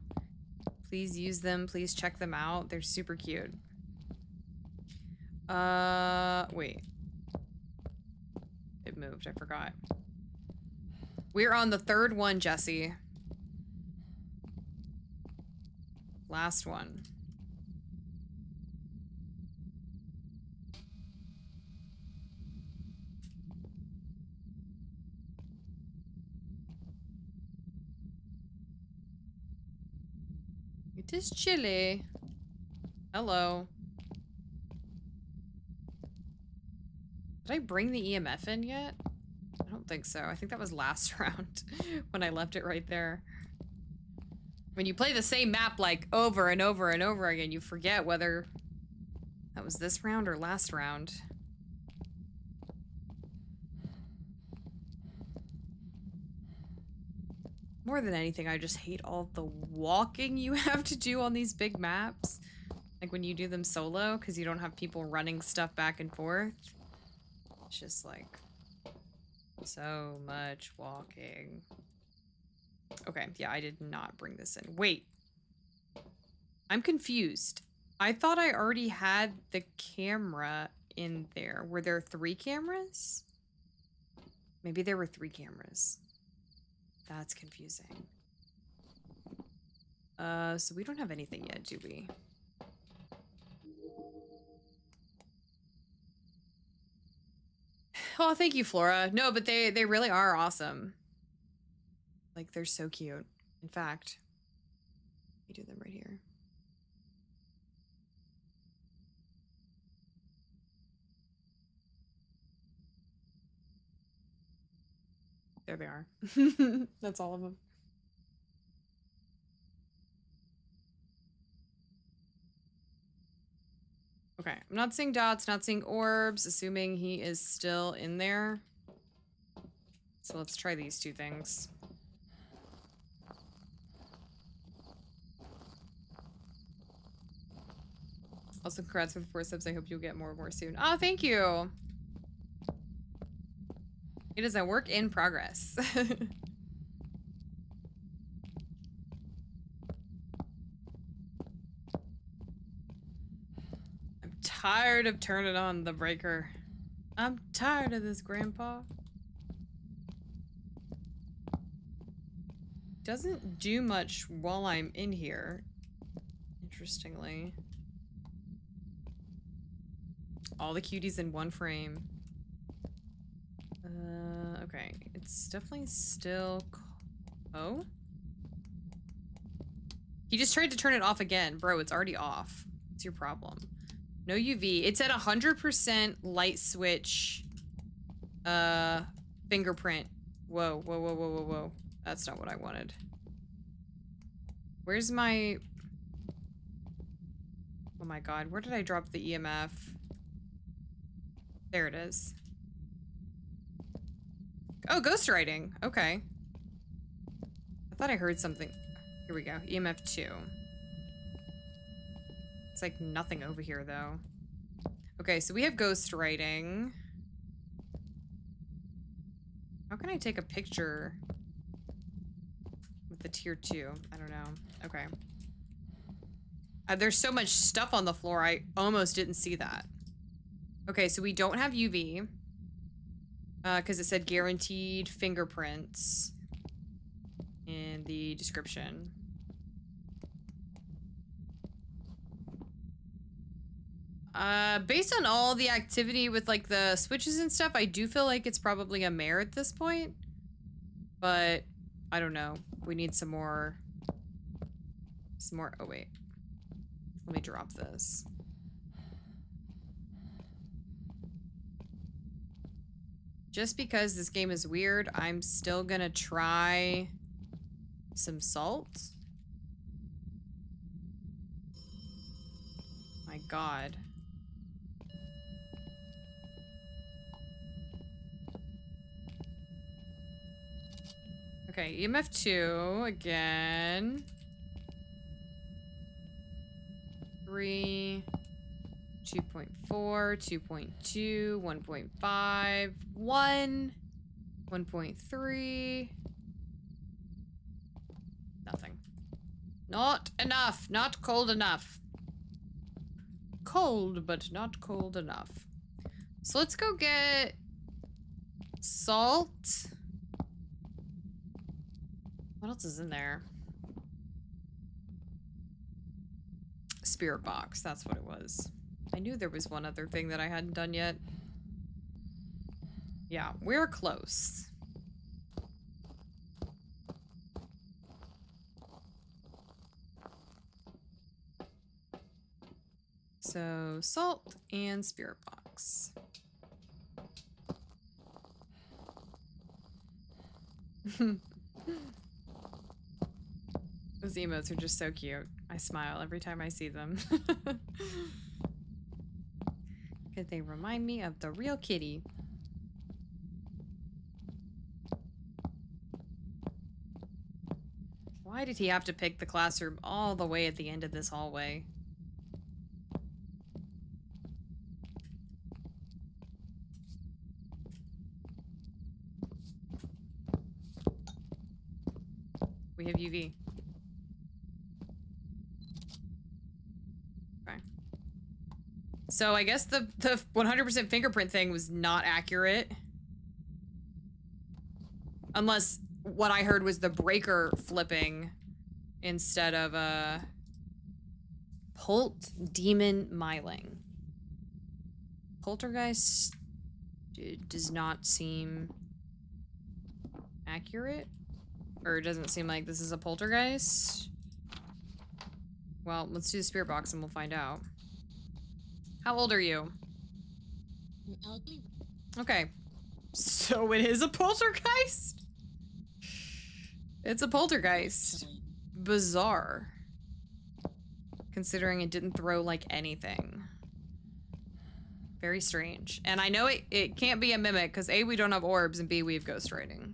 Please use them. Please check them out. They're super cute. Wait. It moved. I forgot. We're on the third one, Jesse. Last one. It is chilly. Hello. Did I bring the EMF in yet? I don't think so. I think that was last round when I left it right there. When you play the same map like over and over and over again, you forget whether that was this round or last round. More than anything, I just hate all the walking you have to do on these big maps. Like when you do them solo, because you don't have people running stuff back and forth. It's just like so much walking. Okay, yeah, I did not bring this in. Wait. I'm confused. I thought I already had the camera in there. Were there 3 cameras? Maybe there were 3 cameras. That's confusing. So we don't have anything yet, do we? Oh, thank you, Flora. No, but they really are awesome. Like, they're so cute. In fact, let me do them right here. There they are. That's all of them. Okay, I'm not seeing dots, not seeing orbs, assuming he is still in there. So let's try these 2 things. Also, congrats for the 4 subs. I hope you'll get more and more soon. Oh, thank you. It is a work in progress. I'm tired of turning on the breaker. I'm tired of this, Grandpa. Doesn't do much while I'm in here, interestingly. All the cuties in one frame. Okay, it's definitely still... Oh? He just tried to turn it off again. Bro, it's already off. What's your problem? No UV. It's at 100% light switch, fingerprint. Whoa, whoa, whoa, whoa, whoa, whoa. That's not what I wanted. Where's my... Oh my god, where did I drop the EMF? There it is. Oh, ghostwriting. Okay. I thought I heard something. Here we go. EMF 2. It's like nothing over here, though. Okay, so we have ghostwriting. How can I take a picture with the tier 2? I don't know. Okay. There's so much stuff on the floor, I almost didn't see that. Okay, so we don't have UV. Because it said guaranteed fingerprints in the description. Based on all the activity with like the switches and stuff, I do feel like it's probably a mare at this point. But I don't know. We need some more. Oh wait. Let me drop this. Just because this game is weird, I'm still gonna try some salt. My god. Okay, EMF 2 again. 3. 2.4, 2.2, 1.5, 1, 1.3. Nothing. Not enough. Not cold enough. Cold, but not cold enough. So let's go get salt. What else is in there? Spirit box, that's what it was. I knew there was one other thing that I hadn't done yet. Yeah, we're close. So, salt and spirit box. Those emotes are just so cute. I smile every time I see them. Because they remind me of the real kitty. Why did he have to pick the classroom all the way at the end of this hallway? We have UV. Okay. So I guess the 100% fingerprint thing was not accurate. Unless what I heard was the breaker flipping instead of Pult Demon Myling. Poltergeist does not seem accurate. Or it doesn't seem like this is a poltergeist. Well, let's do the spirit box and we'll find out. How old are you? Okay. So it is a poltergeist? It's a poltergeist. Bizarre. Considering it didn't throw like anything. Very strange. And I know it can't be a mimic because A, we don't have orbs, and B, we have ghost writing.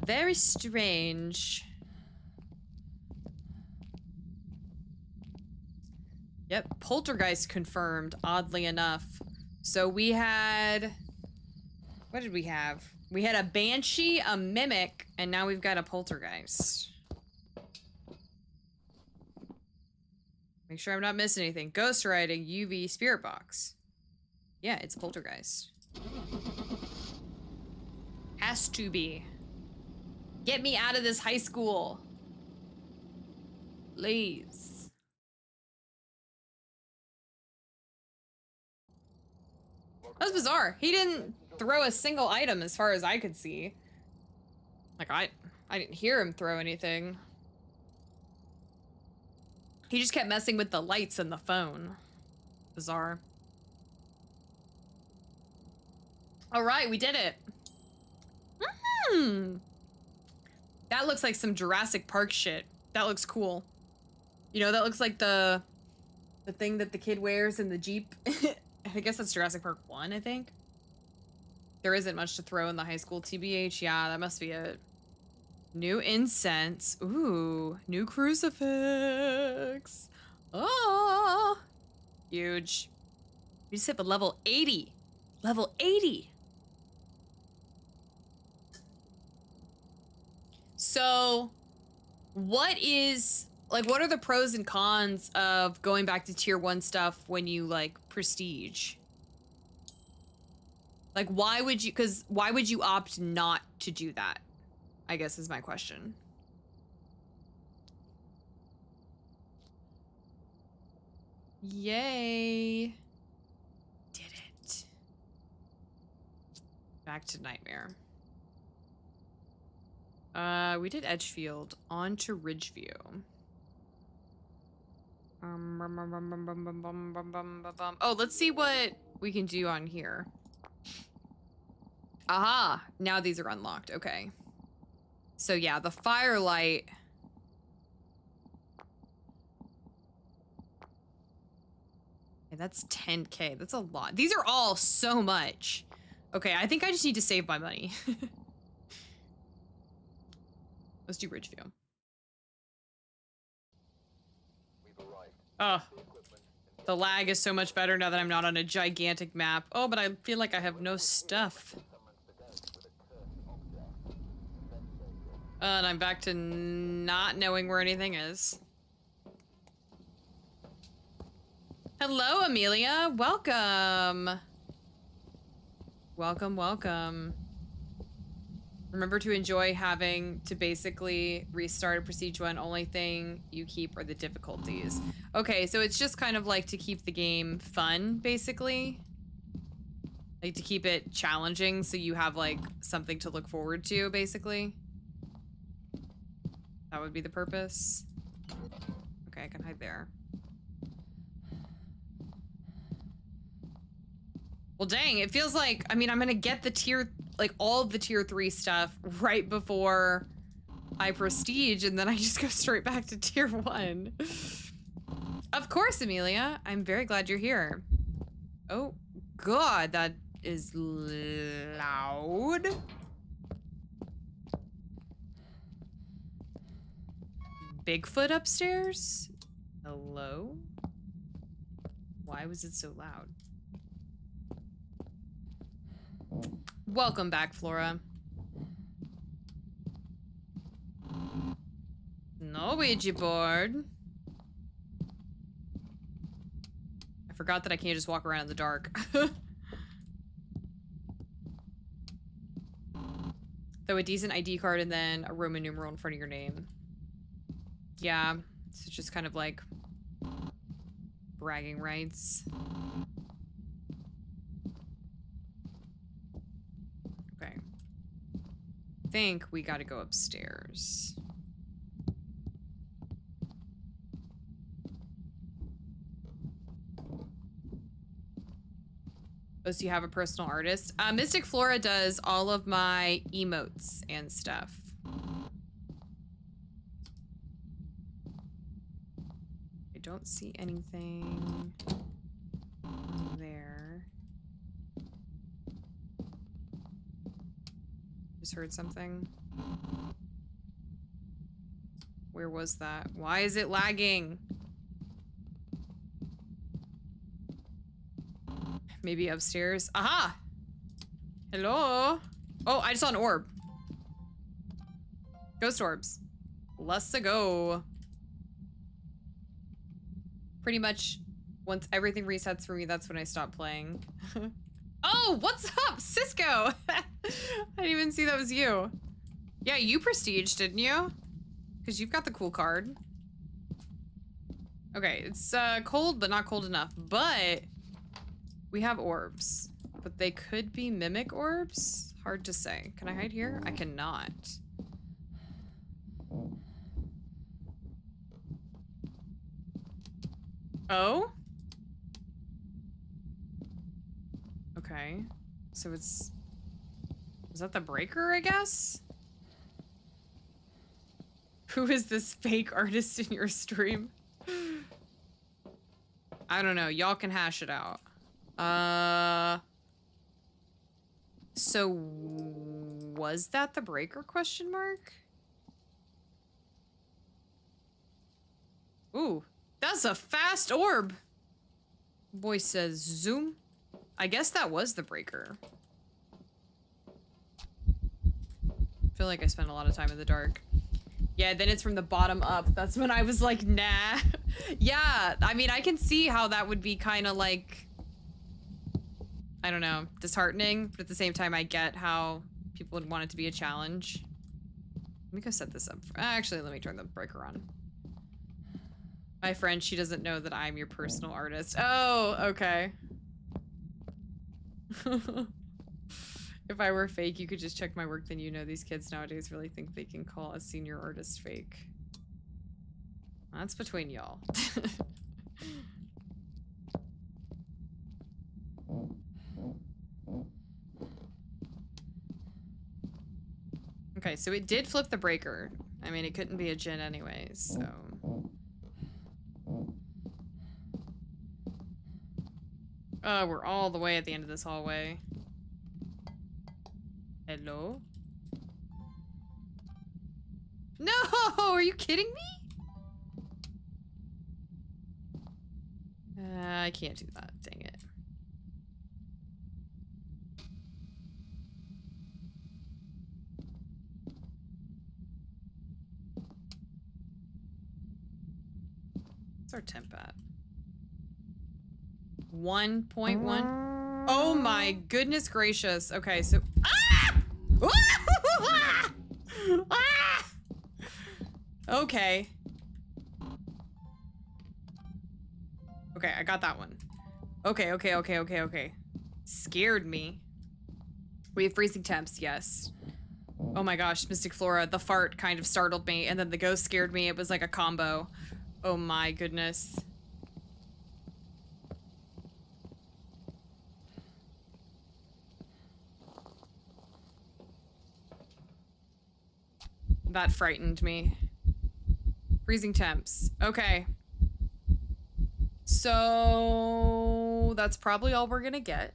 Very strange. Yep, poltergeist confirmed, oddly enough. So we had... What did we have? We had a banshee, a mimic, and now we've got a poltergeist. Make sure I'm not missing anything. Ghost writing, UV, spirit box. Yeah, it's poltergeist. Has to be. Get me out of this high school. Please. That was bizarre. He didn't throw a single item as far as I could see. Like, I didn't hear him throw anything. He just kept messing with the lights and the phone. Bizarre. All right, we did it. That looks like some Jurassic Park shit. That looks cool. You know, that looks like the thing that the kid wears in the Jeep. I guess that's Jurassic Park 1, I think. There isn't much to throw in the high school, TBH. Yeah, that must be it. New incense. Ooh, new crucifix. Oh, huge. We just hit the level 80. Level 80. So, what are the pros and cons of going back to tier 1 stuff when you, like, prestige? Like, why would you opt not to do that? I guess is my question. Yay. Did it. Back to Nightmare. We did Edgefield. On to Ridgeview. Oh, let's see what we can do on here. Aha! Now these are unlocked. Okay. So yeah, the firelight. Okay, that's 10K. That's a lot. These are all so much. Okay, I think I just need to save my money. Let's do Ridgeview. Oh, the lag is so much better now that I'm not on a gigantic map. Oh, but I feel like I have no stuff. And I'm back to not knowing where anything is. Hello, Amelia. Welcome. Welcome, welcome. Remember to enjoy having to basically restart a procedure and only thing you keep are the difficulties. Okay, so it's just kind of like to keep the game fun, basically. Like to keep it challenging so you have like something to look forward to, basically. That would be the purpose. Okay, I can hide there. Well, dang, it feels like, I mean, I'm gonna get the tier, like all of the tier 3 stuff right before I prestige, and then I just go straight back to tier 1. Of course, Amelia. I'm very glad you're here. Oh, God, that is loud. Bigfoot upstairs? Hello? Why was it so loud? Welcome back, Flora. No Ouija board. I forgot that I can't just walk around in the dark. Though a decent ID card and then a Roman numeral in front of your name. Yeah, so it's just kind of like bragging rights. Okay. I think we gotta go upstairs. Oh, so you have a personal artist? Mystic Flora does all of my emotes and stuff. I don't see anything there. Just heard something. Where was that? Why is it lagging? Maybe upstairs. Aha! Hello? Oh, I just saw an orb. Ghost orbs. Let's go. Pretty much, once everything resets for me, that's when I stop playing. Oh, what's up, Cisco? I didn't even see that was you. Yeah, you prestiged, didn't you? Because you've got the cool card. Okay, it's cold, but not cold enough. But we have orbs. But they could be mimic orbs? Hard to say. Can I hide here? I cannot. Oh? Okay. So it's... Is that the breaker, I guess? Who is this fake artist in your stream? I don't know. Y'all can hash it out. So was that the breaker, question mark? Ooh, that's a fast orb. Boy says zoom. I guess that was the breaker. I feel like I spent a lot of time in the dark. Yeah, then it's from the bottom up. That's when I was like, nah. Yeah, I mean, I can see how that would be kind of like, I don't know, disheartening, but at the same time, I get how people would want it to be a challenge. Let me go set this up. Actually, let me turn the breaker on. My friend, she doesn't know that I'm your personal artist. Oh, okay. If I were fake, you could just check my work, then you know these kids nowadays really think they can call a senior artist fake. That's between y'all. Okay, so it did flip the breaker. I mean, it couldn't be a djinn anyways, so... Oh, we're all the way at the end of this hallway. Hello? No! Are you kidding me? I can't do that. Dang it. What's our temp at? 1.1. Oh my goodness gracious. Okay, so ah! Okay. Okay, I got that one. Okay. Scared me. We have freezing temps, yes. Oh my gosh, Mystic Flora, the fart kind of startled me, and then the ghost scared me. It was like a combo. Oh my goodness. That frightened me. Freezing temps. Okay. So that's probably all we're gonna get.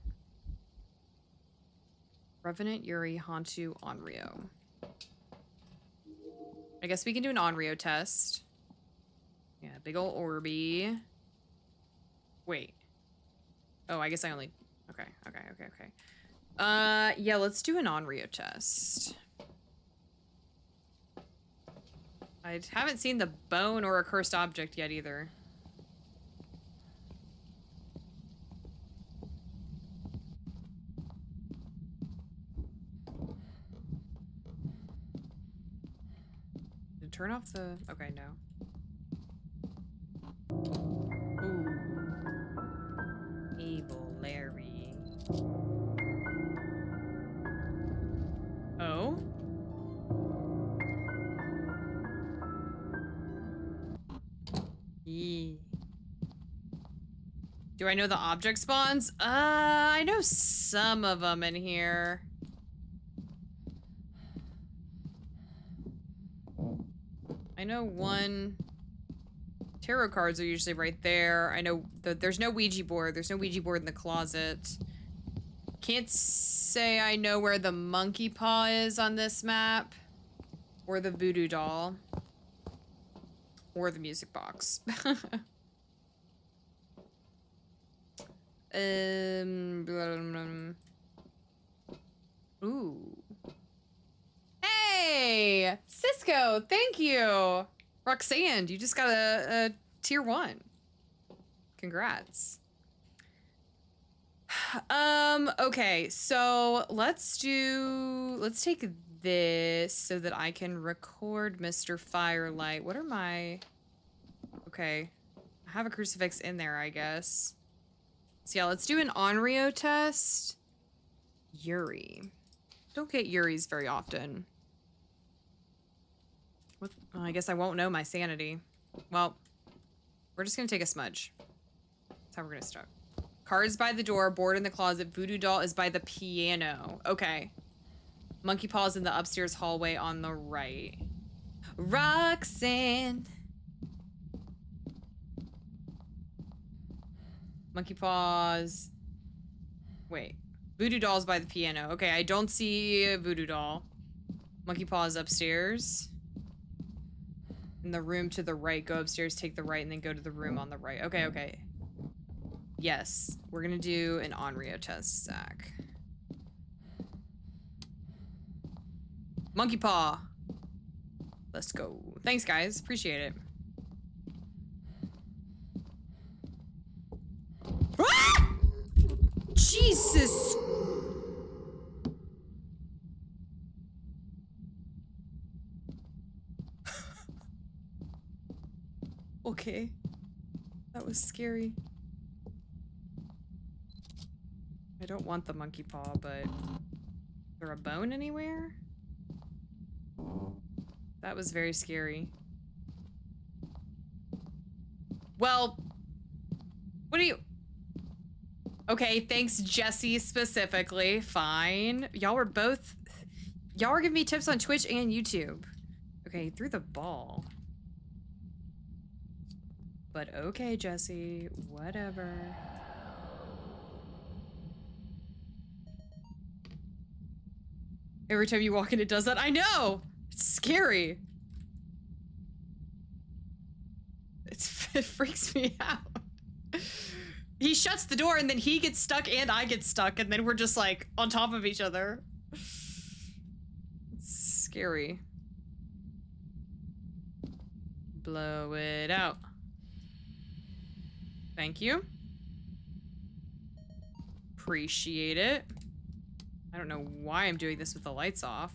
Revenant, Yuri, Hantu, Onryo. I guess we can do an Onryo test. Yeah, big ol' Orby. Wait. Oh, I guess I only... Okay. Yeah, let's do an Onryo test. I haven't seen the bone or a cursed object yet either. Did it turn off the... Okay, no. Ooh. Evil Larry. Oh? Yee. Do I know the object spawns? I know some of them in here. I know one... Tarot cards are usually right there. I know there's no Ouija board. There's no Ouija board in the closet. Can't say I know where the monkey paw is on this map. Or the voodoo doll. Or the music box. Ooh. Hey! Cisco, thank you! Roxanne, you just got a tier 1. Congrats. Okay, so let's take this so that I can record Mr. Firelight. What are my... Okay. I have a crucifix in there, I guess. So yeah, let's do an Onryo test. Yuri. Don't get Yuris very often. What? Well, I guess I won't know my sanity. Well, we're just gonna take a smudge. That's how we're gonna start. Cards by the door, board in the closet, voodoo doll is by the piano. Okay. Monkey paws in the upstairs hallway on the right. Roxanne. Monkey paws. Wait. Voodoo doll's by the piano. Okay, I don't see a voodoo doll. Monkey paws upstairs. In the room to the right, go upstairs, take the right, and then go to the room on the right. Okay. Yes, we're gonna do an Onryo test, Zach. Monkey paw. Let's go. Thanks, guys. Appreciate it. Ah! Jesus. Okay. That was scary. I don't want the monkey paw, but... Is there a bone anywhere? That was very scary. Well... What are you... Okay, thanks Jesse specifically. Fine. Y'all were giving me tips on Twitch and YouTube. Okay, he threw the ball. But okay, Jesse. Whatever. Every time you walk in, it does that. I know! It's scary. It freaks me out. He shuts the door and then he gets stuck and I get stuck and then we're just like on top of each other. It's scary. Blow it out. Thank you. Appreciate it. I don't know why I'm doing this with the lights off.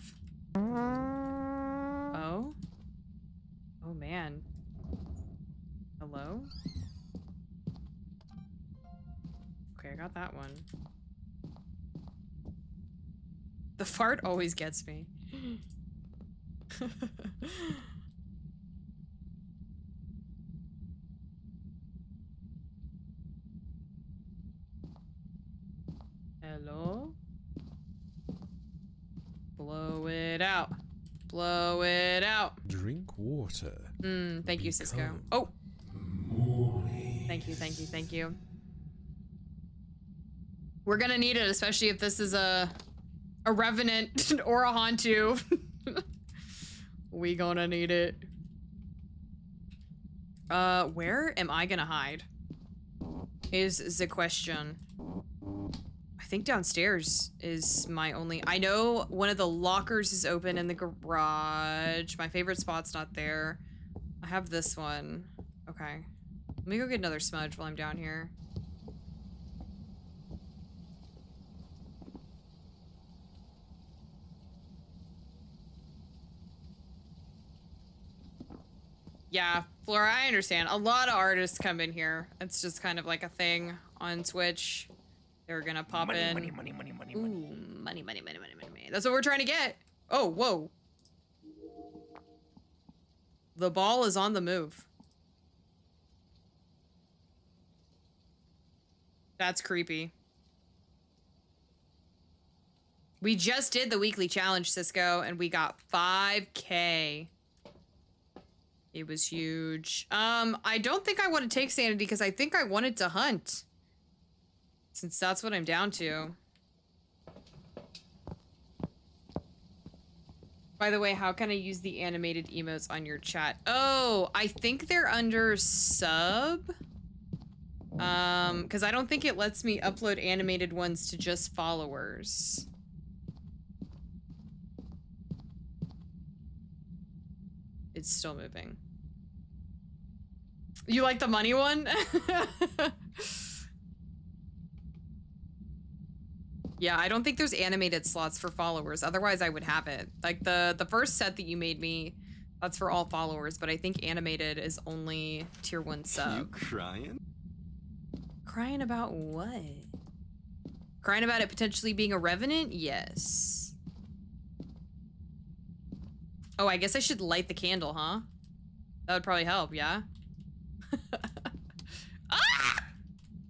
Oh? Oh man. Hello? Okay, I got that one. The fart always gets me. Hello? Blow it out. Blow it out. Drink water. Thank you, Cisco. Become Oh! Thank you, thank you, thank you. We're gonna need it, especially if this is a revenant or a Hantu. We gonna need it. Where am I gonna hide? Is the question. I think downstairs is my only... I know one of the lockers is open in the garage. My favorite spot's not there. I have this one. Okay. Let me go get another smudge while I'm down here. Yeah, Flora, I understand. A lot of artists come in here. It's just kind of like a thing on Twitch. They're gonna pop in. money. Ooh, money. That's what we're trying to get. Oh, whoa. The ball is on the move. That's creepy. We just did the weekly challenge, Cisco, and we got 5K. It was huge. I don't think I want to take sanity because I think I wanted to hunt. Since that's what I'm down to. By the way, how can I use the animated emotes on your chat? Oh, I think they're under sub. Because I don't think it lets me upload animated ones to just followers. It's still moving. You like the money one? Yeah, I don't think there's animated slots for followers. Otherwise, I would have it. Like the first set that you made me, that's for all followers, but I think animated is only tier 1 sub. You crying? Crying about what? Crying about it potentially being a revenant? Yes. Oh, I guess I should light the candle, huh? That would probably help, yeah? Ah!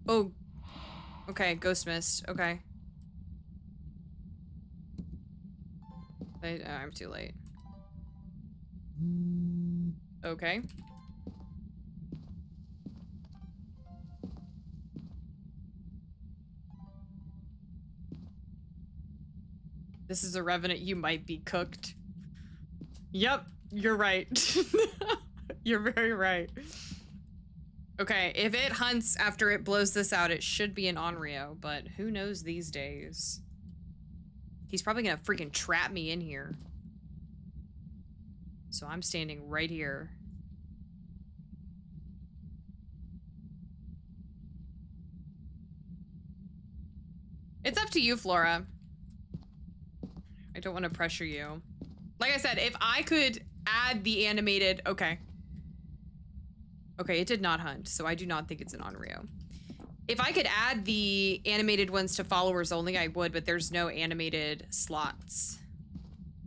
Oh. Okay, ghost mist. Okay. I'm too late. Okay. This is a revenant, you might be cooked. Yep, you're right. You're very right. Okay, if it hunts after it blows this out, it should be an Onryo, but who knows these days? He's probably gonna freaking trap me in here. So I'm standing right here. It's up to you, Flora. I don't want to pressure you. Like I said, if I could add the animated... Okay. Okay, it did not hunt, so I do not think it's an Onryo. If I could add the animated ones to followers only, I would, but there's no animated slots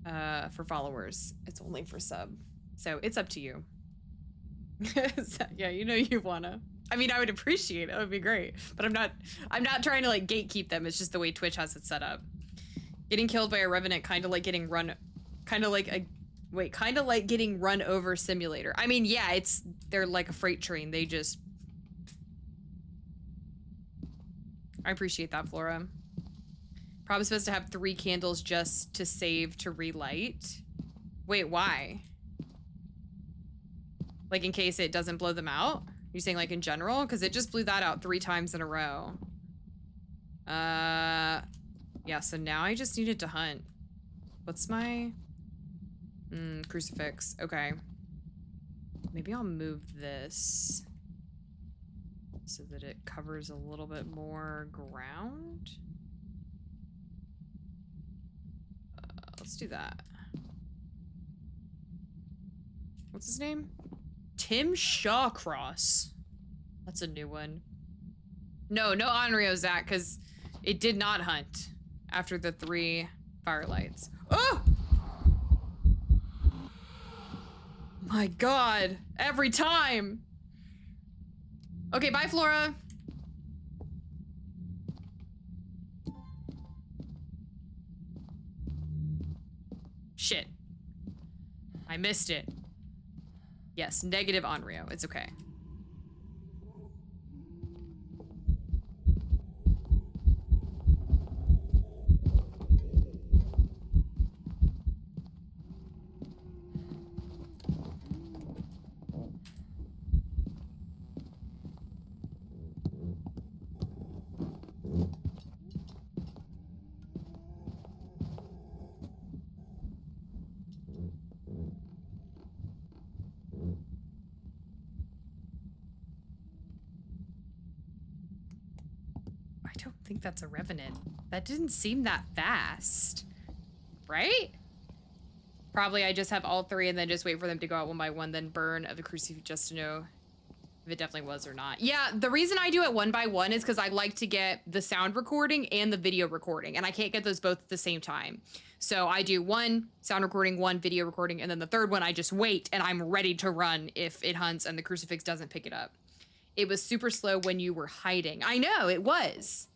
for followers. It's only for sub. So it's up to you. So, yeah, you know you wanna. I mean, I would appreciate it. It would be great. But I'm not trying to like gatekeep them. It's just the way Twitch has it set up. Getting killed by a revenant kind of like getting run getting run over simulator. I mean, yeah, they're like a freight train. They just... I appreciate that, Flora. Probably supposed to have 3 candles just to save to relight. Wait, why? Like in case it doesn't blow them out? You're saying like in general? Because it just blew that out 3 times in a row. Yeah, so now I just needed to hunt. What's my... crucifix. Okay. Maybe I'll move this. so that it covers a little bit more ground. Let's do that. What's his name? Tim Shawcross. That's a new one. No Onryo Zach, because it did not hunt after the 3 firelights. Oh! My god, every time. Okay, bye, Flora. Shit. I missed it. Yes, negative Onryo. It's okay. I don't think that's a revenant. That didn't seem that fast, right? Probably I just have all 3 and then just wait for them to go out one by one, then burn of the crucifix just to know if it definitely was or not. Yeah, the reason I do it one by one is because I like to get the sound recording and the video recording, and I can't get those both at the same time. So I do 1 sound recording, 1 video recording, and then the 3rd one I just wait and I'm ready to run if it hunts and the crucifix doesn't pick it up. It was super slow when you were hiding. I know, it was.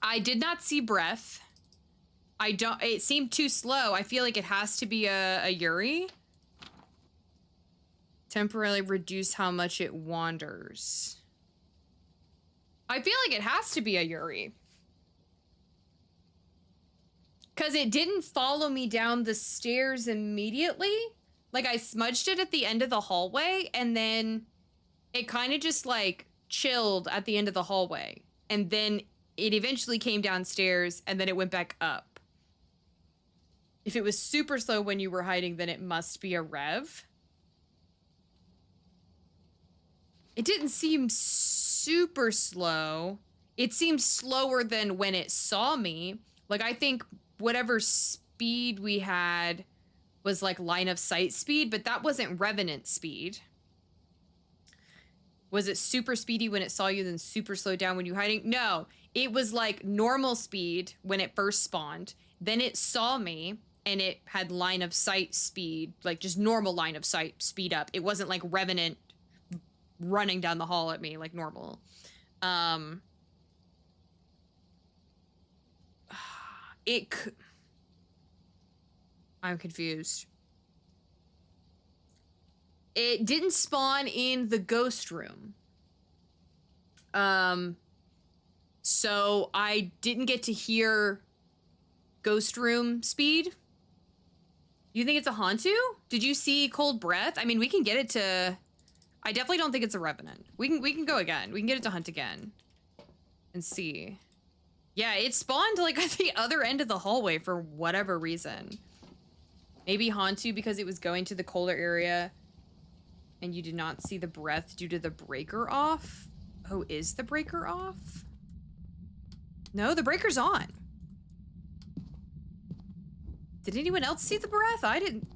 I did not see breath. It seemed too slow. I feel like it has to be a Yuri. Temporarily reduce how much it wanders. I feel like it has to be a Yuri. Because it didn't follow me down the stairs immediately. Like, I smudged it at the end of the hallway, and then it kind of just, like, chilled at the end of the hallway. And then it eventually came downstairs, and then it went back up. If it was super slow when you were hiding, then it must be a rev. It didn't seem super slow. It seemed slower than when it saw me. Like, I think whatever speed we had was like line of sight speed, but that wasn't revenant speed. Was it super speedy when it saw you, then super slowed down when you were hiding? No, it was like normal speed when it first spawned. Then it saw me and it had line of sight speed, like just normal line of sight speed up. It wasn't like revenant running down the hall at me like normal. I'm confused. It didn't spawn in the ghost room. So I didn't get to hear ghost room speed. You think it's a Hantu? Did you see cold breath? I mean, we can get it to... I definitely don't think it's a revenant. We can go again. We can get it to hunt again and see. Yeah, it spawned like at the other end of the hallway for whatever reason. Maybe Hantu because it was going to the colder area and you did not see the breath due to the breaker off. Oh, is the breaker off? No, the breaker's on. Did anyone else see the breath? I didn't.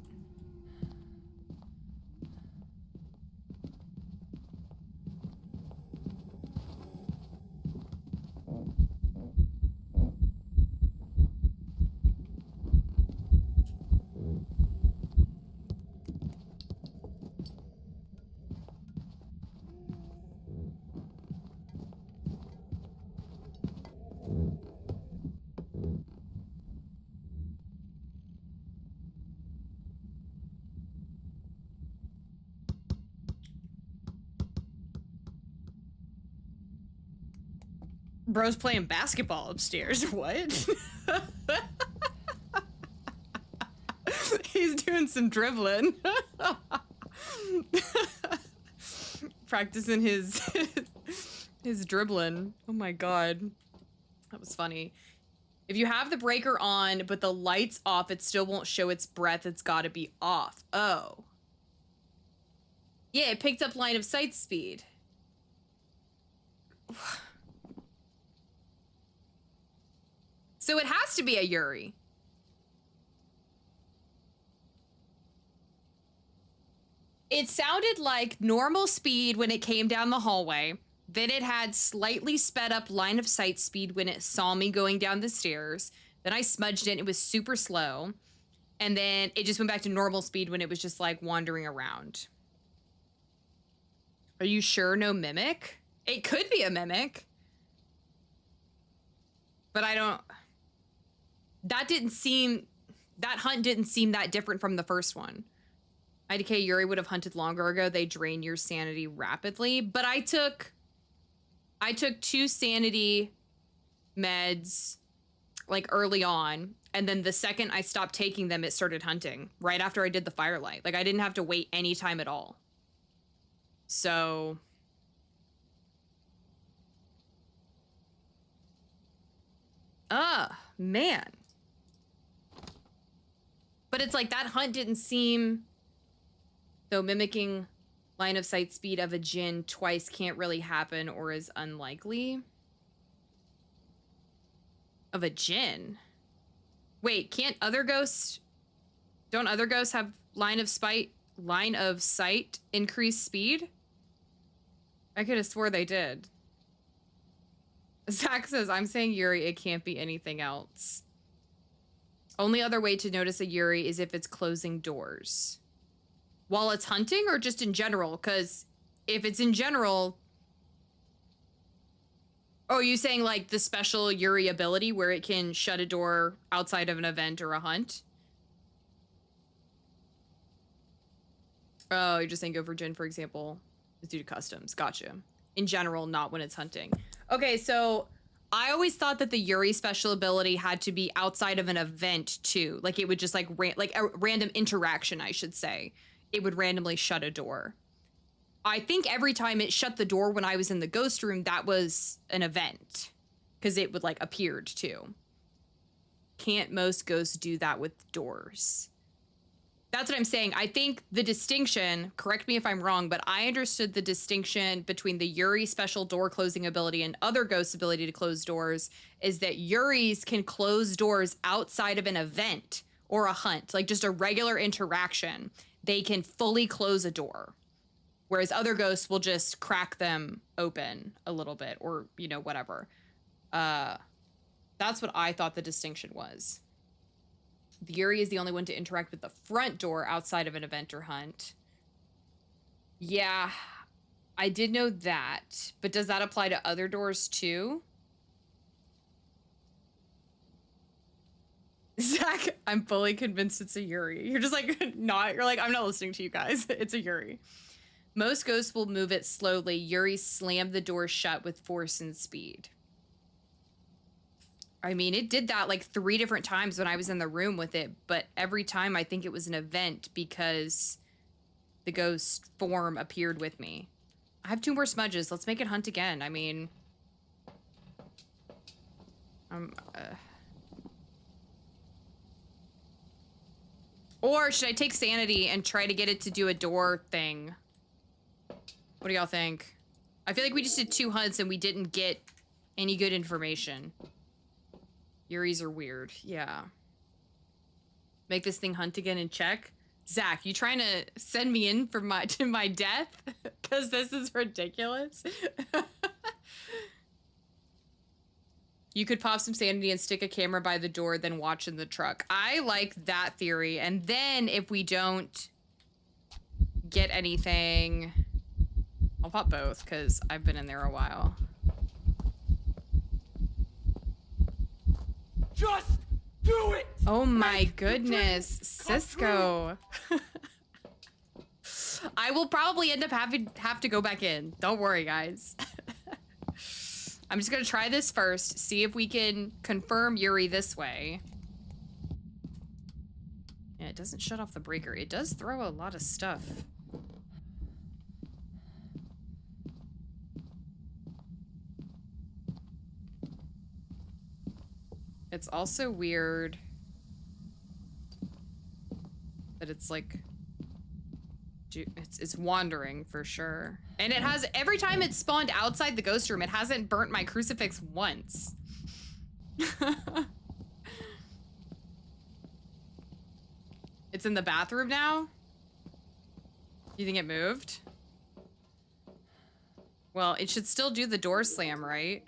Bro's playing basketball upstairs. What? He's doing some dribbling. Practicing his dribbling. Oh my god. That was funny. If you have the breaker on, but the light's off, it still won't show its breath. It's gotta be off. Oh. Yeah, it picked up line of sight speed. So it has to be a Yuri. It sounded like normal speed when it came down the hallway. Then it had slightly sped up line of sight speed when it saw me going down the stairs. Then I smudged it. It was super slow. And then it just went back to normal speed when it was just like wandering around. Are you sure no mimic? It could be a mimic. But I don't... That hunt didn't seem that different from the first one. IDK Yuri would have hunted longer ago. They drain your sanity rapidly. But I took 2 sanity meds like early on. And then the second I stopped taking them, it started hunting right after I did the firelight. Like I didn't have to wait any time at all. So... man. But it's like that hunt didn't seem... Though mimicking line of sight speed of a djinn twice can't really happen or is unlikely. Of a djinn? Wait, can't other ghosts... Don't other ghosts have line of sight increase speed? I could have swore they did. Zach says, I'm saying Yuri, it can't be anything else. Only other way to notice a Yuri is if it's closing doors. While it's hunting or just in general? Because if it's in general... Oh, are you saying like the special Yuri ability where it can shut a door outside of an event or a hunt? Oh, you're just saying go for Jin, for example, is due to customs. Gotcha. In general, not when it's hunting. Okay, so I always thought that the Yuri special ability had to be outside of an event too. Like it would just like a random interaction, I should say. It would randomly shut a door. I think every time it shut the door when I was in the ghost room, that was an event. Because it would like appeared too. Can't most ghosts do that with doors? That's what I'm saying. I think the distinction, correct me if I'm wrong, but I understood the distinction between the Yuri special door closing ability and other ghosts' ability to close doors is that Yuri's can close doors outside of an event or a hunt, like just a regular interaction. They can fully close a door, whereas other ghosts will just crack them open a little bit or, you know, whatever. That's what I thought the distinction was. The Yuri is the only one to interact with the front door outside of an event or hunt. Yeah, I did know that, but does that apply to other doors too? Zach, I'm fully convinced it's a Yuri. You're just like, not, you're like, I'm not listening to you guys. It's a Yuri. Most ghosts will move it slowly. Yuri slammed the door shut with force and speed. I mean, it did that like 3 different times when I was in the room with it, but every time I think it was an event because the ghost form appeared with me. I have 2 more smudges. Let's make it hunt again. I mean... Or should I take sanity and try to get it to do a door thing? What do y'all think? I feel like we just did 2 hunts and we didn't get any good information. Yuris are weird. Yeah. Make this thing hunt again and check. Zach, you trying to send me in for to my death? Because this is ridiculous. You could pop some sanity and stick a camera by the door, then watch in the truck. I like that theory. And then if we don't get anything, I'll pop both because I've been in there a while. Just do it! Oh my goodness, Cisco. I will probably end up have to go back in. Don't worry, guys. I'm just gonna try this first, see if we can confirm Yuri this way. Yeah, it doesn't shut off the breaker. It does throw a lot of stuff. It's also weird... ... ... ... ... ... ... ... ... ... ... ... ... ... ... ... ... ... ... ... ... ... ... ... ... ... ... ... ... ... ... ... ... ... ... ... ... ... ... ... ... ... ... ... ... ... ... ... ... ... ... ... ... ... ... ... ... ... ... ... ... ... ... ... ... ... ... ... ... ... ... ... ... ... ... ... ... ... ... ... ... ... ... ... ... ... ... ... ... ... ... ... ... ... ... ... ... ... ... ... ... ... ... ... ... ... ... ... ... ... ... ... ... ... ... ... ... ... ... ... ... ... ... ... ... ... ... ... ... ... ... ... ... ... ... ... ... ... ... ... ... ... ... ... ... ... ... ... ... ... ... ... ... ... ... ... ... ... ... ... ... ... ... ... ... ... ... ... ... ... ... ... ... ... ... ... ... ... ... ... ... ... ... ... ... ... ... ... ... ... ... ... ... ... ... ... ... ... ... ... ... ... ... ... ... ... ... ... ... ... ... ... ... ... ... ... ... ... ... ... ... ... ... ... ... ... ... ... ... ... ... ... ... ... ... ... ... ... ... ... ... ... ... ... ... ... ... ... ... ... ... ... ... ... ... ... ... ... ... ... ... ... ... ... ... ... ... ... ... ... ... ... ... ... ... ... ... ... ... ... ... ... ... ... ... ... ... ... ... ... ... It's wandering for sure. And it has, every time it spawned outside the ghost room, it hasn't burnt my crucifix once. It's in the bathroom now? You think it moved? Well, it should still do the door slam, right?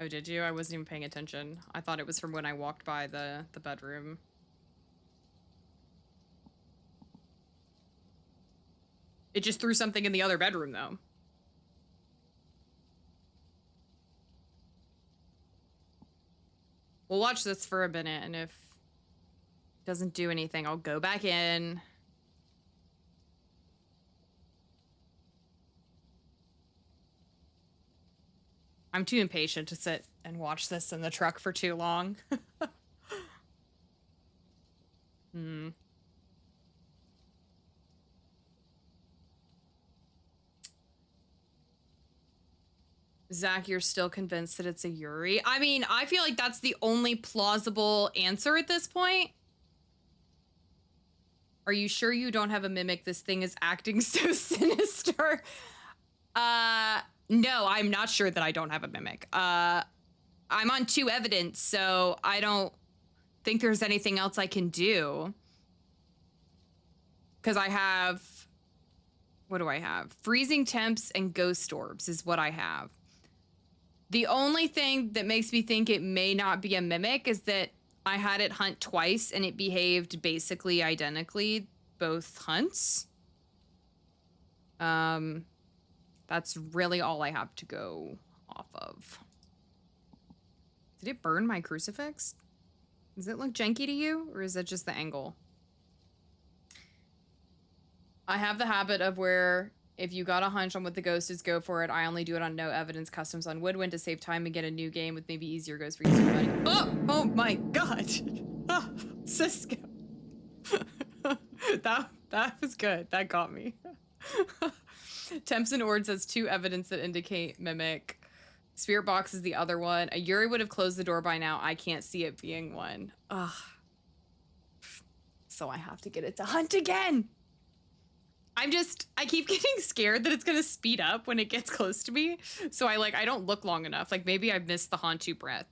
Oh, did you? I wasn't even paying attention. I thought it was from when I walked by the bedroom. It just threw something in the other bedroom, though. We'll watch this for a minute, and if it doesn't do anything, I'll go back in. I'm too impatient to sit and watch this in the truck for too long. Zach, you're still convinced that it's a Yuri? I mean, I feel like that's the only plausible answer at this point. Are you sure you don't have a mimic? This thing is acting so sinister. No, I'm not sure that I don't have a mimic. I'm on 2 evidence, so I don't think there's anything else I can do. Because I have... What do I have? Freezing temps and ghost orbs is what I have. The only thing that makes me think it may not be a mimic is that I had it hunt twice and it behaved basically identically both hunts. That's really all I have to go off of. Did it burn my crucifix? Does it look janky to you, or is it just the angle? I have the habit of where if you got a hunch on what the ghost is, go for it. I only do it on no evidence customs on Woodwind to save time and get a new game with maybe easier ghosts for easier money. Oh my god. Oh, Cisco. that was good. That got me. Temps and Ords has 2 evidence that indicate mimic. Spirit box is the other one. A Yuri would have closed the door by now. I can't see it being one. Ugh. So I have to get it to hunt again. I keep getting scared that it's gonna speed up when it gets close to me. So I don't look long enough. Like maybe I've missed the Hantu breath.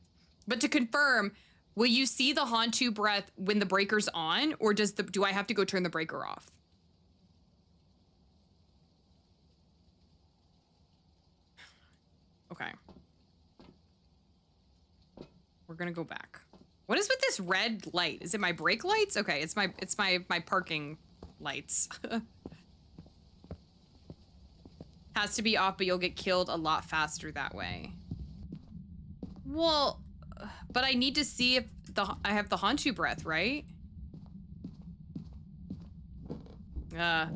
But to confirm, will you see the Hantu breath when the breaker's on, or do I have to go turn the breaker off? Okay. We're gonna go back. What is with this red light? Is it my brake lights? Okay, it's my parking lights. Has to be off, but you'll get killed a lot faster that way. Well, but I need to see if I have the Hantu breath, right?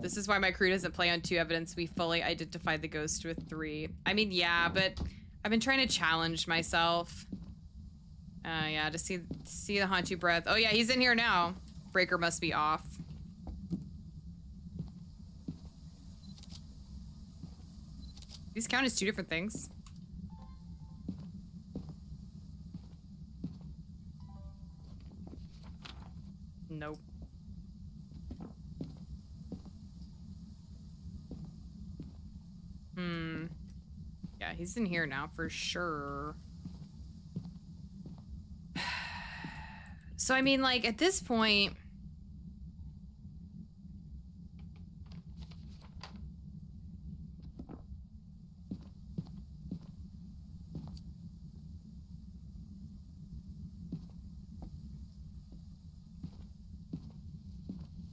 This is why my crew doesn't play on 2 evidence. We fully identified the ghost with 3. I mean, yeah, but I've been trying to challenge myself. Yeah, to see the Hantu breath. Oh yeah, he's in here now. Breaker must be off. These count as 2 different things. Nope. Yeah, he's in here now for sure. So, I mean, like, at this point...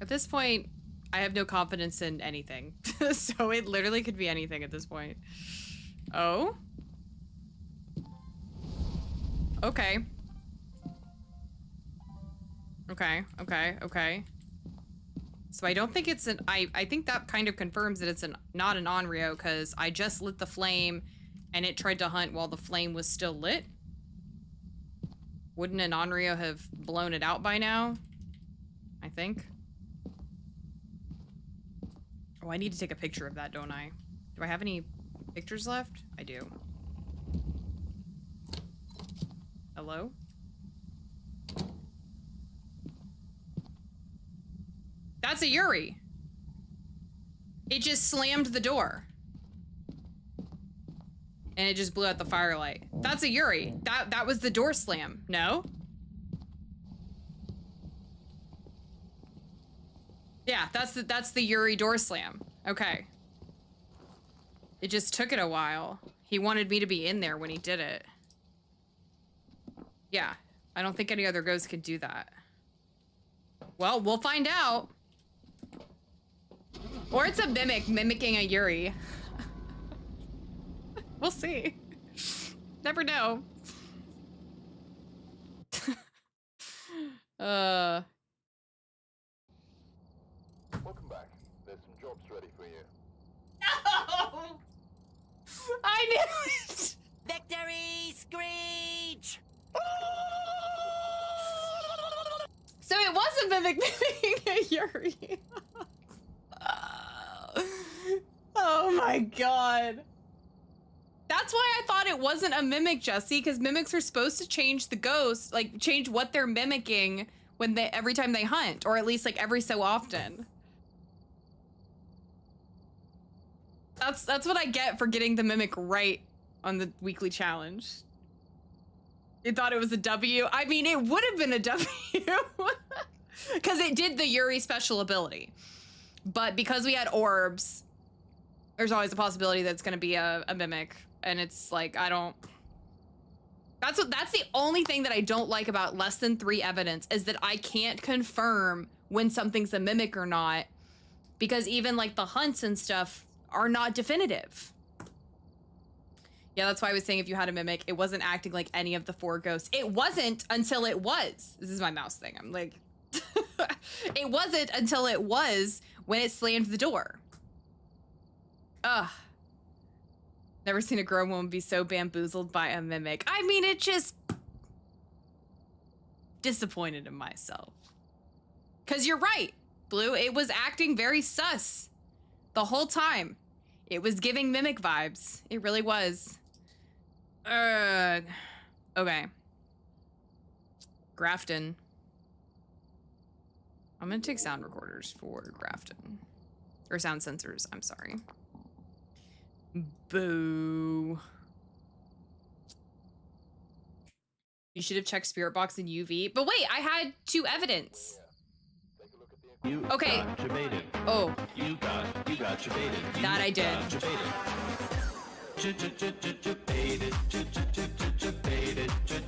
At this point, I have no confidence in anything. So it literally could be anything at this point. Oh? Okay. Okay. So I don't think it's an... I think that kind of confirms that it's not an Onryo, because I just lit the flame and it tried to hunt while the flame was still lit. Wouldn't an Onryo have blown it out by now? I think. Oh, I need to take a picture of that, don't I? Do I have any pictures left? I do. Hello? That's a Yuri. It just slammed the door. And it just blew out the firelight. That's a Yuri. That was the door slam. No? Yeah, that's the Yuri door slam. Okay. It just took it a while. He wanted me to be in there when he did it. Yeah, I don't think any other ghost could do that. Well, we'll find out. Or it's a mimic mimicking a Yuri. We'll see. Never know. Welcome back. There's some jobs ready for you. No! I knew it! Victory Screech! So it was a mimic mimicking a Yuri. Oh my god. That's why I thought it wasn't a mimic, Jesse, because mimics are supposed to change the ghost, like change what they're mimicking when every time they hunt, or at least like every so often. That's what I get for getting the mimic right on the weekly challenge. You thought it was a W? I mean, it would have been a W. Because it did the Yuri special ability. But because we had orbs, there's always a possibility that it's going to be a mimic. And it's like, I don't... That's the only thing that I don't like about less than 3 evidence, is that I can't confirm when something's a mimic or not. Because even like the hunts and stuff are not definitive. Yeah, that's why I was saying if you had a mimic, it wasn't acting like any of the 4 ghosts. It wasn't until it was. This is my mouse thing. I'm like... It wasn't until it was when it slammed the door. Ugh. Never seen a grown woman be so bamboozled by a mimic. I mean, it just... disappointed in myself. Because you're right, Blue. It was acting very sus the whole time. It was giving mimic vibes. It really was. Okay. Grafton. I'm gonna take sound recorders for Grafton. Or sound sensors, I'm sorry. Boo. You should have checked Spirit Box and UV. But wait, I had 2 evidence. You Okay. got debated. Oh, You got debated. that I did.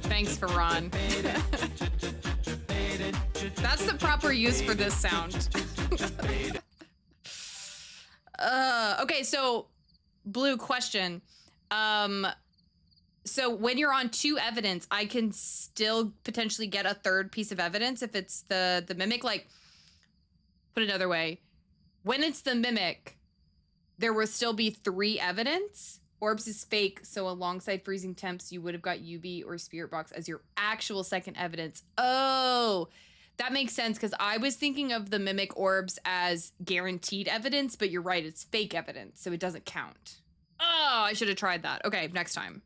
Thanks for Ron. That's the proper use for this sound. Okay, so Blue, question. So when you're on 2 evidence, I can still potentially get a 3rd piece of evidence if it's the mimic. Like, put it another way, when it's the mimic, there will still be 3 evidence. Orbs is fake, so alongside freezing temps, you would have got UV or Spirit Box as your actual 2nd evidence. Oh, that makes sense, because I was thinking of the mimic orbs as guaranteed evidence, but you're right, it's fake evidence, so it doesn't count. Oh, I should have tried that. Okay, next time.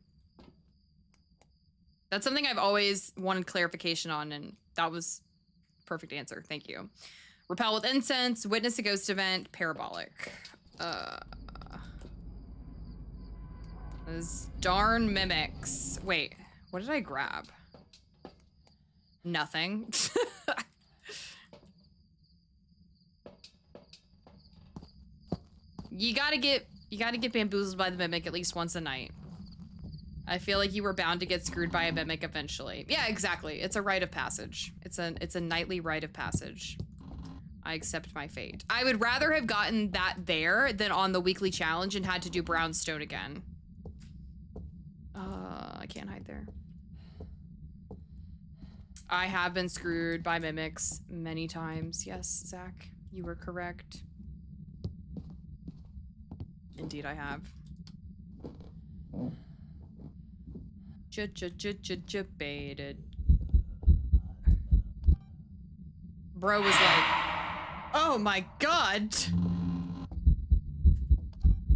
That's something I've always wanted clarification on, and that was perfect answer. Thank you. Repel with incense, witness a ghost event, parabolic. Those darn mimics. Wait, what did I grab? Nothing. You gotta get bamboozled by the mimic at least once a night. I feel like you were bound to get screwed by a mimic eventually. Yeah, exactly. It's a rite of passage. It's a nightly rite of passage. I accept my fate. I would rather have gotten that there than on the weekly challenge and had to do brownstone again. I can't hide there. I have been screwed by mimics many times. Yes, Zach, you were correct. Indeed, I have. Baited. Bro was like, oh my god.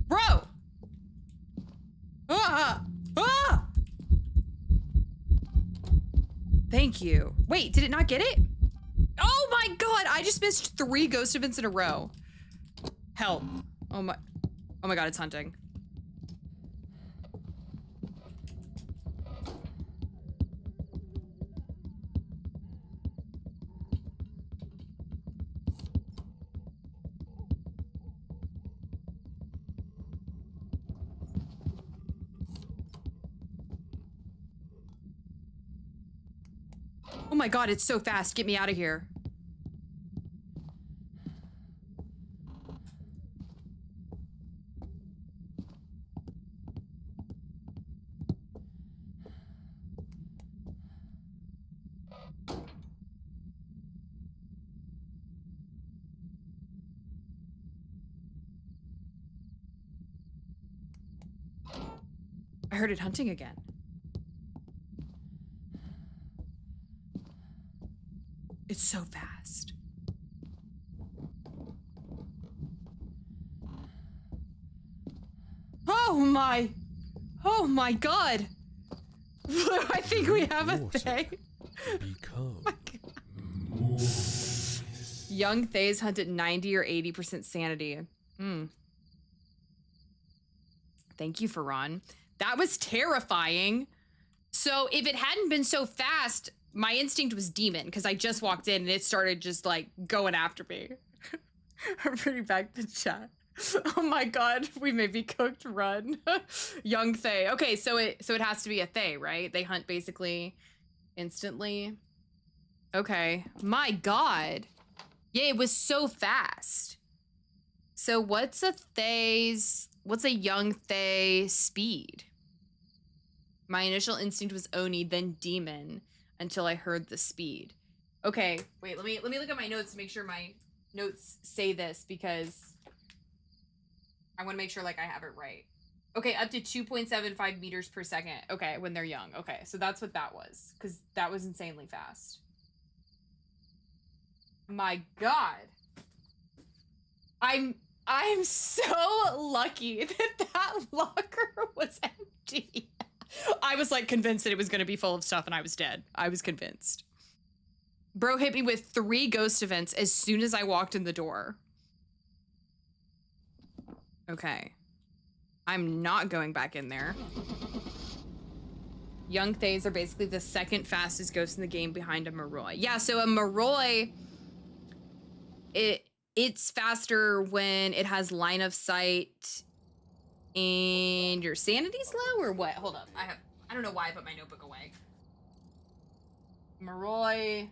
Bro! Ah! Ah! Thank you. Wait, did it not get it? Oh my god, I just missed 3 ghost events in a row. Help. Oh my god, it's hunting. Oh my god, it's so fast. Get me out of here. I heard it hunting again. It's so fast. Oh my god. I think we have a Thay. Become Young Thays hunt at 90 or 80% sanity. Thank you, Faran. That was terrifying. So if it hadn't been so fast, my instinct was demon because I just walked in and it started just like going after me. I'm reading back the chat. Oh my god, we may be cooked. Run. Young Thay. Okay, so it has to be a Thay, right? They hunt basically instantly. Okay. My god. Yeah, it was so fast. So what's a young Thay speed? My initial instinct was Oni, then demon, until I heard the speed. Okay, wait, let me look at my notes to make sure my notes say this because I want to make sure like I have it right. Okay, up to 2.75 meters per second. Okay, when they're young. Okay, so that's what that was, because that was insanely fast. My god. I'm so lucky that locker was empty. I was like convinced that it was going to be full of stuff and I was dead. I was convinced. Bro hit me with 3 ghost events as soon as I walked in the door. Okay. I'm not going back in there. Young Thays are basically the second fastest ghost in the game behind a Moroi. Yeah, so a Moroi, it's faster when it has line of sight and your sanity's low or what? Hold up. I don't know why I put my notebook away. Moroi,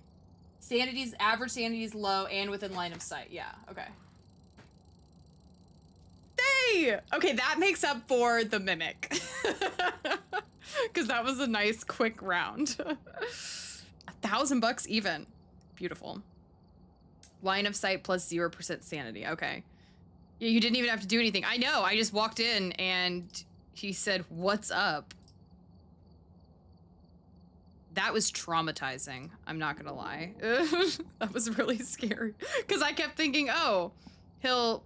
average sanity's low and within line of sight. Yeah, okay. Hey! Okay, that makes up for the mimic. Because that was a nice quick round. $1,000 even. Beautiful. Line of sight plus 0% sanity. Okay. Yeah, you didn't even have to do anything. I know, I just walked in and he said, "What's up?" That was traumatizing. I'm not gonna lie. That was really scary. Because I kept thinking, oh, he'll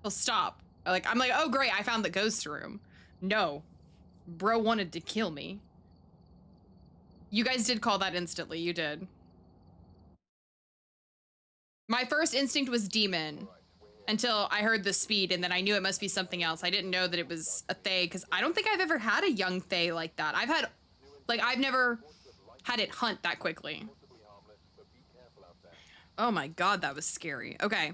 stop. I'm like, oh great, I found the ghost room. No. Bro wanted to kill me. You guys did call that instantly, you did. My first instinct was demon until I heard the speed and then I knew it must be something else. I didn't know that it was a Thay because I don't think I've ever had a young Thay like that. I've never had it hunt that quickly. Oh my god, that was scary. Okay.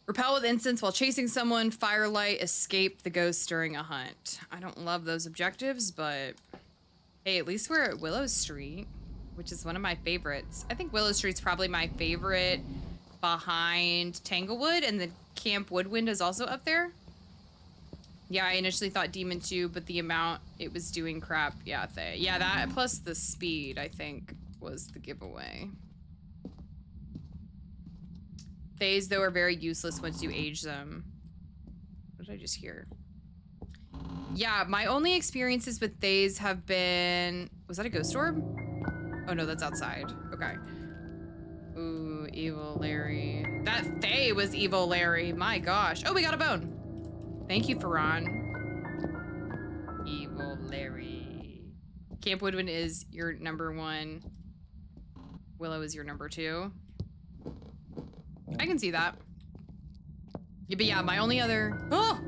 Repel with incense while chasing someone, firelight, escape the ghost during a hunt. I don't love those objectives, but hey, at least we're at Willow Street, which is one of my favorites. I think Willow Street's probably my favorite behind Tanglewood, and the Camp Woodwind is also up there. Yeah, I initially thought Demon too, but the amount it was doing crap, yeah, yeah, that plus the speed, I think, was the giveaway. Thays, though, are very useless once you age them. What did I just hear? Yeah, my only experiences with Thays have been... Was that a ghost orb? Oh no, that's outside. Okay. Ooh, Evil Larry. That Thay was Evil Larry. My gosh. Oh, we got a bone. Thank you, Faran. Evil Larry. Camp Woodwind is your #1 Willow is your number 2. I can see that. Yeah, but yeah, my only other... Oh!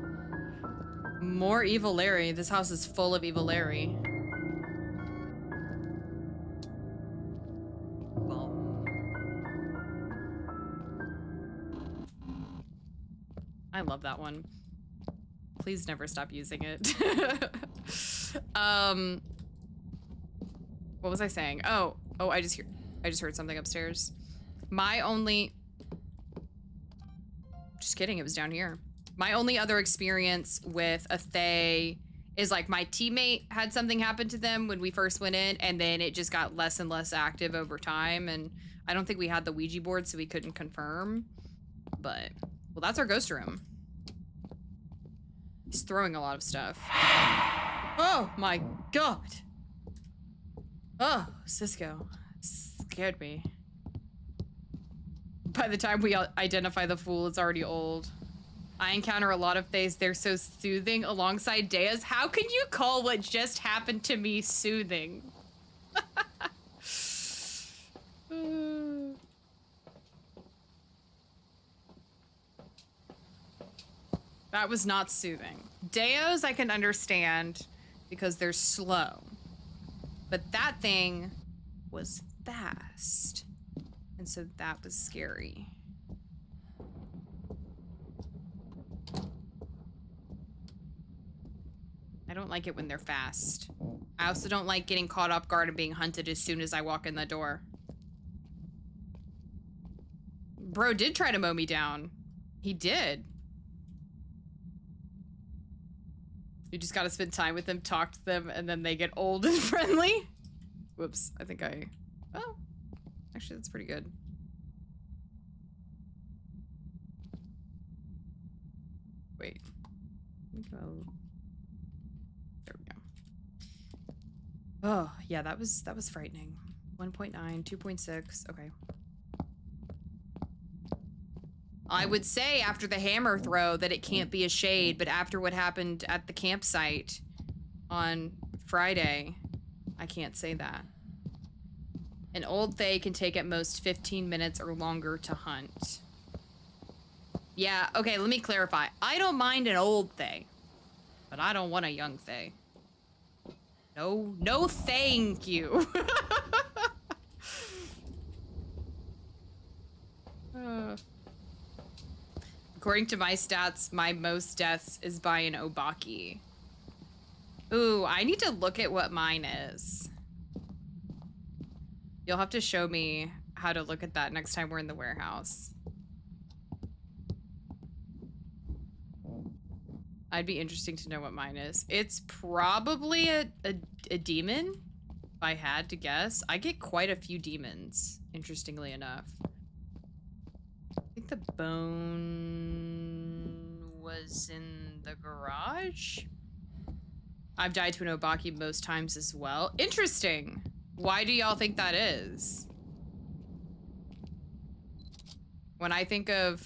More Evil Larry. This house is full of Evil Larry. I love that one. Please never stop using it. What was I saying? Oh, I just heard something upstairs. My only... Just kidding, it was down here. My only other experience with a Fae is like my teammate had something happen to them when we first went in, and then it just got less and less active over time, and I don't think we had the Ouija board, so we couldn't confirm. But, well, that's our ghost room. He's throwing a lot of stuff. Oh my god! Oh, Cisco. Scared me. By the time we identify the fool, it's already old. I encounter a lot of Faes. They're so soothing alongside Deas. How can you call what just happened to me soothing? That was not soothing. Deos I can understand because they're slow. But that thing was fast. And so that was scary. I don't like it when they're fast. I also don't like getting caught off guard and being hunted as soon as I walk in the door. Bro did try to mow me down. He did. You just gotta spend time with them, talk to them, and then they get old and friendly. Whoops, I think I... Oh, actually that's pretty good. Wait. Let me go... There we go. Oh, yeah, that was frightening. 1.9, 2.6, okay. I would say after the hammer throw that it can't be a shade, but after what happened at the campsite on Friday, I can't say that. An old Fae can take at most 15 minutes or longer to hunt. Yeah, okay, let me clarify. I don't mind an old Fae, but I don't want a young Fae. No thank you. According to my stats, my most deaths is by an Obaki. Ooh, I need to look at what mine is. You'll have to show me how to look at that next time we're in the warehouse. I'd be interesting to know what mine is. It's probably a demon, if I had to guess. I get quite a few demons, interestingly enough. I think the bone was in the garage. I've died to an Obaki most times as well. Interesting. Why do y'all think that is? When I think of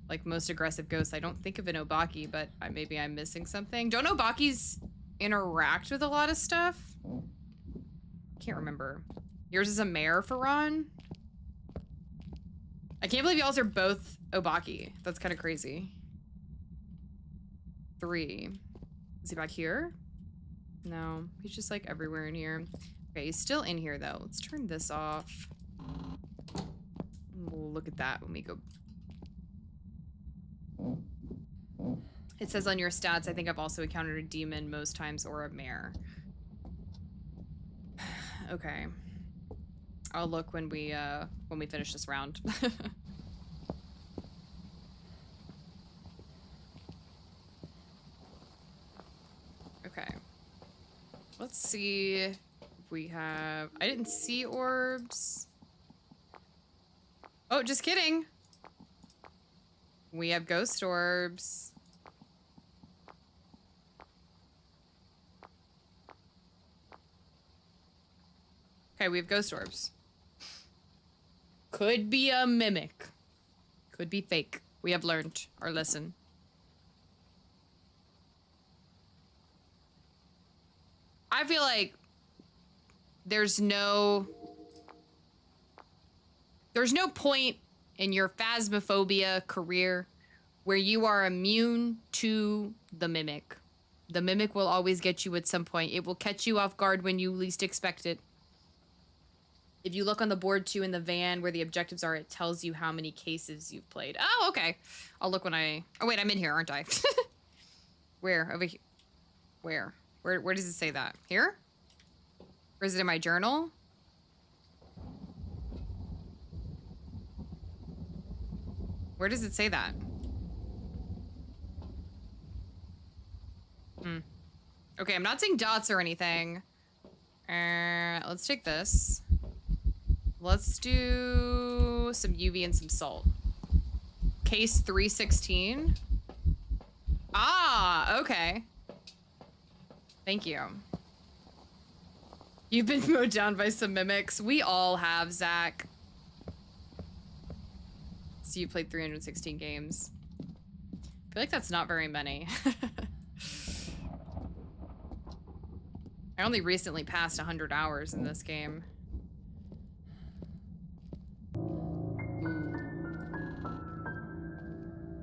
like most aggressive ghosts, I don't think of an Obaki, but maybe I'm missing something. Don't Obakis interact with a lot of stuff? Can't remember. Yours is a mare for Ron? I can't believe y'all's are both Obaki. That's kind of crazy. 3. Is he back here? No, he's just like everywhere in here. Okay, he's still in here though. Let's turn this off. We'll look at that when we go. It says on your stats, I think I've also encountered a demon most times or a mare. Okay. I'll look when we finish this round. Okay. Let's see if we have... I didn't see orbs. Oh, just kidding. We have ghost orbs. Okay, we have ghost orbs. Could be a mimic. Could be fake. We have learned our lesson. I feel like there's no There's no point in your Phasmophobia career where you are immune to the mimic. The mimic will always get you at some point. It will catch you off guard when you least expect it. If you look on the board too in the van where the objectives are, it tells you how many cases you've played. Oh, okay. I'll look when I... Oh, wait, I'm in here, aren't I? Where? Over here. Where? Where does it say that? Here? Or is it in my journal? Where does it say that? Okay, I'm not seeing dots or anything. Let's take this. Let's do some UV and some salt. Case 316. Ah, okay. Thank you. You've been mowed down by some mimics. We all have, Zach. So you played 316 games. I feel like that's not very many. I only recently passed 100 hours in this game.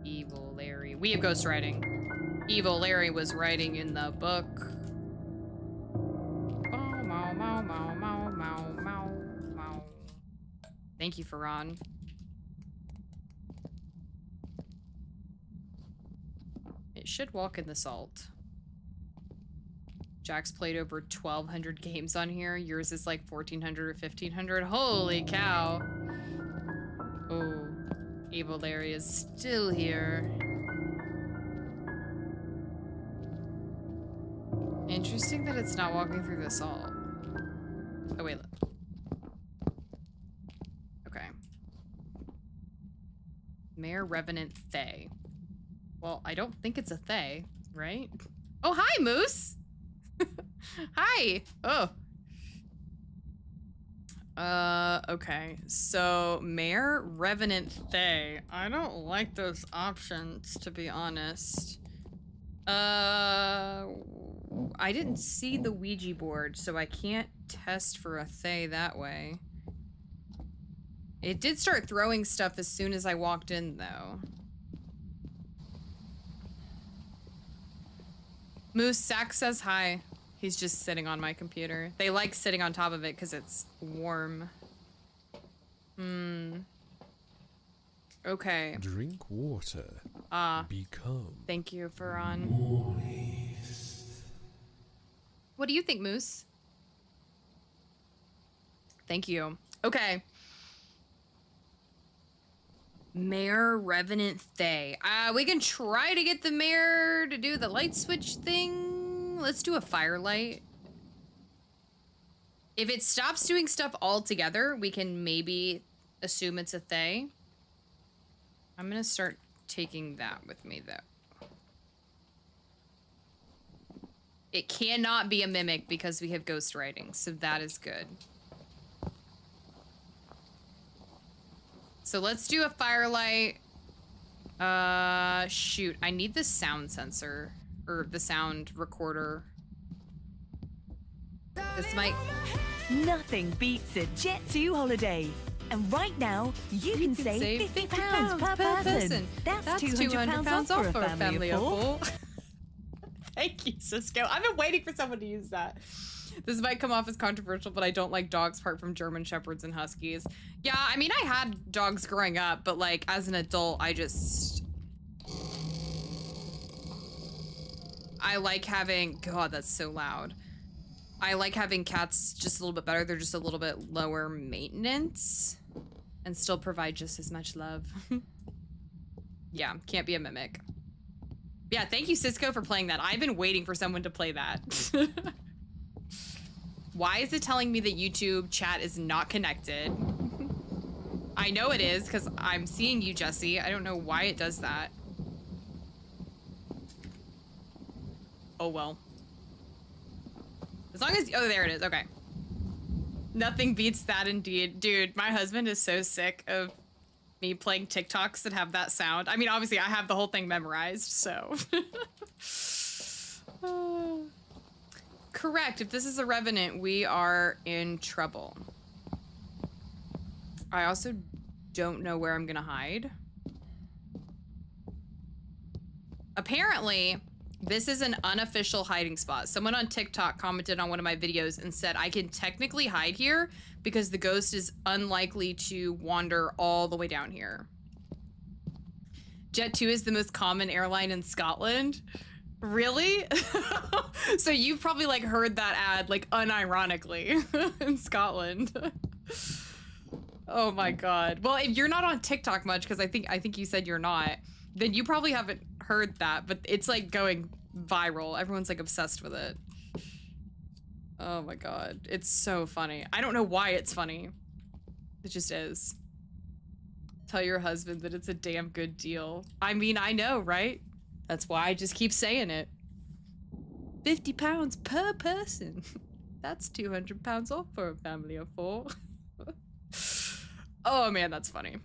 Evil Larry. We have ghostwriting. Evil Larry was writing in the book. Mow, mow, mow, mow, mow, mow, mow. Thank you, Farron. It should walk in the salt. Jack's played over 1,200 games on here. Yours is like 1,400 or 1,500. Holy cow. Oh, Evil Larry is still here. Interesting that it's not walking through the salt. Oh, wait, look. Okay. Mayor Revenant Thay. Well, I don't think it's a Thay, right? Oh, hi, Moose! Hi! Oh. Okay. So, Mayor Revenant Thay. I don't like those options, to be honest. I didn't see the Ouija board, so I can't test for a Thay that way. It did start throwing stuff as soon as I walked in, though. Moose, Zach says hi. He's just sitting on my computer. They like sitting on top of it because it's warm. Okay. Drink water. Become. Thank you, Farron. What do you think, Moose? Thank you. Okay. Mayor Revenant Thay. We can try to get the mayor to do the light switch thing. Let's do a firelight. If it stops doing stuff altogether, we can maybe assume it's a Thay. I'm gonna start taking that with me, though. It cannot be a mimic because we have ghostwriting, so that is good. So let's do a firelight. Shoot, I need the sound sensor, or the sound recorder. This might... Nothing beats a Jet2 holiday. And right now, you can save £50 per person. That's £200 off for a family of four. Thank you, Cisco. I've been waiting for someone to use that. This might come off as controversial, but I don't like dogs apart from German Shepherds and Huskies. Yeah, I mean, I had dogs growing up, but like as an adult, I like having, God, that's so loud. I like having cats just a little bit better. They're just a little bit lower maintenance and still provide just as much love. Yeah, can't be a mimic. Yeah, thank you, Cisco, for playing that. I've been waiting for someone to play that. Why is it telling me that YouTube chat is not connected? I know it is because I'm seeing you, Jesse. I don't know why it does that. Oh, well. As long as, oh, there it is. Okay. Nothing beats that indeed. Dude, my husband is so sick of me playing TikToks that have that sound. I mean, obviously I have the whole thing memorized, so. Correct. If this is a Revenant, we are in trouble. I also don't know where I'm gonna hide. Apparently, this is an unofficial hiding spot. Someone on TikTok commented on one of my videos and said I can technically hide here because the ghost is unlikely to wander all the way down here. Jet2 is the most common airline in Scotland. Really? So you've probably like heard that ad like unironically in Scotland. Oh my god. Well, if you're not on TikTok much, because I think you said you're not, then you probably haven't heard that, but it's like going viral. Everyone's like obsessed with it. Oh my god. It's so funny. I don't know why it's funny. It just is. Tell your husband that it's a damn good deal. I mean, I know, right? That's why I just keep saying it. 50 pounds per person. That's 200 pounds off for a family of 4. Oh man, that's funny.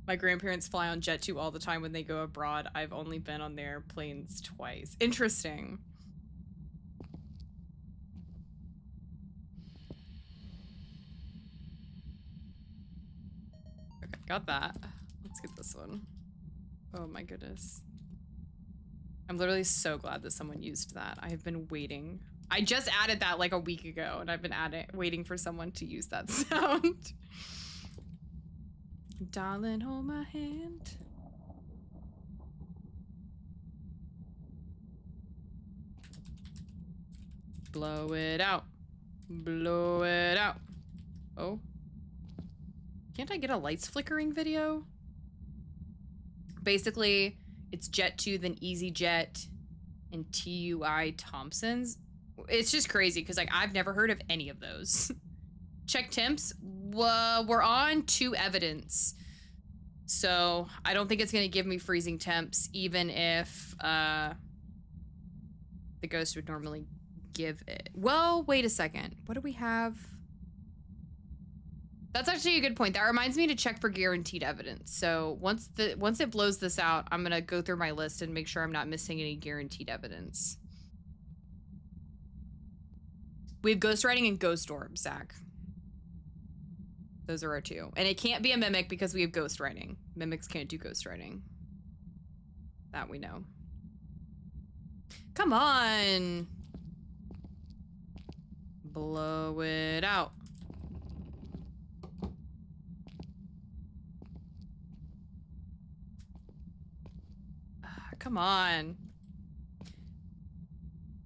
My grandparents fly on Jet2 all the time when they go abroad. I've only been on their planes twice. Interesting. Okay, got that. Let's get this one. Oh my goodness. I'm literally so glad that someone used that. I have been waiting. I just added that like a week ago, and I've been waiting for someone to use that sound. Darling, hold my hand. Blow it out. Blow it out. Oh. Can't I get a lights flickering video? Basically, it's Jet2, then EasyJet, and TUI Thompson's. It's just crazy because like I've never heard of any of those. Check temps. We're on 2 evidence. So I don't think it's gonna give me freezing temps, even if the ghost would normally give it. Well, wait a second. What do we have? That's actually a good point. That reminds me to check for guaranteed evidence. So once it blows this out, I'm gonna go through my list and make sure I'm not missing any guaranteed evidence. We have ghost writing and ghost orbs, Zach. Those are our 2. And it can't be a mimic because we have ghost writing. Mimics can't do ghost writing. That we know. Come on. Blow it out. Come on.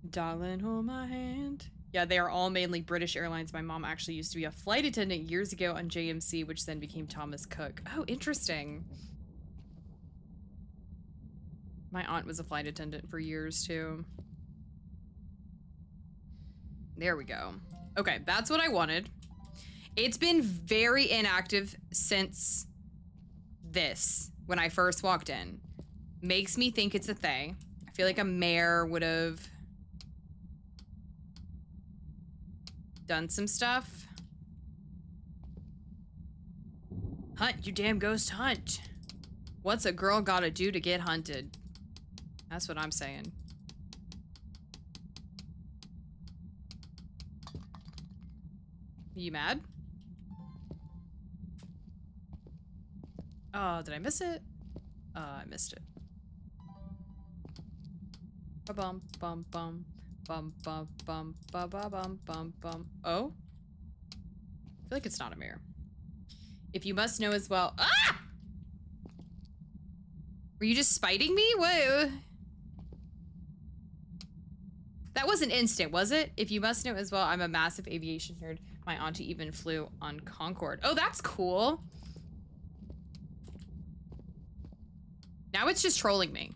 Darling, hold my hand. Yeah, they are all mainly British Airlines. My mom actually used to be a flight attendant years ago on JMC, which then became Thomas Cook. Oh, interesting. My aunt was a flight attendant for years too. There we go. Okay, that's what I wanted. It's been very inactive since this, when I first walked in. Makes me think it's a they. I feel like a mayor would have done some stuff. Hunt, you damn ghost, hunt. What's a girl gotta do to get hunted? That's what I'm saying. You mad? Oh, did I miss it? I missed it. Ba-bum, bum, bum. Bum, bum, bum, bum, bum, bum, bum, bum. Oh? I feel like it's not a mirror. If you must know as well. Ah! Were you just spiting me? Whoa. That wasn't instant, was it? If you must know as well, I'm a massive aviation nerd. My auntie even flew on Concorde. Oh, that's cool. Now it's just trolling me.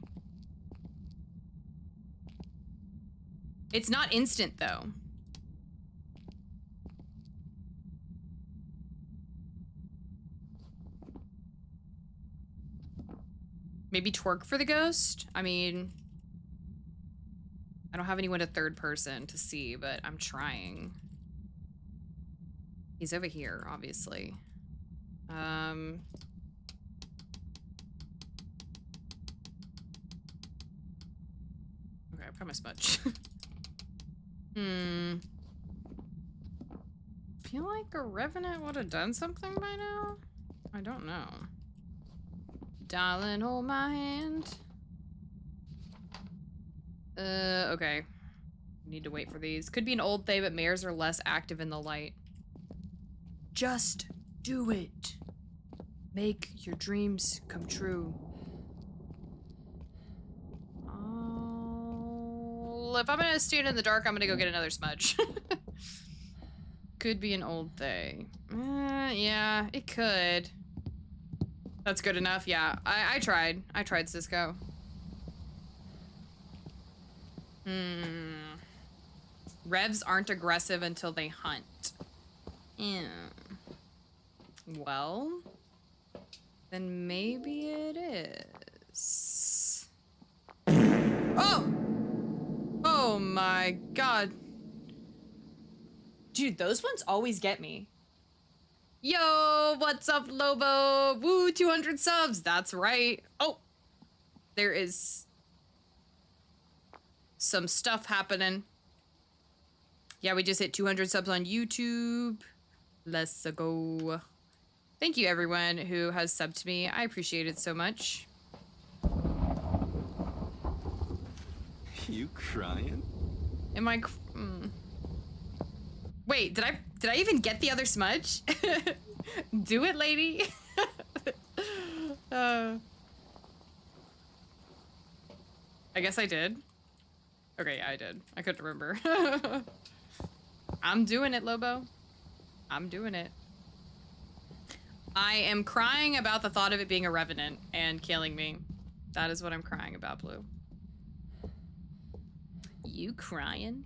It's not instant, though. Maybe twerk for the ghost? I mean, I don't have anyone to third person to see, but I'm trying. He's over here, obviously. Okay, I've got my smudge. Feel like a revenant would have done something by now? I don't know. Darling, hold my hand. Okay. Need to wait for these. Could be an old thing, but mares are less active in the light. Just do it. Make your dreams come true. If I'm gonna stand in the dark, I'm gonna go get another smudge. Could be an old thing. Yeah, it could. That's good enough. Yeah, I tried. I tried Cisco. Revs aren't aggressive until they hunt. Yeah. Well, then maybe it is. Oh! Oh my god. Dude, those ones always get me. Yo, what's up, Lobo? Woo, 200 subs. That's right. Oh, there is some stuff happening. Yeah, we just hit 200 subs on YouTube. Let's go. Thank you, everyone who has subbed to me. I appreciate it so much. You crying? Am I? Wait, did I even get the other smudge? Do it, lady. I guess I did. Okay, yeah, I did. I couldn't remember. I'm doing it, Lobo. I'm doing it. I am crying about the thought of it being a revenant and killing me. That is what I'm crying about, Blue. You crying?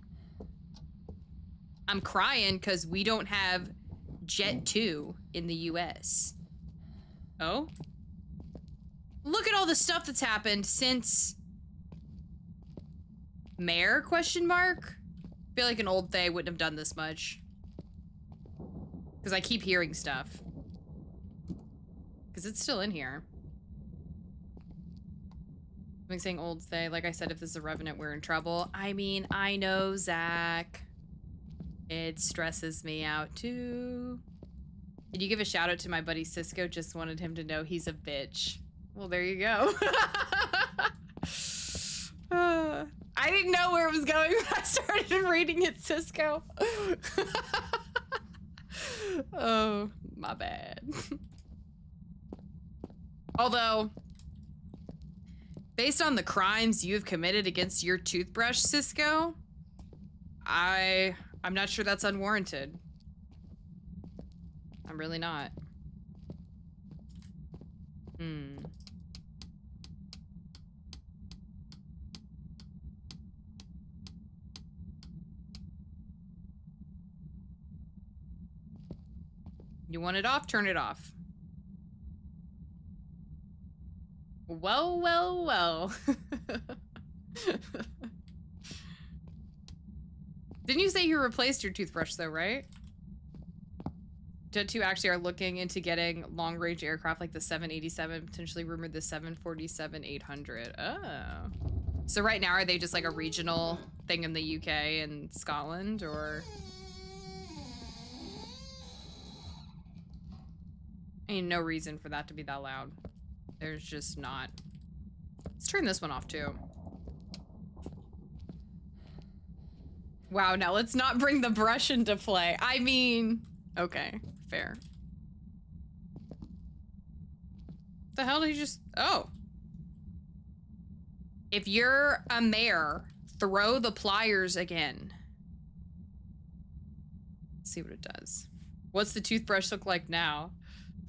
I'm crying because we don't have Jet 2 in the US. Oh? Look at all the stuff that's happened since... Mare, question mark? I feel like an old Thay wouldn't have done this much. Because I keep hearing stuff. Because it's still in here. I'm saying old Thay. Like I said, if this is a revenant, we're in trouble. I mean, I know, Zach. It stresses me out too. Did you give a shout out to my buddy Cisco? Just wanted him to know he's a bitch. Well, there you go. I didn't know where it was going when I started reading it, Cisco. Oh, my bad. Although, based on the crimes you have committed against your toothbrush, Cisco, I'm not sure that's unwarranted. I'm really not. You want it off? Turn it off. Well, well, well. Didn't you say you replaced your toothbrush though, right? Jet 2 actually are looking into getting long-range aircraft like the 787, potentially rumored the 747-800. Oh. So right now, are they just like a regional thing in the UK and Scotland, or? Ain't no reason for that to be that loud. There's just not. Let's turn this one off too. Wow, now let's not bring the brush into play. I mean, okay, fair. The hell did he just, oh. If you're a mare, throw the pliers again. Let's see what it does. What's the toothbrush look like now?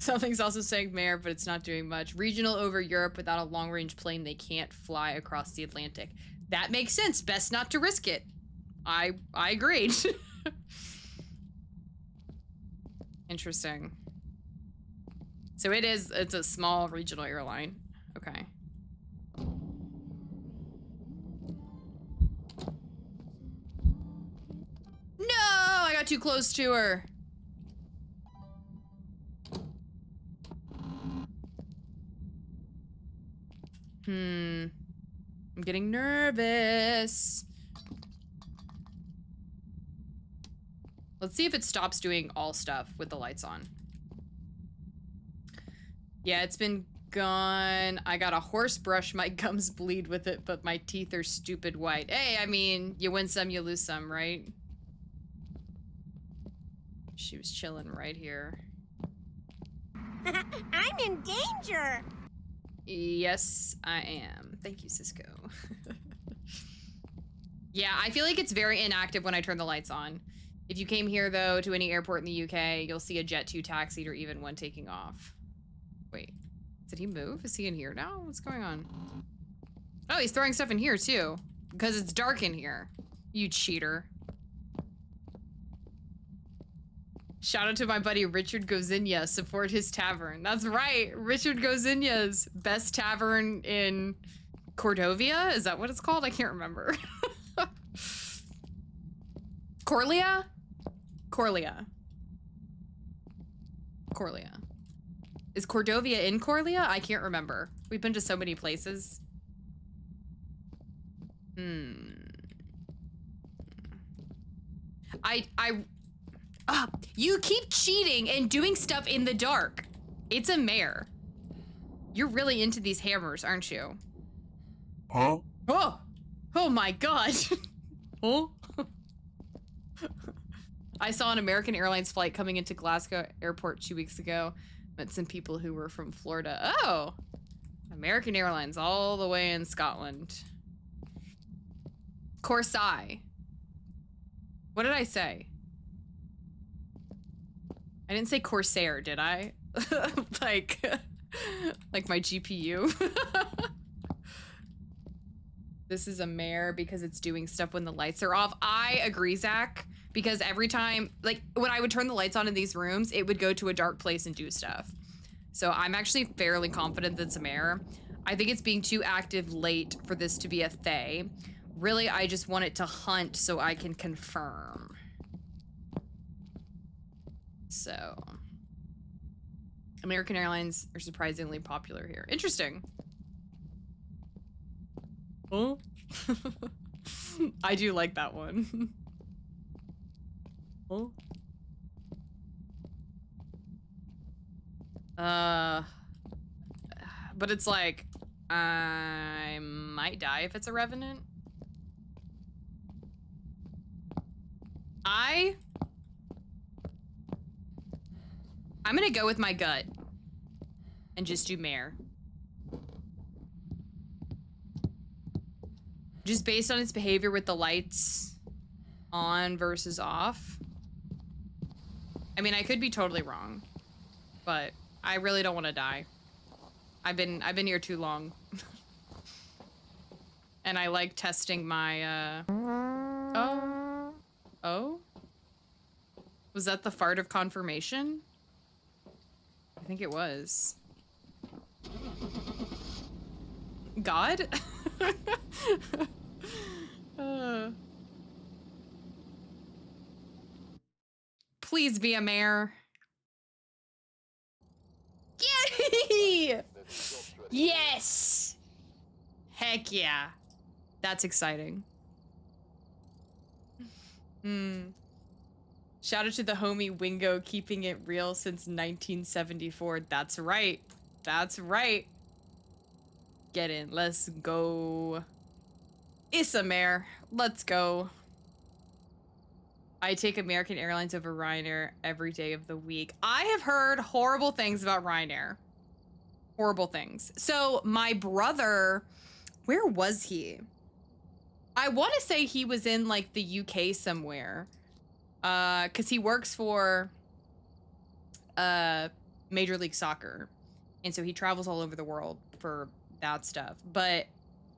Something's also saying mare, but it's not doing much. Regional over Europe without a long-range plane, they can't fly across the Atlantic. That makes sense. Best not to risk it. I agreed. Interesting. So it's a small regional airline. Okay. No, I got too close to her. I'm getting nervous. Let's see if it stops doing all stuff with the lights on. Yeah, it's been gone. I got a horse brush. My gums bleed with it, but my teeth are stupid white. Hey, I mean, you win some, you lose some, right? She was chilling right here. I'm in danger. Yes, I am. Thank you, Cisco. Yeah, I feel like it's very inactive when I turn the lights on. If you came here, though, to any airport in the UK, you'll see a Jet 2 taxi or even one taking off. Wait, did he move? Is he in here now? What's going on? Oh, he's throwing stuff in here, too. Because it's dark in here. You cheater. Shout out to my buddy Richard Gozinha. Support his tavern. That's right. Richard Gozinha's best tavern in Cordovia? Is that what it's called? I can't remember. Corlia? Corlia. Corlia. Is Cordovia in Corlia? I can't remember. We've been to so many places. You keep cheating and doing stuff in the dark. It's a mare. You're really into these hammers, aren't you? Huh? Oh! Oh my god. Oh. I saw an American Airlines flight coming into Glasgow Airport 2 weeks ago. Met some people who were from Florida. Oh! American Airlines all the way in Scotland. Corsai. What did I say? I didn't say Corsair, did I? like my GPU. This is a mare because it's doing stuff when the lights are off. I agree, Zach, because every time, like when I would turn the lights on in these rooms, it would go to a dark place and do stuff. So I'm actually fairly confident that it's a mare. I think it's being too active late for this to be a Thay. Really, I just want it to hunt so I can confirm. So, American Airlines are surprisingly popular here. Interesting. Oh, I do like that one. Oh. But it's like, I might die if it's a Revenant. I'm gonna go with my gut and just do mare. Just based on its behavior with the lights on versus off. I mean, I could be totally wrong, but I really don't want to die. I've been here too long. And I like testing my Oh? Was that the fart of confirmation? I think it was. God? Please be a mare. Yay! Yes! Heck yeah. That's exciting. Shout out to the homie Wingo keeping it real since 1974. That's right. That's right. Get in. Let's go. It's a mare. Let's go. I take American Airlines over Ryanair every day of the week. I have heard horrible things about Ryanair. Horrible things. So my brother, where was he? I want to say he was in like the UK somewhere. Cause he works for Major League Soccer. And so he travels all over the world for that stuff. But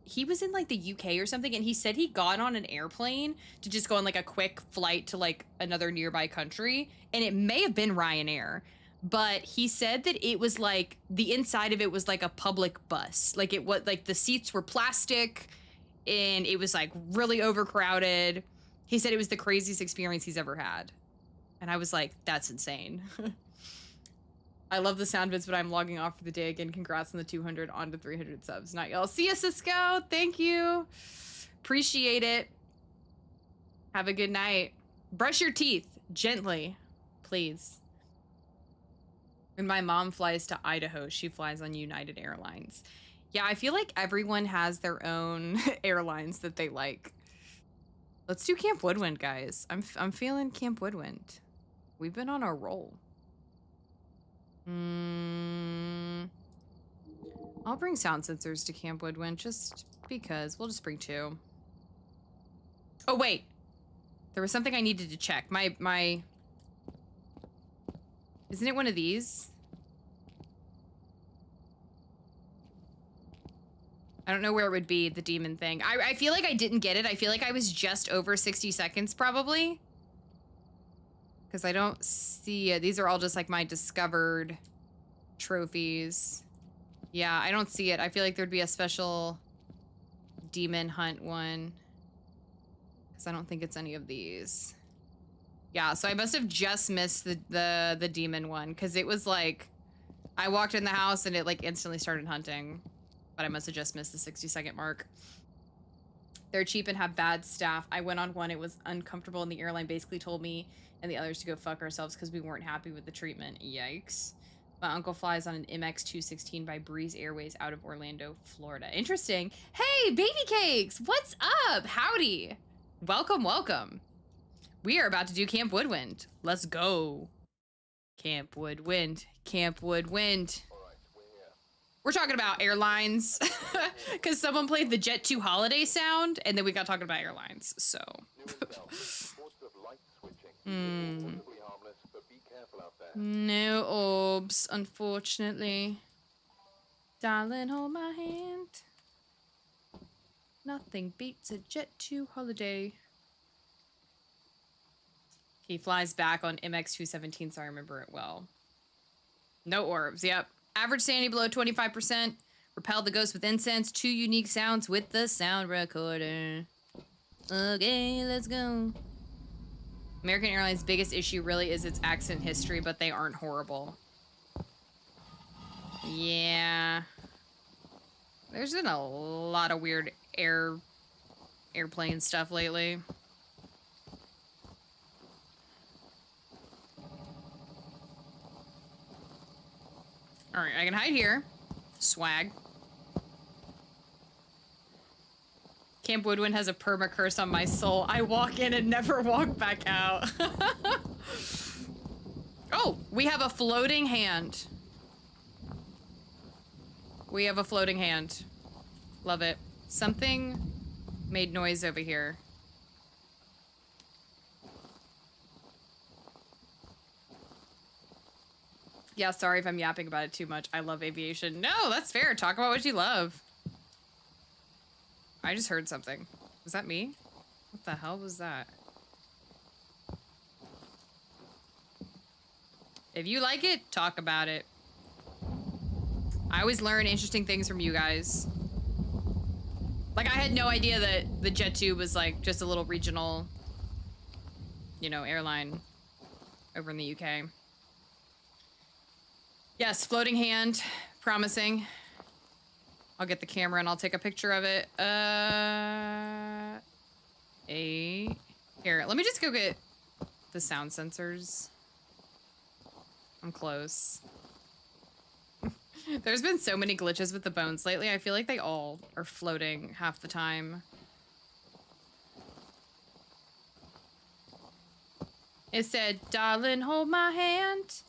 he was in like the UK or something, and he said he got on an airplane to just go on like a quick flight to like another nearby country, and it may have been Ryanair, but he said that it was like the inside of it was like a public bus. Like it was like the seats were plastic and it was like really overcrowded. He said it was the craziest experience he's ever had. And I was like, that's insane. I love the sound bits, but I'm logging off for the day again. Congrats on the 200 on to 300 subs. Not y'all. See ya, Cisco. Thank you. Appreciate it. Have a good night. Brush your teeth. Gently, please. When my mom flies to Idaho, she flies on United Airlines. Yeah, I feel like everyone has their own airlines that they like. Let's do Camp Woodwind, guys. I'm feeling Camp Woodwind. We've been on a roll. I'll bring sound sensors to Camp Woodwind just because. We'll just bring 2. Oh, wait. There was something I needed to check. My... Isn't it one of these? I don't know where it would be, the demon thing. I feel like I didn't get it. I feel like I was just over 60 seconds, probably. Because I don't see it. These are all just, like, my discovered trophies. Yeah, I don't see it. I feel like there'd be a special demon hunt one. Because I don't think it's any of these. Yeah, so I must have just missed the demon one. Because it was, like... I walked in the house and it, like, instantly started hunting. But I must have just missed the 60-second mark. They're cheap and have bad staff. I went on one. It was uncomfortable, and the airline basically told me and the others to go fuck ourselves because we weren't happy with the treatment. Yikes. My uncle flies on an MX-216 by Breeze Airways out of Orlando, Florida. Interesting. Hey, baby cakes! What's up? Howdy. Welcome, welcome. We are about to do Camp Woodwind. Let's go. Camp Woodwind. Camp Woodwind. We're talking about airlines because someone played the Jet 2 holiday sound and then we got talking about airlines. So, no orbs, unfortunately. Darling, hold my hand. Nothing beats a Jet 2 holiday. He flies back on MX-217, so I remember it well. No orbs, yep. Average sanity below 25%. Repel the ghost with incense. 2 unique sounds with the sound recorder. Okay, let's go. American Airlines' biggest issue really is its accident history, but they aren't horrible. Yeah. There's been a lot of weird airplane stuff lately. All right, I can hide here. Swag. Camp Woodwind has a perma curse on my soul. I walk in and never walk back out. Oh, we have a floating hand. We have a floating hand. Love it. Something made noise over here. Yeah, sorry if I'm yapping about it too much. I love aviation. No, that's fair. Talk about what you love. I just heard something. Was that me? What the hell was that? If you like it, talk about it. I always learn interesting things from you guys. Like, I had no idea that the Jet 2 was, like, just a little regional, you know, airline over in the UK. Yes, floating hand. Promising. I'll get the camera and I'll take a picture of it. Here, let me just go get the sound sensors. I'm close. There's been so many glitches with the bones lately. I feel like they all are floating half the time. It said, darling, hold my hand.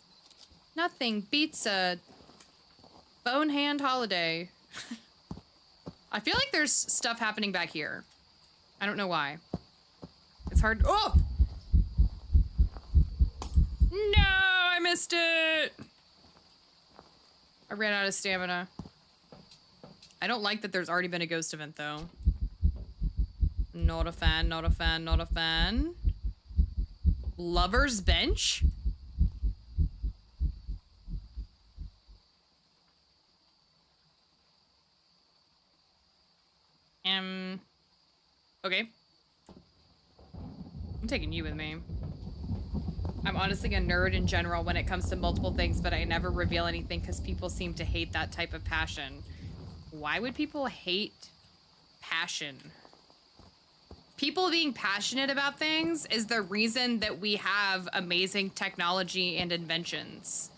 Nothing beats a bone hand holiday. I feel like there's stuff happening back here. I don't know why. It's hard. Oh! No, I missed it. I ran out of stamina. I don't like that there's already been a ghost event, though. Not a fan, not a fan, not a fan. Lover's bench? Okay. I'm taking you with me. I'm honestly a nerd in general when it comes to multiple things, but I never reveal anything because people seem to hate that type of passion. Why would people hate passion? people being passionate about things is the reason that we have amazing technology and inventions.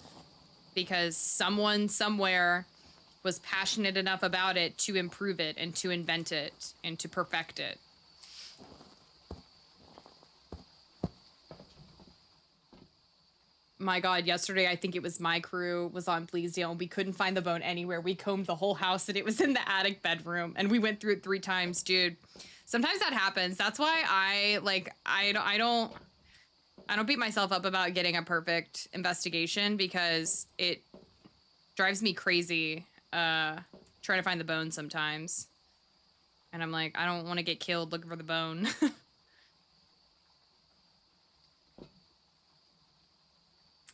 Because someone somewhere was passionate enough about it to improve it and to invent it and to perfect it. My God, yesterday, I think it was my crew was on Bleasdale and we couldn't find the bone anywhere. We combed the whole house and it was in the attic bedroom and we went through it 3 times, dude. Sometimes that happens. That's why I don't beat myself up about getting a perfect investigation because it drives me crazy trying to find the bone sometimes. And I'm like, I don't want to get killed looking for the bone.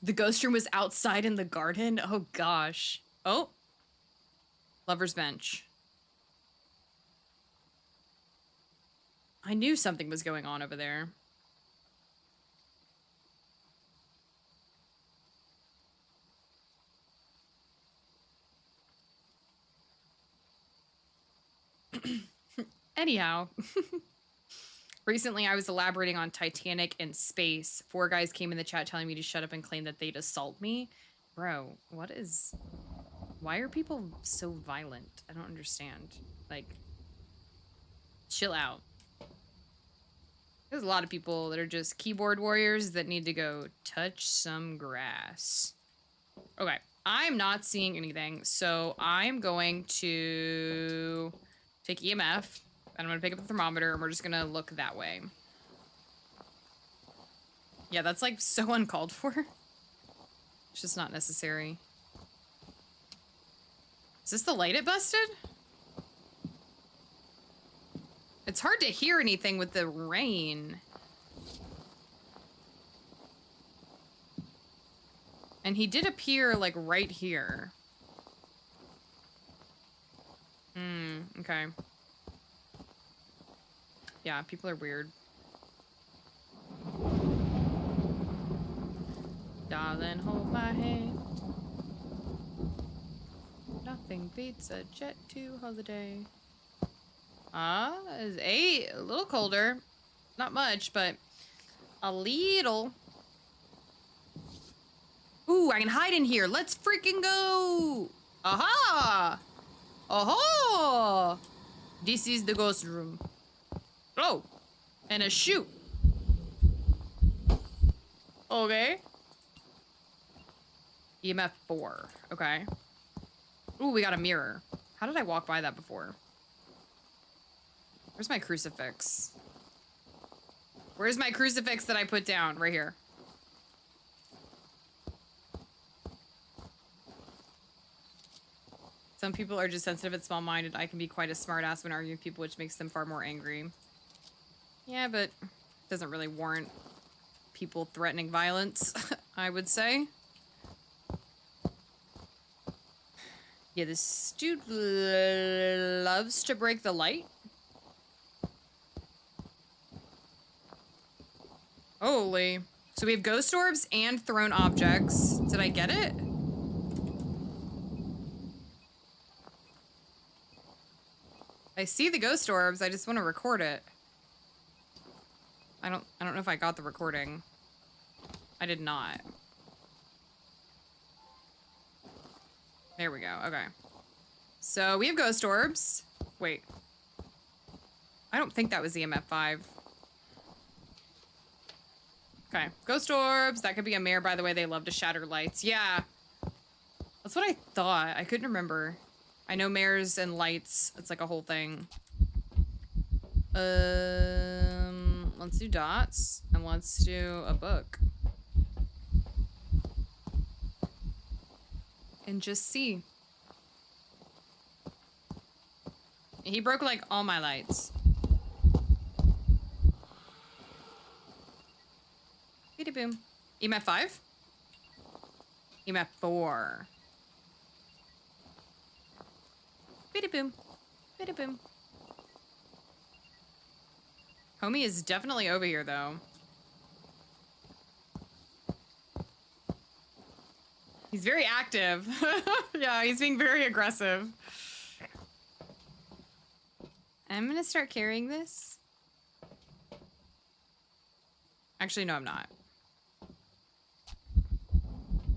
The ghost room was outside in the garden? Oh, gosh. Oh. Lover's bench. I knew something was going on over there. Anyhow. Recently, I was elaborating on Titanic and space. 4 guys came in the chat telling me to shut up and claim that they'd assault me. Bro, what is... Why are people so violent? I don't understand. Like, chill out. There's a lot of people that are just keyboard warriors that need to go touch some grass. Okay, I'm not seeing anything, so I'm going to take EMF. And I'm gonna pick up the thermometer and we're just gonna look that way. Yeah, that's like so uncalled for. It's just not necessary. Is this the light it busted? It's hard to hear anything with the rain. And he did appear like right here. Okay. Yeah, people are weird. Darling, hold my hand. Nothing beats a Jet 2 holiday. It's a little colder. Not much, but a little. Ooh, I can hide in here. Let's freaking go. Aha! Aha! This is the ghost room. Oh, and a shoe. Okay. EMF 4. Okay. Ooh, we got a mirror. How did I walk by that before? Where's my crucifix? Where's my crucifix that I put down? Right here. Some people are just sensitive and small-minded. I can be quite a smartass when arguing with people, which makes them far more angry. Yeah, but it doesn't really warrant people threatening violence, I would say. Yeah, this dude loves to break the light. Holy. So we have ghost orbs and thrown objects. Did I get it? I see the ghost orbs. I just want to record it. I don't know if I got the recording. I did not. There we go. Okay. So we have ghost orbs. Wait. I don't think that was EMF 5. Okay. Ghost orbs. That could be a mirror, by the way. They love to shatter lights. Yeah. That's what I thought. I couldn't remember. I know mirrors and lights. It's like a whole thing. Let's do dots. And let's do a book. And just see. He broke like all my lights. Beady boom. EMF 5? EMF 4. Beady boom. Beady boom. Homie is definitely over here though. He's very active. Yeah, he's being very aggressive. I'm gonna start carrying this. Actually, no, I'm not.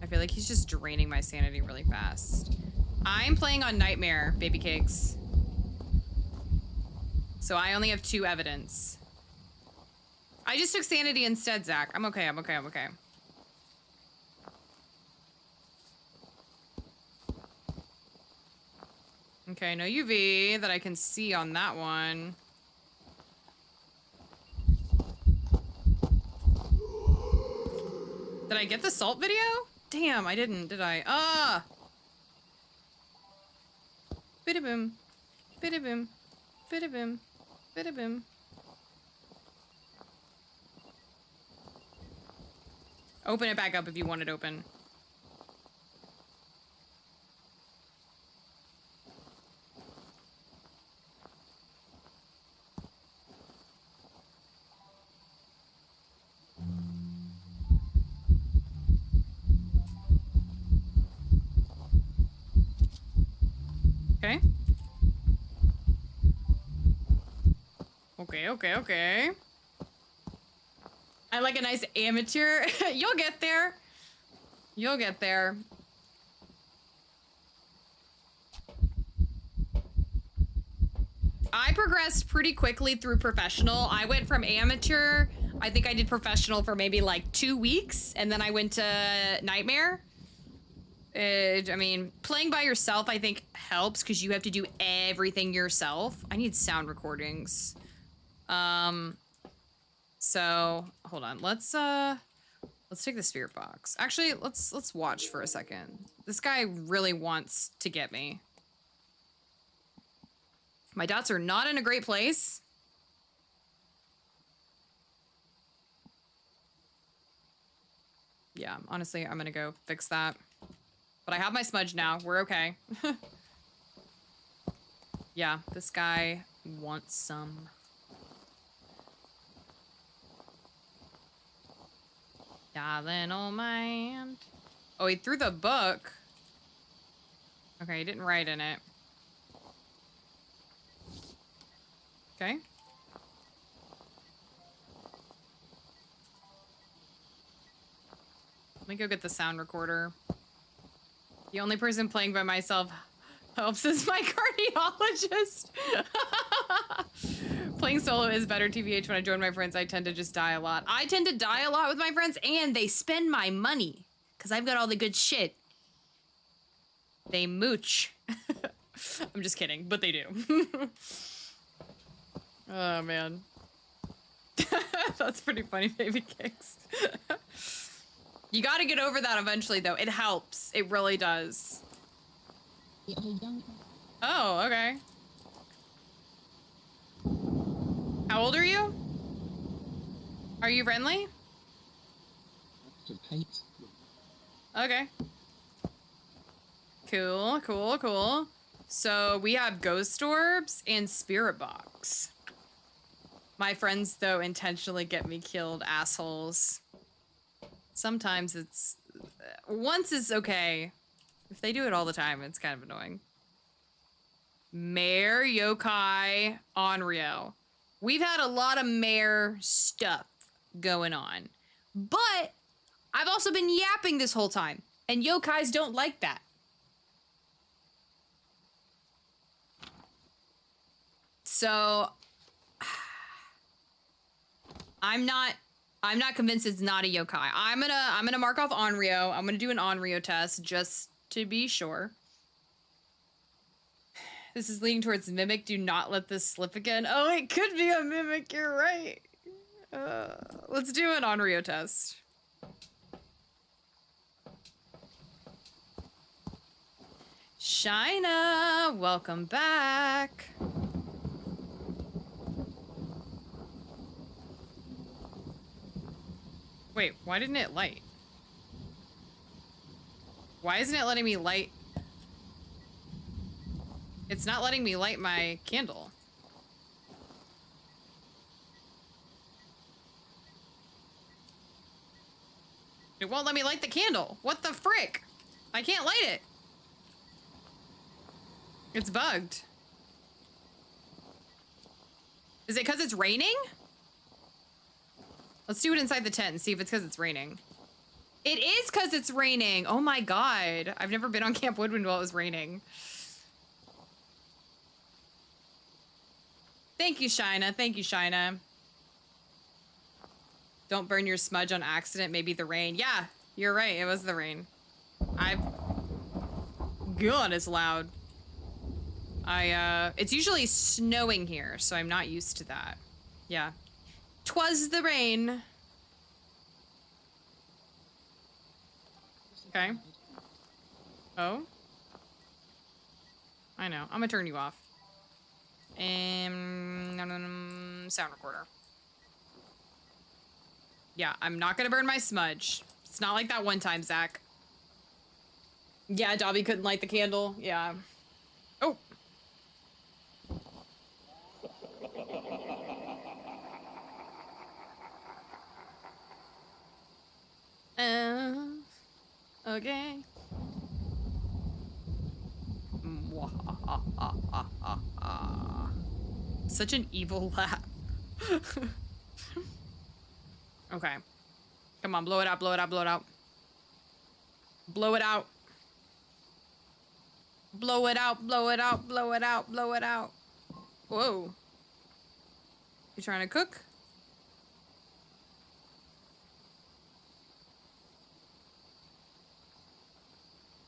I feel like he's just draining my sanity really fast. I'm playing on Nightmare, baby cakes. So I only have 2 evidence. I just took sanity instead, Zach. I'm okay, I'm okay, I'm okay. Okay, no UV that I can see on that one. Did I get the salt video? Damn, I didn't, did I? Ah! Bida-boom. Bida-boom. Bida-boom. Bida-boom. Open it back up if you want it open. Okay. Okay, okay, okay. I like a nice amateur. You'll get there. You'll get there. I progressed pretty quickly through professional. I went from amateur. I think I did professional for maybe like 2 weeks, and then I went to nightmare. I mean, playing by yourself, I think, helps because you have to do everything yourself. I need sound recordings. So hold on. Let's take the spirit box. Actually, let's watch for a second. This guy really wants to get me. My dots are not in a great place. Yeah, honestly, I'm gonna go fix that. But I have my smudge now. We're okay. Yeah, this guy wants some. Darling, oh man. Oh, he threw the book. Okay, he didn't write in it. Okay. Let me go get the sound recorder. The only person playing by myself helps is my cardiologist. Playing solo is better, TBH. When I join my friends, I tend to just die a lot. I tend to die a lot with my friends, and they spend my money because I've got all the good shit. They mooch. I'm just kidding, but they do. Oh, man. That's pretty funny, baby cakes. You gotta get over that eventually, though. It helps. It really does. Oh, okay. How old are you? Are you friendly? Okay. Cool, cool, cool. So we have ghost orbs and spirit box. My friends, though, intentionally get me killed, assholes. Sometimes it's... once is okay. If they do it all the time, it's kind of annoying. Mare, yokai, Onryo. We've had a lot of mare stuff going on. But I've also been yapping this whole time. And yokais don't like that. So... I'm not convinced it's not a yokai. I'm gonna mark off Onryo. I'm gonna do an Onryo test just to be sure. This is leaning towards mimic. Do not let this slip again. Oh, it could be a mimic. You're right. Let's do an Onryo test. Shina, welcome back. Wait, why didn't it light? Why isn't it letting me light? It's not letting me light my candle. It won't let me light the candle. What the frick? I can't light it. It's bugged. Is it because it's raining? Let's do it inside the tent and see if it's because it's raining. It is because it's raining. Oh my god. I've never been on Camp Woodwind while it was raining. Thank you, Shina. Thank you, Shina. Don't burn your smudge on accident. Maybe the rain. Yeah, you're right. It was the rain. God, it's loud. It's usually snowing here, so I'm not used to that. Yeah. 'Twas the rain. Okay. Oh? I know. I'm gonna turn you off. Sound recorder. Yeah, I'm not gonna burn my smudge. It's not like that one time, Zach. Yeah, Dobby couldn't light the candle. Yeah. Oh. Okay. Such an evil laugh. Okay. Come on, blow it out, blow it out, blow it out. Blow it out. Blow it out, blow it out, blow it out, blow it out. Whoa. You trying to cook?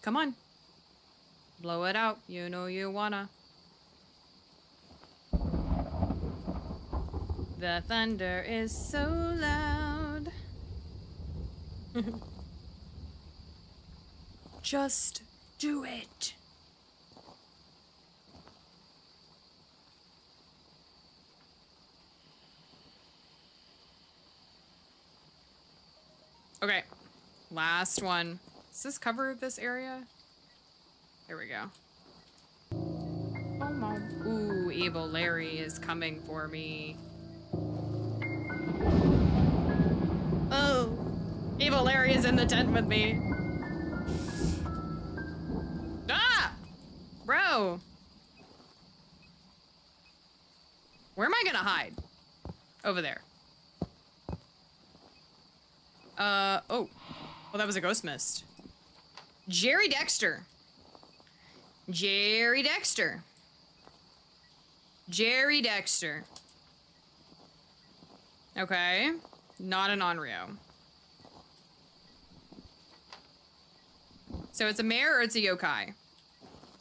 Come on. Blow it out. You know you wanna. The thunder is so loud. Just do it. Okay. Last one. Does this cover this area? There we go. Oh, Mom. Ooh, Evil Larry is coming for me. Oh, Evil Larry is in the tent with me. Ah! Bro. Where am I gonna hide? Over there. Oh. Well, that was a ghost mist. Jerry Dexter. Jerry Dexter. Jerry Dexter. Okay. Not an Onryo. So it's a mare or it's a yokai?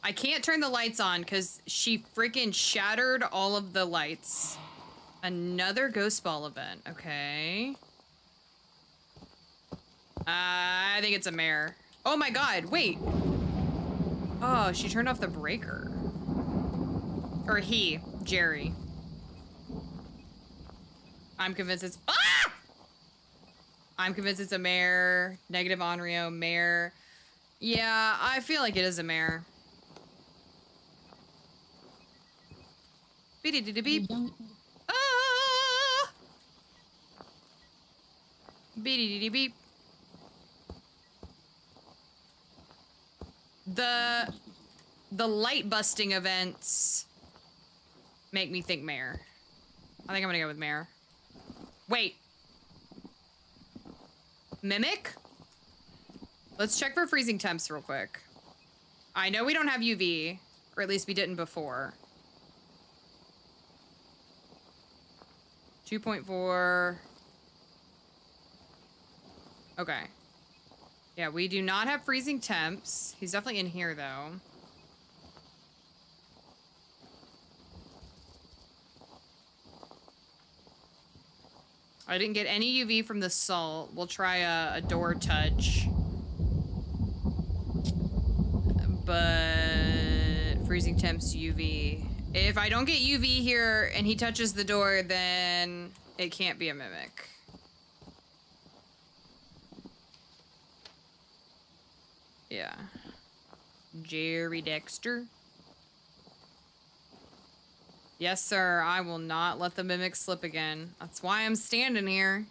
I can't turn the lights on because she freaking shattered all of the lights. Another ghost ball event. Okay. I think it's a mare. Oh my god, wait. Oh, she turned off the breaker. Or he, Jerry. I'm convinced it's... Ah! I'm convinced it's a mare. Negative Onryo, mare. Yeah, I feel like it is a mare. Beep-de-de-de-beep. Ah! Beep-de-de-de-beep. The light busting events make me think mare. I think I'm gonna go with mare. Wait. Mimic? Let's check for freezing temps real quick. I know we don't have UV, or at least we didn't before. 2.4. Okay. Yeah, we do not have freezing temps. He's definitely in here, though. I didn't get any UV from the salt. We'll try a door touch. But freezing temps UV. If I don't get UV here and he touches the door, then it can't be a mimic. Yeah. Jerry Dexter. Yes, sir. I will not let the mimic slip again. That's why I'm standing here.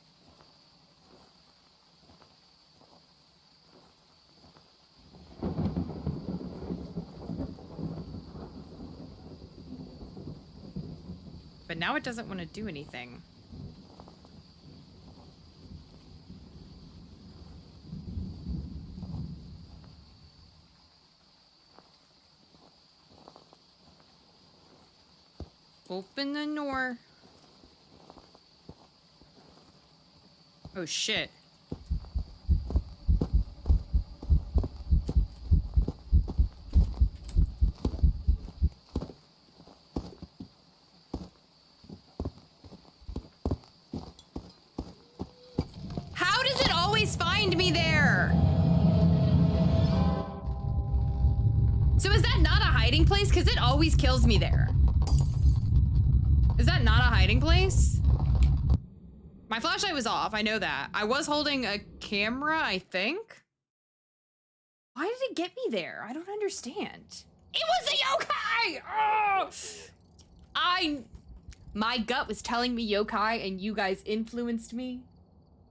But now it doesn't want to do anything. Open the door. Oh, shit. How does it always find me there? So is that not a hiding place? Because it always kills me there. Is that not a hiding place? My flashlight was off, I know that. I was holding a camera, I think. Why did it get me there? I don't understand. It was a yokai! Oh! My gut was telling me yokai and you guys influenced me.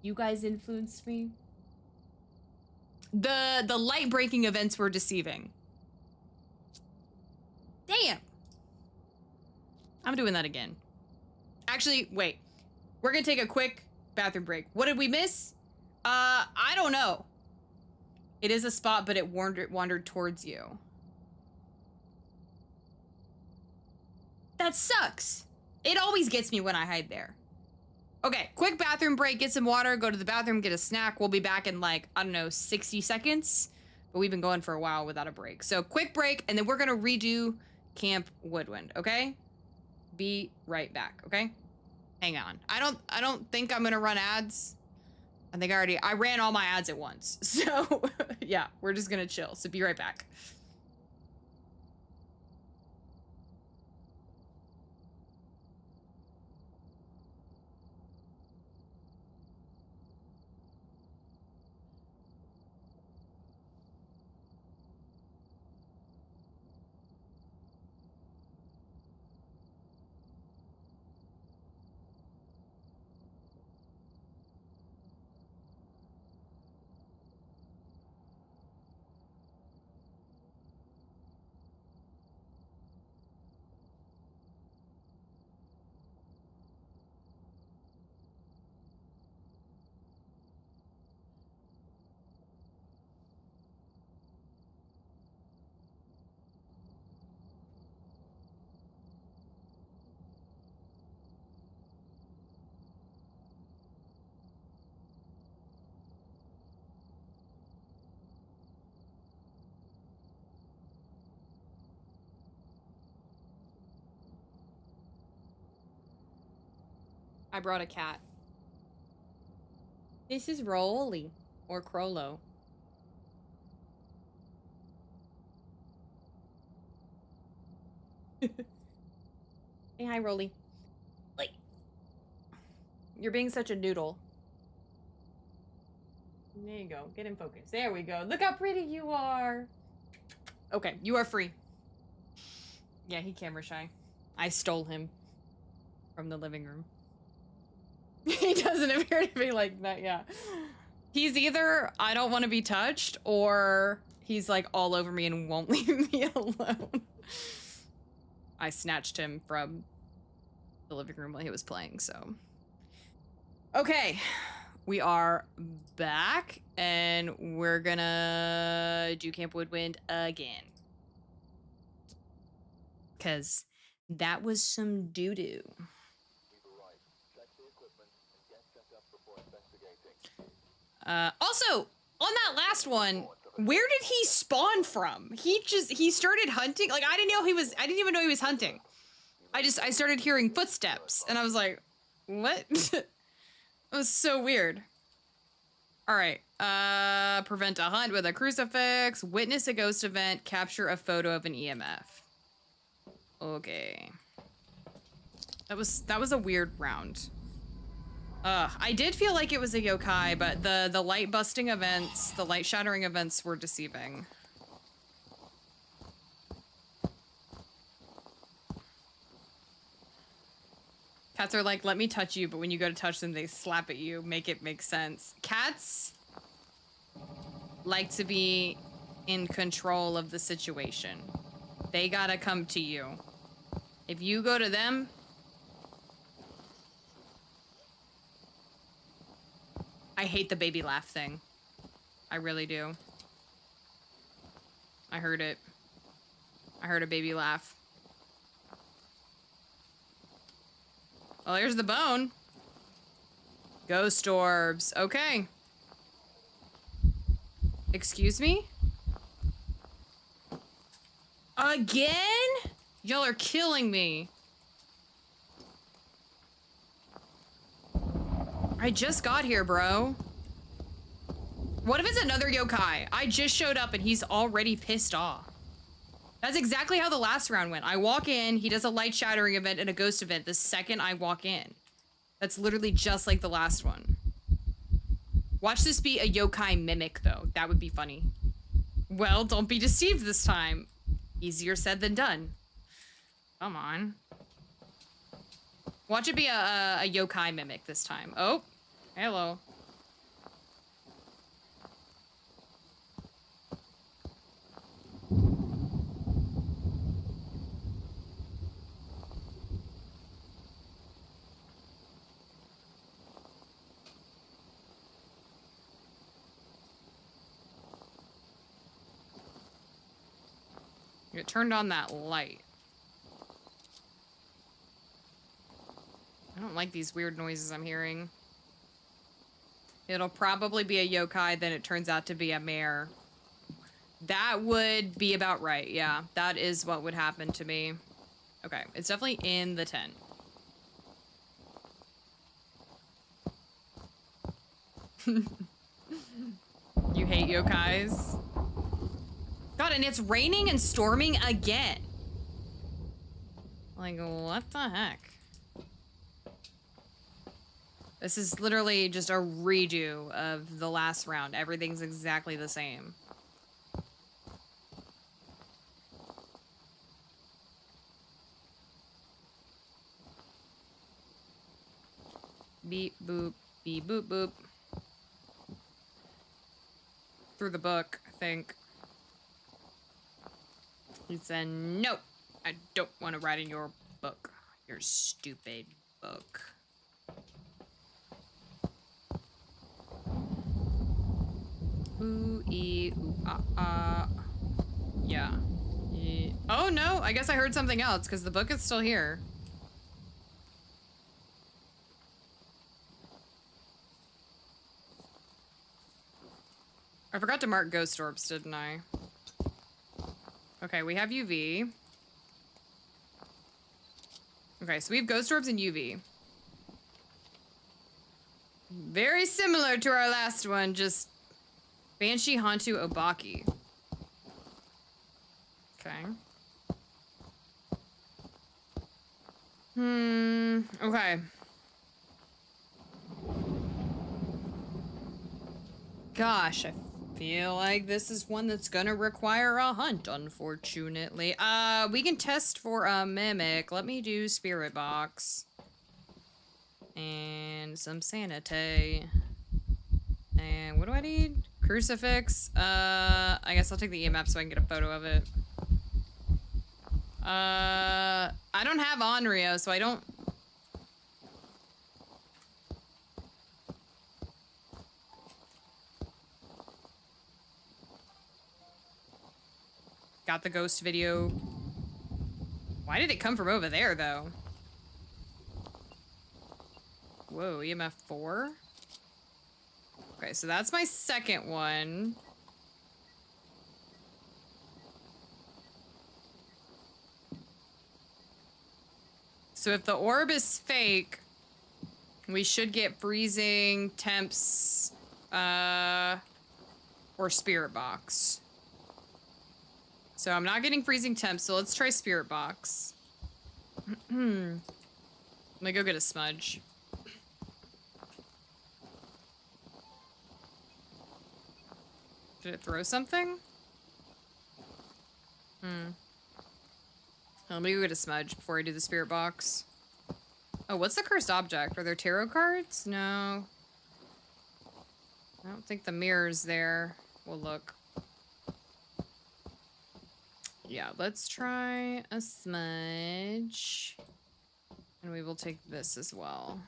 You guys influenced me. The light breaking events were deceiving. Damn. I'm doing that again. Actually, wait. We're gonna take a quick bathroom break. What did we miss? I don't know. It is a spot, but it wandered towards you. That sucks. It always gets me when I hide there. Okay, quick bathroom break, get some water, go to the bathroom, get a snack. We'll be back in like, I don't know, 60 seconds. But we've been going for a while without a break. So quick break, and then we're gonna redo Camp Woodwind, okay? Be right back, okay? Hang on. I don't think I'm gonna run ads. I think I ran all my ads at once. So yeah, we're just gonna chill. So be right back. I brought a cat. This is Rolly, or Crollo. Hey, hi, Rolly. Like, you're being such a noodle. There you go. Get in focus. There we go. Look how pretty you are. Okay, you are free. Yeah, he camera shy. I stole him from the living room. He doesn't appear to be like that, yeah. He's either I don't want to be touched or he's like all over me and won't leave me alone. I snatched him from the living room while he was playing, so. Okay, we are back and we're gonna do Camp Woodwind again. Cause that was some doo-doo. Also, on that last one, where did he spawn from? He started hunting. Like, I didn't even know he was hunting. I started hearing footsteps and I was like, what? It was so weird. All right, prevent a hunt with a crucifix, witness a ghost event, capture a photo of an EMF. Okay. That was a weird round. I did feel like it was a yokai, but the light busting events, the light shattering events were deceiving. Cats are like, let me touch you, but when you go to touch them, they slap at you. Make it make sense. Cats like to be in control of the situation. They gotta come to you. If you go to them, I hate the baby laugh thing. I really do. I heard it. I heard a baby laugh. Well, here's the bone. Ghost orbs. Okay. Excuse me? Again? Y'all are killing me. I just got here, bro. What if it's another yokai? I just showed up and he's already pissed off. That's exactly how the last round went. I walk in, he does a light shattering event and a ghost event the second I walk in. That's literally just like the last one. Watch this be a yokai mimic, though. That would be funny. Well, don't be deceived this time. Easier said than done. Come on. Watch it be a yokai mimic this time. Oh, hello. It turned on that light. I don't like these weird noises I'm hearing. It'll probably be a yokai, then it turns out to be a mare. That would be about right, yeah. That is what would happen to me. Okay, it's definitely in the tent. You hate yokais? God, and it's raining and storming again. Like, what the heck? This is literally just a redo of the last round. Everything's exactly the same. Beep, boop, boop. Through the book, I think. He said, no, I don't want to write in your book. Your stupid book. Ooh, ee, ooh, ah, ah. Yeah. Oh, no, I guess I heard something else, because the book is still here. I forgot to mark ghost orbs, didn't I? Okay, we have UV. Okay, so we have ghost orbs and UV. Very similar to our last one, just Banshee, Hantu, Obaki. Okay. Okay. Gosh, I feel like this is one that's gonna require a hunt, unfortunately. We can test for a mimic. Let me do Spirit Box. And some Sanity. And what do I need? Crucifix. I guess I'll take the EMF so I can get a photo of it. I don't have Onryo, so I don't... Got the ghost video. Why did it come from over there, though? Whoa, EMF 4? Okay, so that's my second one. So if the orb is fake, we should get freezing, temps, or spirit box. So I'm not getting freezing temps, so let's try spirit box. Let me go get a smudge. Did it throw something? Let me go get a smudge before I do the spirit box. Oh, what's the cursed object? Are there tarot cards? No. I don't think the mirror's there. We'll look. Yeah, let's try a smudge. And we will take this as well.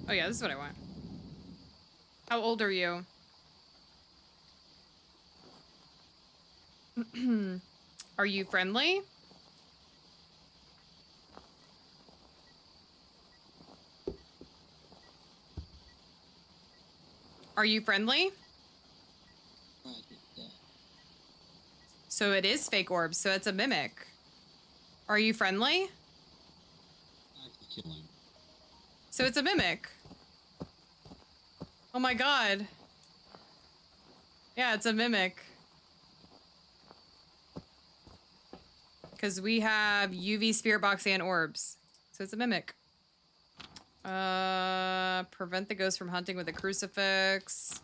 Oh yeah, this is what I want. How old are you? Are you friendly? Are you friendly? So it is fake orbs, so it's a mimic. Are you friendly? Killing. So it's a mimic. Oh my god. Yeah, it's a mimic. Because we have UV spirit box and orbs. So it's a mimic. Prevent the ghost from hunting with a crucifix.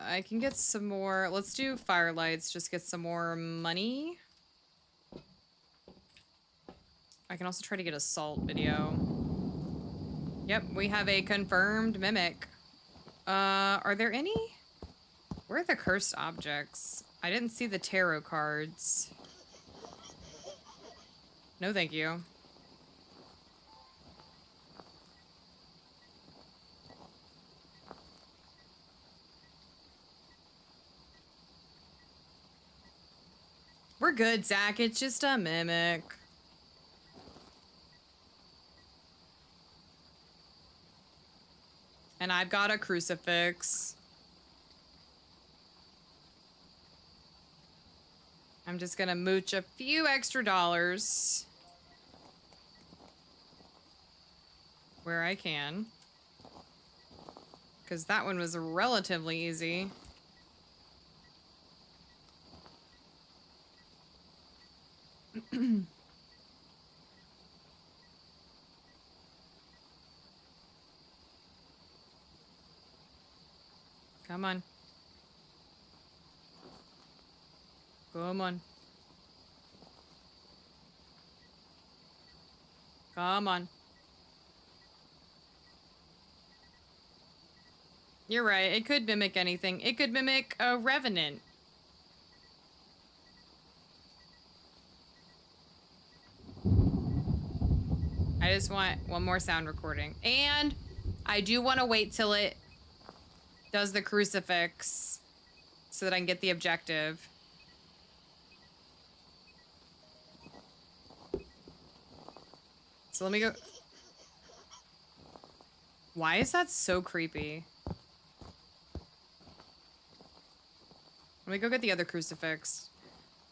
I can get some more. Let's do firelights. Just get some more money. I can also try to get a salt video. Yep, we have a confirmed mimic. Are there any? Where are the cursed objects? I didn't see the tarot cards. No, thank you. We're good, Zach. It's just a mimic. And I've got a crucifix. I'm just gonna mooch a few extra dollars where I can. Because that one was relatively easy. Come on. Come on. Come on. You're right. It could mimic anything. It could mimic a revenant. I just want one more sound recording. And I do want to wait till it does the crucifix so that I can get the objective. So let me go. Why is that so creepy? Let me go get the other crucifix.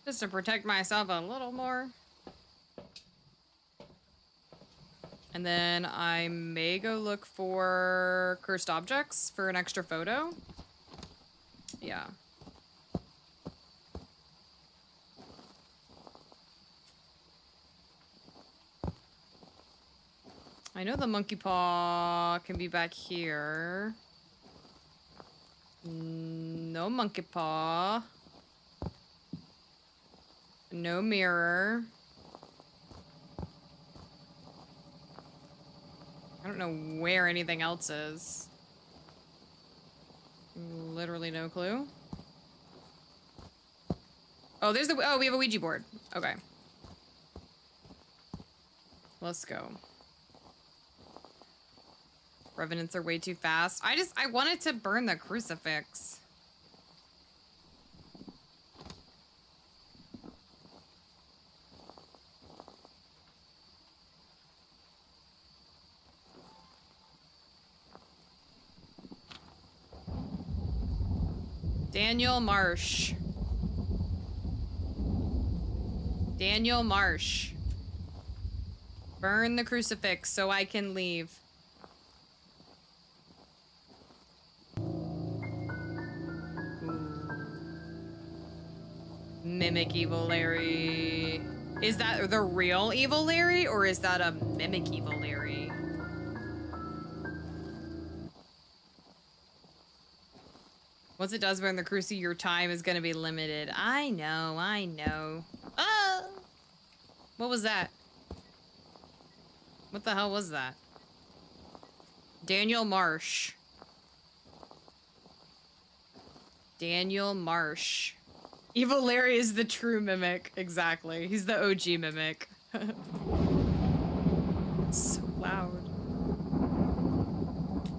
Just to protect myself a little more. And then I may go look for cursed objects for an extra photo. Yeah. I know the monkey paw can be back here. No monkey paw. No mirror. I don't know where anything else is. Literally no clue. Oh, there's the... Oh, we have a Ouija board. Okay. Let's go. Revenants are way too fast. I wanted to burn the crucifix. Daniel Marsh. Daniel Marsh. Burn the crucifix so I can leave. Mimic Evil Larry. Is that the real Evil Larry or is that a mimic Evil Larry? Once it does burn the crucifix, your time is gonna be limited. I know, I know. Oh! What was that? What the hell was that? Daniel Marsh. Daniel Marsh. Evil Larry is the true mimic. Exactly. He's the OG mimic. So loud.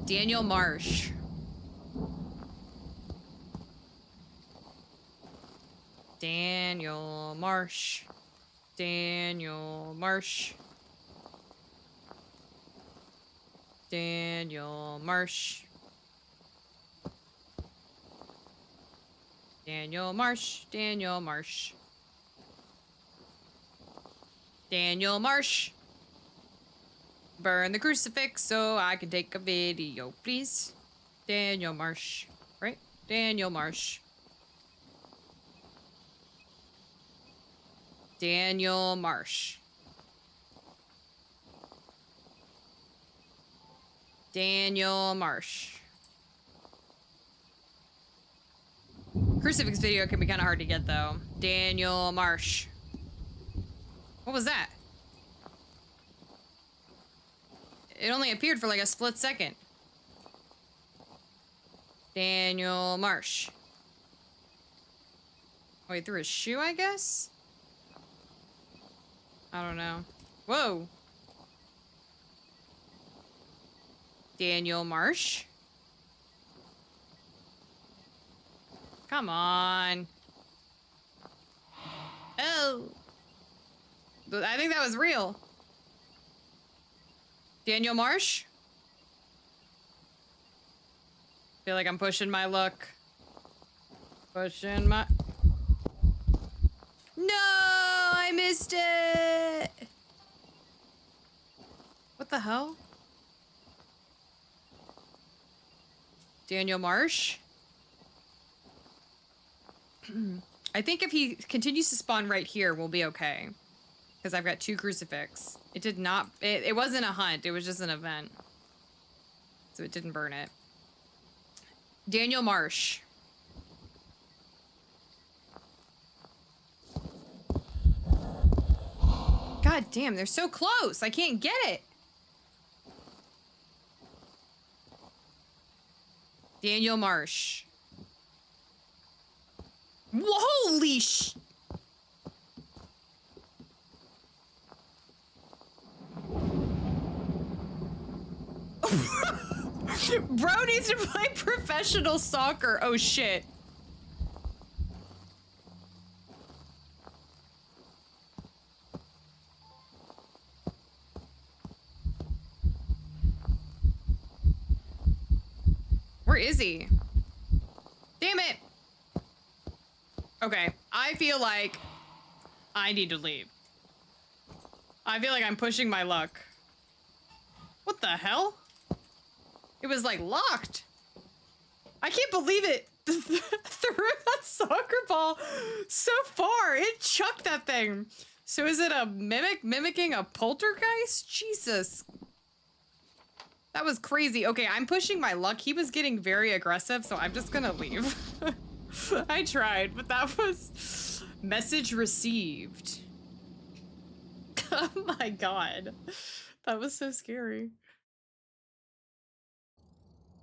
Daniel Marsh. Daniel Marsh. Daniel Marsh. Daniel Marsh. Daniel Marsh. Daniel Marsh. Daniel Marsh. Burn the crucifix so I can take a video, please. Daniel Marsh. Right? Daniel Marsh. Daniel Marsh. Daniel Marsh. Crucifix video can be kind of hard to get, though. Daniel Marsh. What was that? It only appeared for like a split second. Daniel Marsh. Wait, through his shoe, I guess? I don't know. Whoa. Daniel Marsh. Come on. Oh. I think that was real. Daniel Marsh? Feel like I'm pushing my luck. Pushing my... No! I missed it! What the hell? Daniel Marsh? I think if he continues to spawn right here, we'll be okay. Because I've got 2 crucifix. It did not... It wasn't a hunt. It was just an event. So it didn't burn it. Daniel Marsh. God damn, they're so close. I can't get it. Daniel Marsh. Holy sh... Bro needs to play professional soccer. Oh shit. Where is he? Damn it. Okay, I feel like I need to leave. I feel like I'm pushing my luck. What the hell? It was like locked. I can't believe it. Threw that soccer ball so far. It chucked that thing. So is it a mimicking a poltergeist? Jesus. That was crazy. Okay, I'm pushing my luck. He was getting very aggressive, so I'm just gonna leave. I tried, but that was message received. Oh my god. That was so scary.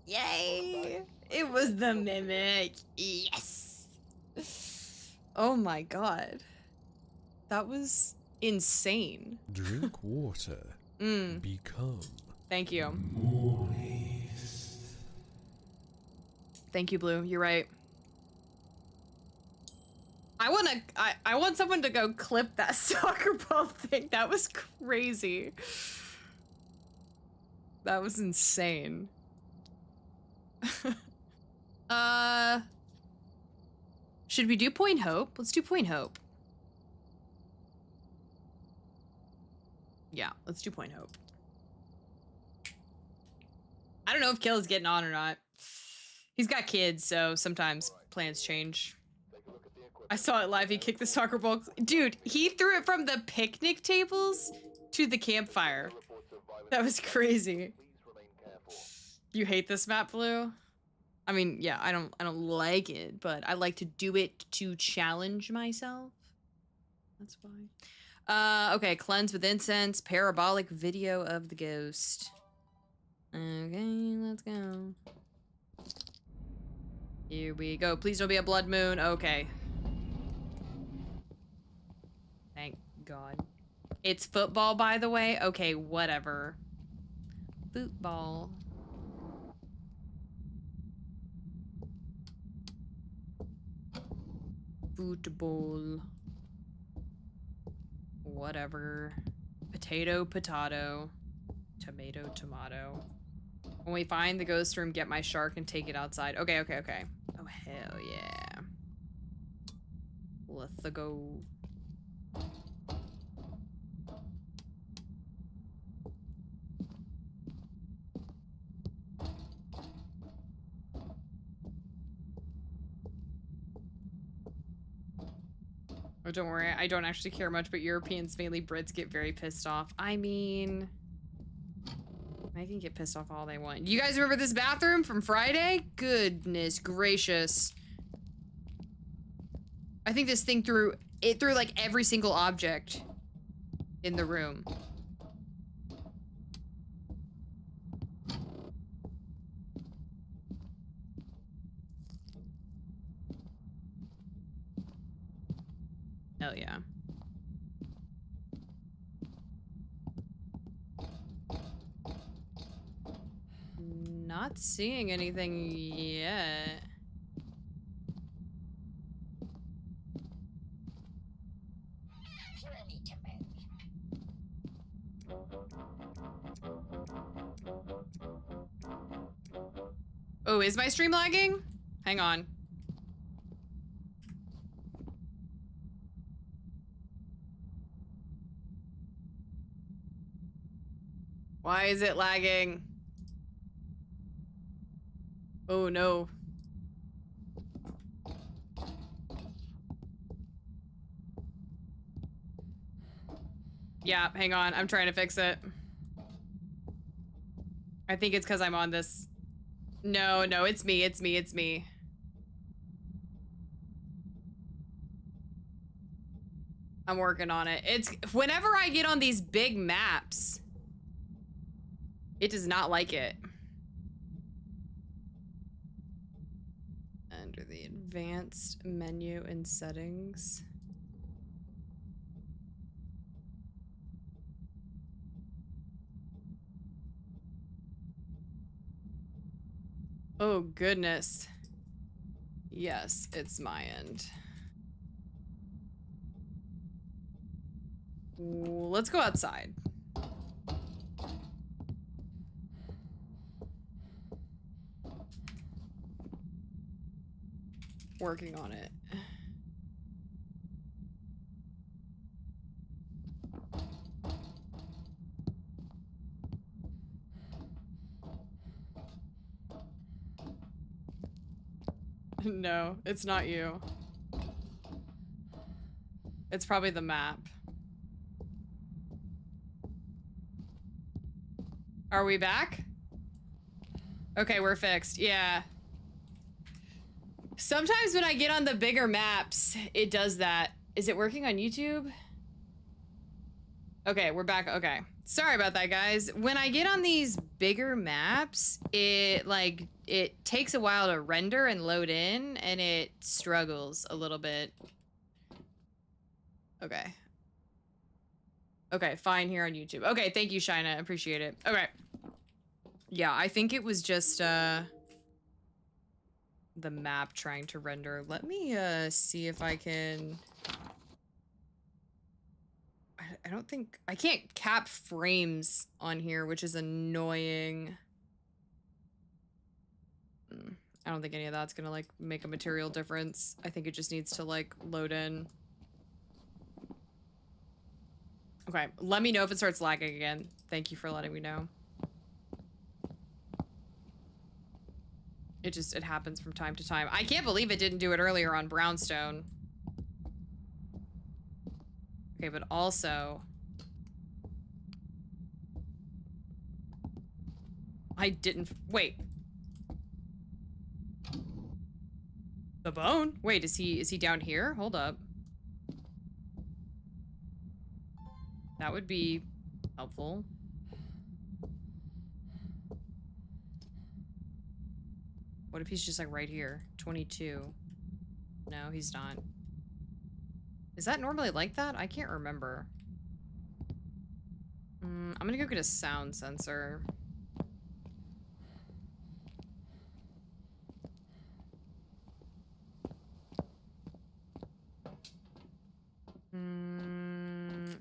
Yay! It was the mimic. Yes! Oh my god. That was insane. Drink water. Become. Thank you. Thank you, Blue. You're right. I want someone to go clip that soccer ball thing. That was crazy. That was insane. Should we do Point Hope? Let's do Point Hope. Yeah, let's do Point Hope. I don't know if Kill is getting on or not. He's got kids, so sometimes plans change. I saw it live. He kicked the soccer ball. Dude, he threw it from the picnic tables to the campfire. That was crazy. You hate this map, Blue? I mean, yeah, I don't like it, but I like to do it to challenge myself. That's why. Okay, cleanse with incense, parabolic video of the ghost. Okay, let's go. Here we go. Please don't be a blood moon. Okay. Thank God. It's football, by the way. Okay, whatever. Football. Football. Whatever. Potato, potato. Tomato, tomato. When we find the ghost room, get my shark and take it outside. Okay, okay, okay. Oh, hell yeah. Let's go. Oh, don't worry. I don't actually care much, but Europeans, mainly Brits, get very pissed off. I mean, I can get pissed off all they want. You guys remember this bathroom from Friday? Goodness gracious. I think this thing threw like every single object in the room. Hell yeah. Not seeing anything yet. Oh, is my stream lagging? Hang on. Why is it lagging? Oh no. Yeah, hang on. I'm trying to fix it. I think it's because I'm on this. No, no, it's me. It's me. It's me. I'm working on it. It's whenever I get on these big maps, it does not like it. Under the advanced menu and settings. Oh goodness. Yes, it's my end. Let's go outside. Working on it. No, it's not you. It's probably the map. Are we back? Okay, we're fixed. Yeah. Sometimes when I get on the bigger maps, it does that. Is it working on YouTube? Okay, we're back. Okay. Sorry about that, guys. When I get on these bigger maps, it takes a while to render and load in, and it struggles a little bit. Okay. Okay, fine here on YouTube. Okay, thank you, Shina. Appreciate it. Okay. Yeah, I think it was just, the map trying to render. Let me, see if I can... I don't think... I can't cap frames on here, which is annoying. I don't think any of that's gonna, like, make a material difference. I think it just needs to, like, load in. Okay, let me know if it starts lagging again. Thank you for letting me know. It happens from time to time. I can't believe it didn't do it earlier on Brownstone. Okay, but also... I didn't... Wait. The bone? Wait, is he down here? Hold up. That would be helpful. What if he's just like right here? 22. No, he's not. Is that normally like that? I can't remember. I'm gonna go get a sound sensor.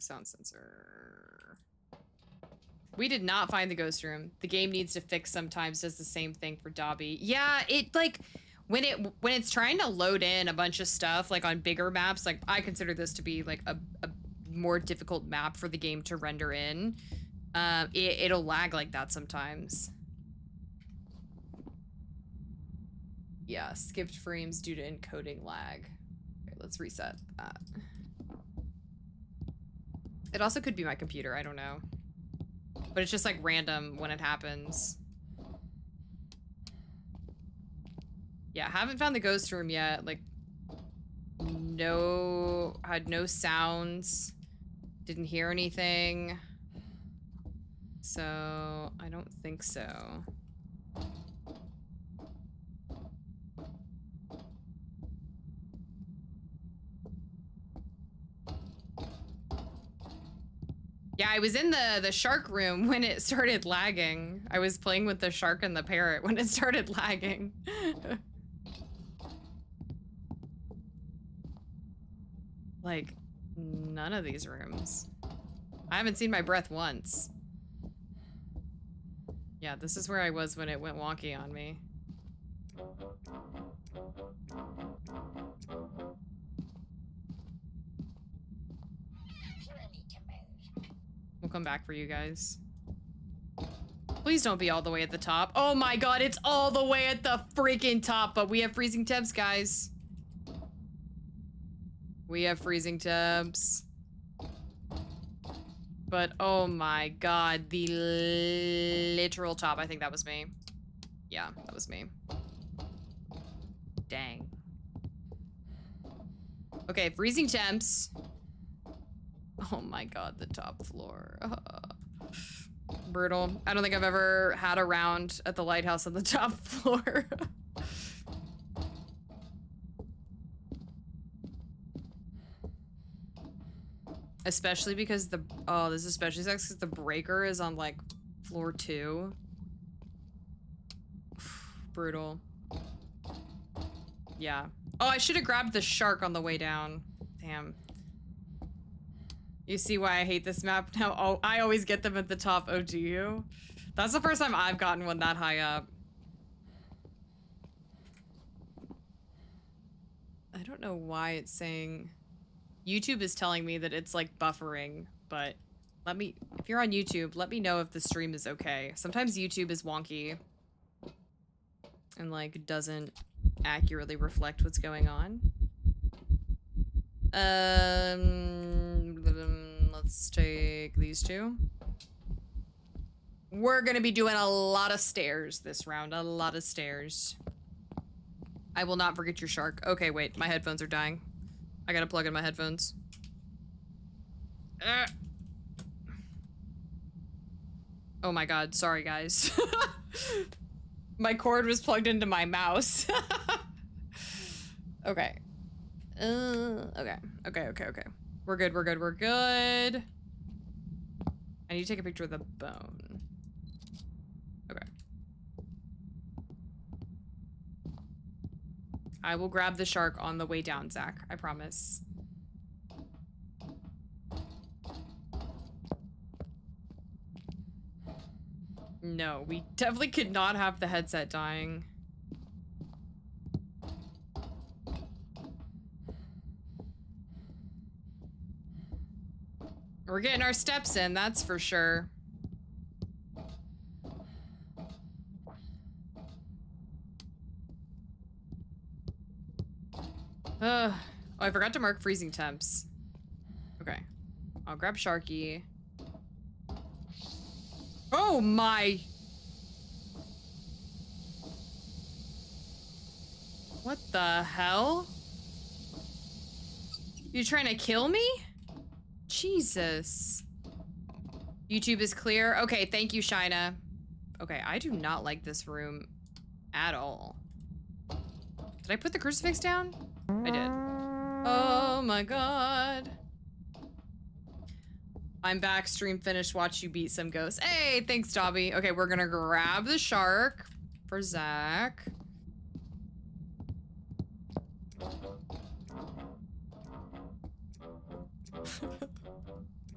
sound sensor. We did not find the ghost room. The game needs to fix sometimes, does the same thing for Dobby. Yeah, it like when it's trying to load in a bunch of stuff like on bigger maps, like I consider this to be like a more difficult map for the game to render in. It'll lag like that sometimes. Yeah, skipped frames due to encoding lag. Okay, let's reset that. It also could be my computer, I don't know. But it's just like random when it happens. Yeah, haven't found the ghost room yet. Like, had no sounds. Didn't hear anything. So, I don't think so. Yeah, I was in the shark room when it started lagging. I was playing with the shark and the parrot when it started lagging. Like, none of these rooms. I haven't seen my breath once. Yeah, this is where I was when it went wonky on me. We'll come back for you guys. Please don't be all the way at the top. Oh my god, it's all the way at the freaking top, but we have freezing temps, guys. We have freezing temps. But oh my god, the literal top. I think that was me. Yeah, that was me. Dang. Okay, freezing temps. Oh my god, the top floor. Brutal. I don't think I've ever had a round at the lighthouse on the top floor. Especially because this especially sucks because the breaker is on like floor 2. Brutal. Yeah. Oh, I should have grabbed the shark on the way down. Damn. You see why I hate this map now? Oh, I always get them at the top. Oh, do you? That's the first time I've gotten one that high up. I don't know why it's saying... YouTube is telling me that it's like buffering, but if you're on YouTube, let me know if the stream is okay. Sometimes YouTube is wonky and like doesn't accurately reflect what's going on. Let's take these two. We're gonna be doing a lot of stairs this round, a lot of stairs. I will not forget your shark. Okay, wait, my headphones are dying. I gotta plug in my headphones. Oh my god, sorry guys. My cord was plugged into my mouse. Okay. Okay. We're good. I need to take a picture of the bone. Okay. I will grab the shark on the way down, Zach. I promise. No, we definitely could not have the headset dying. We're getting our steps in, that's for sure. Oh, I forgot to mark freezing temps. Okay. I'll grab Sharky. Oh my! What the hell? You trying to kill me? Jesus. YouTube is clear. Okay, thank you, Shina. Okay, I do not like this room at all. Did I put the crucifix down? I did. Oh my god. I'm back, stream finished, watch you beat some ghosts. Hey, thanks, Dobby. Okay, we're gonna grab the shark for Zach.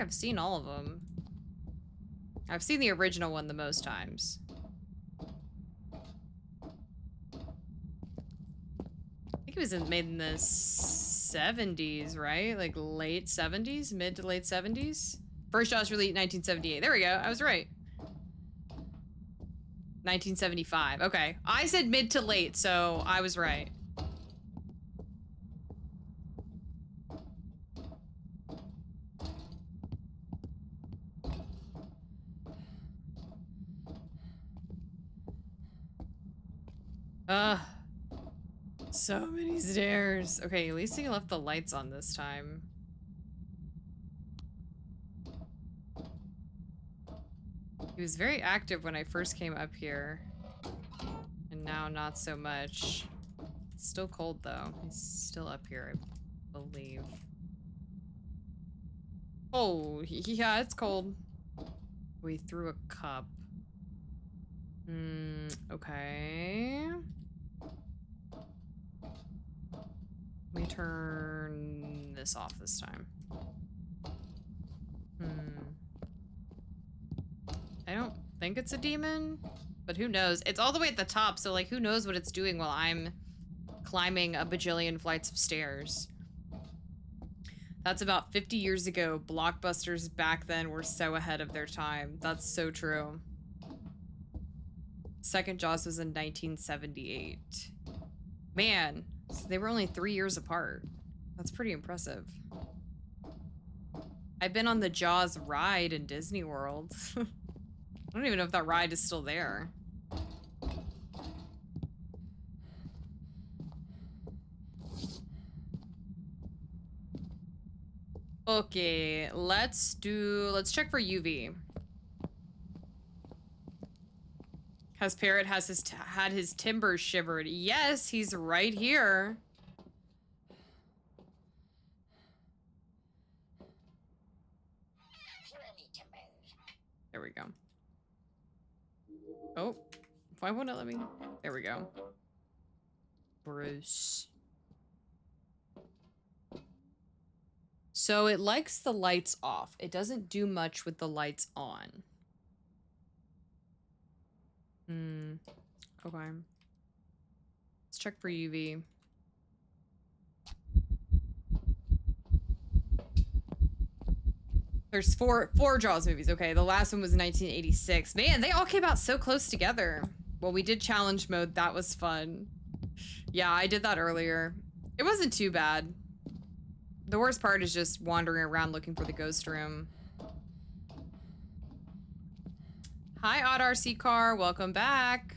think I've seen all of them. I've seen the original one the most times. I think it was made in the 70s, right? Like late 70s? Mid to late 70s? First Jaws released 1978. There we go. I was right. 1975. Okay. I said mid to late, so I was right. Ugh. So many stairs. Okay, at least he left the lights on this time. He was very active when I first came up here. And now not so much. It's still cold though. He's still up here, I believe. Oh, yeah, it's cold. We threw a cup. Okay. Let me turn this off this time. I don't think it's a demon, but who knows? It's all the way at the top, so like who knows what it's doing while I'm climbing a bajillion flights of stairs. That's about 50 years ago. Blockbusters back then were so ahead of their time. That's so true. Second Jaws was in 1978. Man, so they were only 3 years apart. That's pretty impressive. I've been on the Jaws ride in Disney World. I don't even know if that ride is still there. Okay, let's check for UV. Has Parrot had his timbers shivered? Yes, he's right here. There we go. Oh, why won't it let me? There we go. Bruce. So it likes the lights off. It doesn't do much with the lights on. Okay. Let's check for UV. There's four Jaws movies. Okay, the last one was 1986. Man, they all came out so close together. Well, we did challenge mode. That was fun. Yeah, I did that earlier. It wasn't too bad. The worst part is just wandering around looking for the ghost room. Hi, Odd RC Car. Welcome back.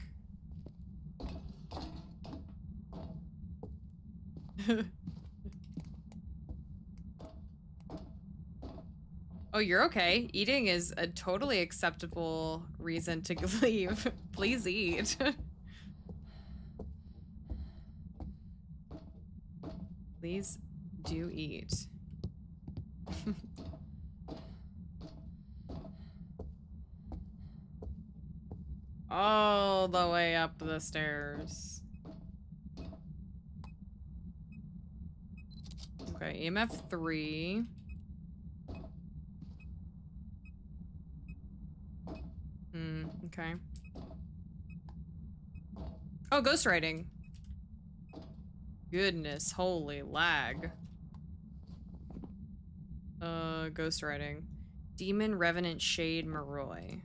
Oh, you're okay. Eating is a totally acceptable reason to leave. Please eat. Please do eat. All the way up the stairs. Okay, EMF 3. Okay. Oh, ghost writing. Goodness, holy lag. Ghost writing. Demon, Revenant, Shade, Maroi.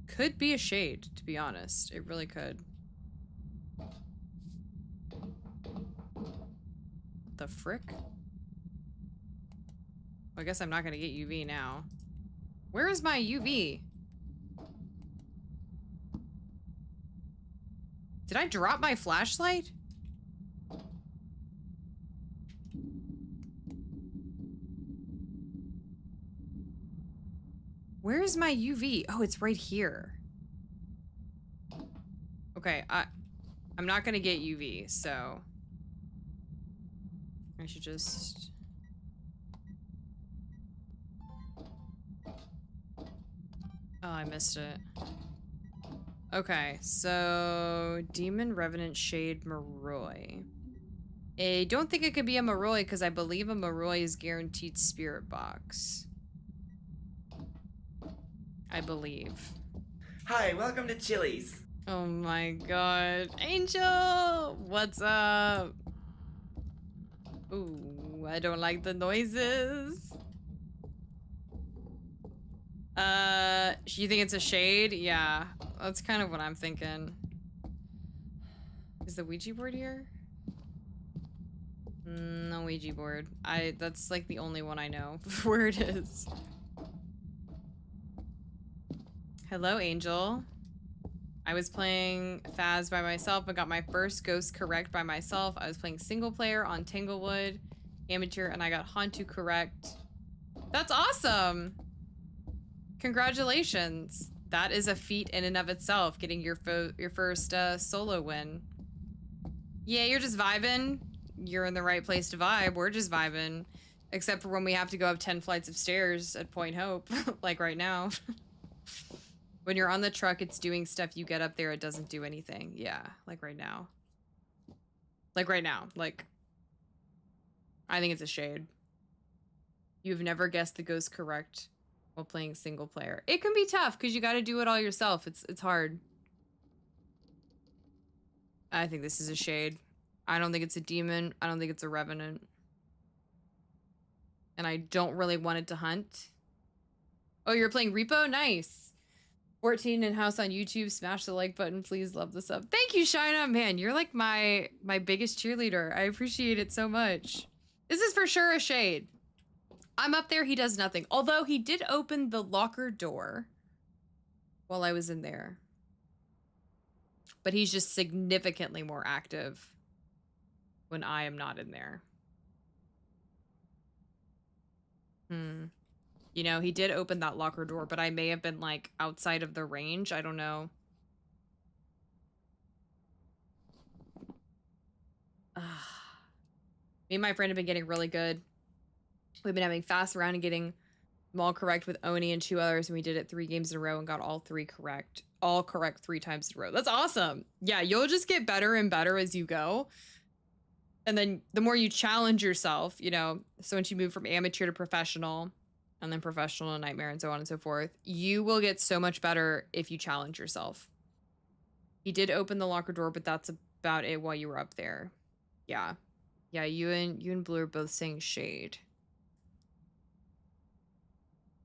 Could be a shade, to be honest. It really could. The frick? Well, I guess I'm not gonna get UV now. Where is my UV? Did I drop my flashlight? Where is my UV? Oh, it's right here. Okay, I'm not gonna get UV, so I should just... Oh, I missed it. Okay, so Demon, Revenant, Shade, Maroi. I don't think it could be a Moroi because I believe a Moroi is guaranteed spirit box. I believe. Hi, welcome to Chili's. Oh my god. Angel! What's up? Ooh, I don't like the noises. You think it's a shade? Yeah, that's kind of what I'm thinking. Is the Ouija board here? No Ouija board. That's like the only one I know where it is. Hello, Angel. I was playing Phas by myself and got my first ghost correct by myself. I was playing single player on Tanglewood, amateur, and I got Hantu correct. That's awesome! Congratulations. That is a feat in and of itself, getting your first solo win. Yeah, you're just vibing. You're in the right place to vibe. We're just vibing. Except for when we have to go up 10 flights of stairs at Point Hope, like right now. When you're on the truck, it's doing stuff. You get up there, it doesn't do anything. Yeah, like right now. Like right now. Like, I think it's a shade. You've never guessed the ghost correct while playing single player. It can be tough because you got to do it all yourself. It's hard. I think this is a shade. I don't think it's a demon. I don't think it's a revenant. And I don't really want it to hunt. Oh, you're playing Repo? Nice. 14 in house on YouTube. Smash the like button, please. Love the sub. Thank you, Shina. Man, you're like my biggest cheerleader. I appreciate it so much. This is for sure a shade. I'm up there. He does nothing. Although he did open the locker door while I was in there. But he's just significantly more active when I am not in there. You know, he did open that locker door, but I may have been, like, outside of the range. I don't know. Me and my friend have been getting really good. We've been having fast around and getting them all correct with Oni and 2 others, and we did it 3 games in a row and got all 3 correct. All correct 3 times in a row. That's awesome. Yeah, you'll just get better and better as you go. And then the more you challenge yourself, you know, so once you move from amateur to professional, and then professional and nightmare and so on and so forth, you will get so much better if you challenge yourself. He did open the locker door, but that's about it while you were up there. Yeah. Yeah, you and Blue are both saying shade.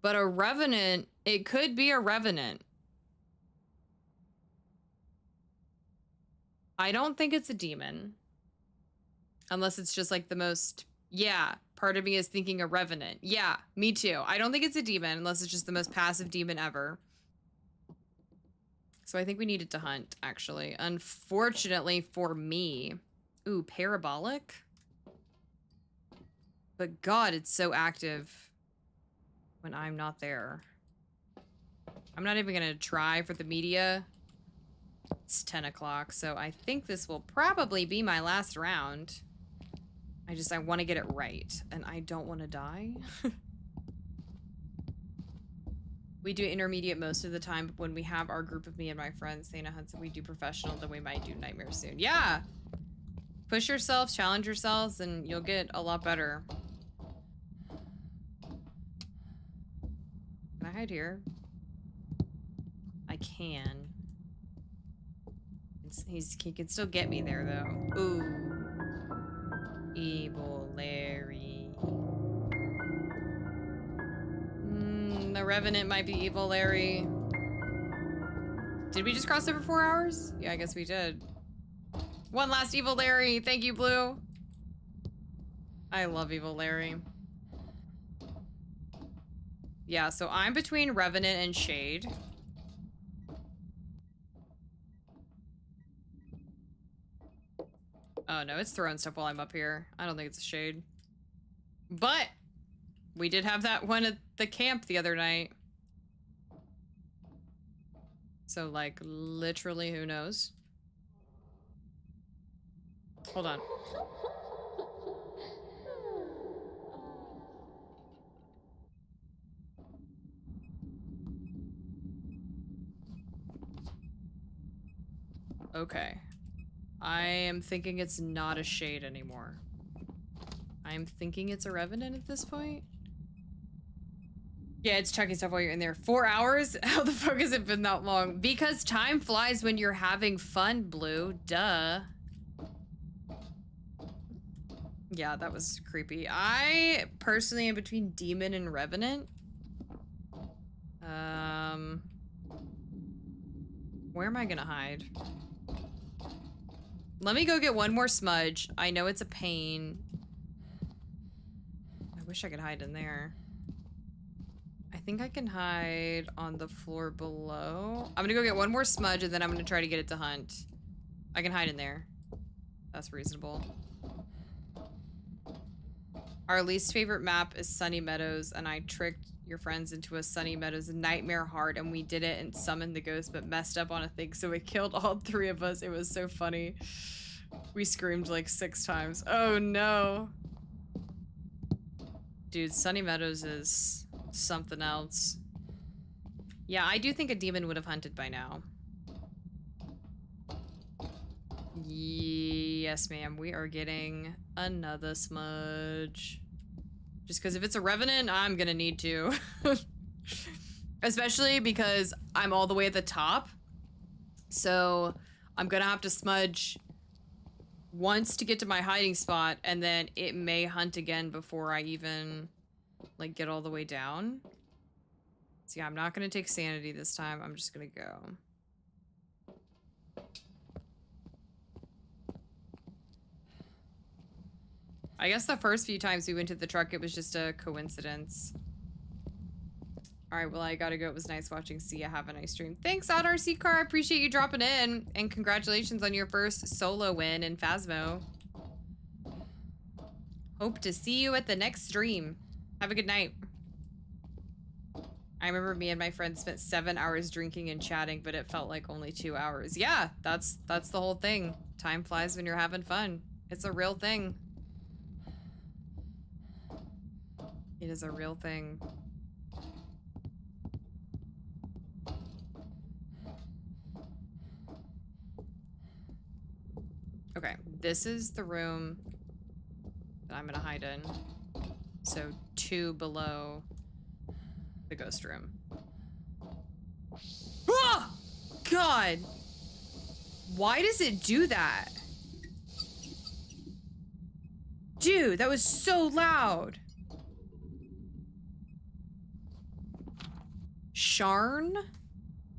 But a revenant, it could be a revenant. I don't think it's a demon. Unless it's just like the most, yeah. Part of me is thinking a revenant. Yeah, me too. I don't think it's a demon unless it's just the most passive demon ever. So I think we needed to hunt, actually. Unfortunately for me. Ooh, parabolic? But God, it's so active when I'm not there. I'm not even gonna try for the media. It's 10 o'clock, so I think this will probably be my last round. I want to get it right, and I don't want to die. We do intermediate most of the time, but when we have our group of me and my friends, Thana Hudson, we do professional, then we might do nightmare soon. Yeah! Push yourselves, challenge yourselves, and you'll get a lot better. Can I hide here? I can. He can still get me there, though. Ooh. Evil Larry. The Revenant might be Evil Larry. Did we just cross over 4 hours? Yeah, I guess we did. One last Evil Larry. Thank you, Blue. I love Evil Larry. Yeah, so I'm between Revenant and Shade. Oh no, it's throwing stuff while I'm up here. I don't think it's a shade. But we did have that one at the camp the other night. So like literally who knows? Hold on. Okay. I am thinking it's not a shade anymore. I'm thinking it's a revenant at this point. Yeah, it's checking stuff while you're in there. 4 hours? How the fuck has it been that long? Because time flies when you're having fun, Blue. Duh. Yeah, that was creepy. I personally am between Demon and Revenant. Where am I gonna hide? Let me go get one more smudge. I know it's a pain. I wish I could hide in there. I think I can hide on the floor below. I'm gonna go get one more smudge and then I'm gonna try to get it to hunt. I can hide in there. That's reasonable. Our least favorite map is Sunny Meadows, and I tricked your friends into a Sunny Meadows nightmare heart, and we did it and summoned the ghost, but messed up on a thing, so it killed all 3 of us. It was so funny. We screamed like 6 times. Oh no. Dude, Sunny Meadows is something else. Yeah, I do think a demon would have hunted by now. Yes, ma'am. We are getting another smudge. Just because if it's a revenant, I'm gonna need to. Especially because I'm all the way at the top. So I'm gonna have to smudge once to get to my hiding spot, and then it may hunt again before I even like get all the way down. So yeah, I'm not gonna take sanity this time. I'm just gonna go. I guess the first few times we went to the truck, it was just a coincidence. All right, well, I gotta go. It was nice watching Sia have a nice stream. Thanks, OutRC Car. I appreciate you dropping in. And congratulations on your first solo win in Phasmo. Hope to see you at the next stream. Have a good night. I remember me and my friends spent 7 hours drinking and chatting, but it felt like only 2 hours. Yeah, that's the whole thing. Time flies when you're having fun. It's a real thing. It is a real thing. Okay, this is the room that I'm gonna hide in. So 2 below the ghost room. Oh! God! Why does it do that? Dude, that was so loud. Sharn?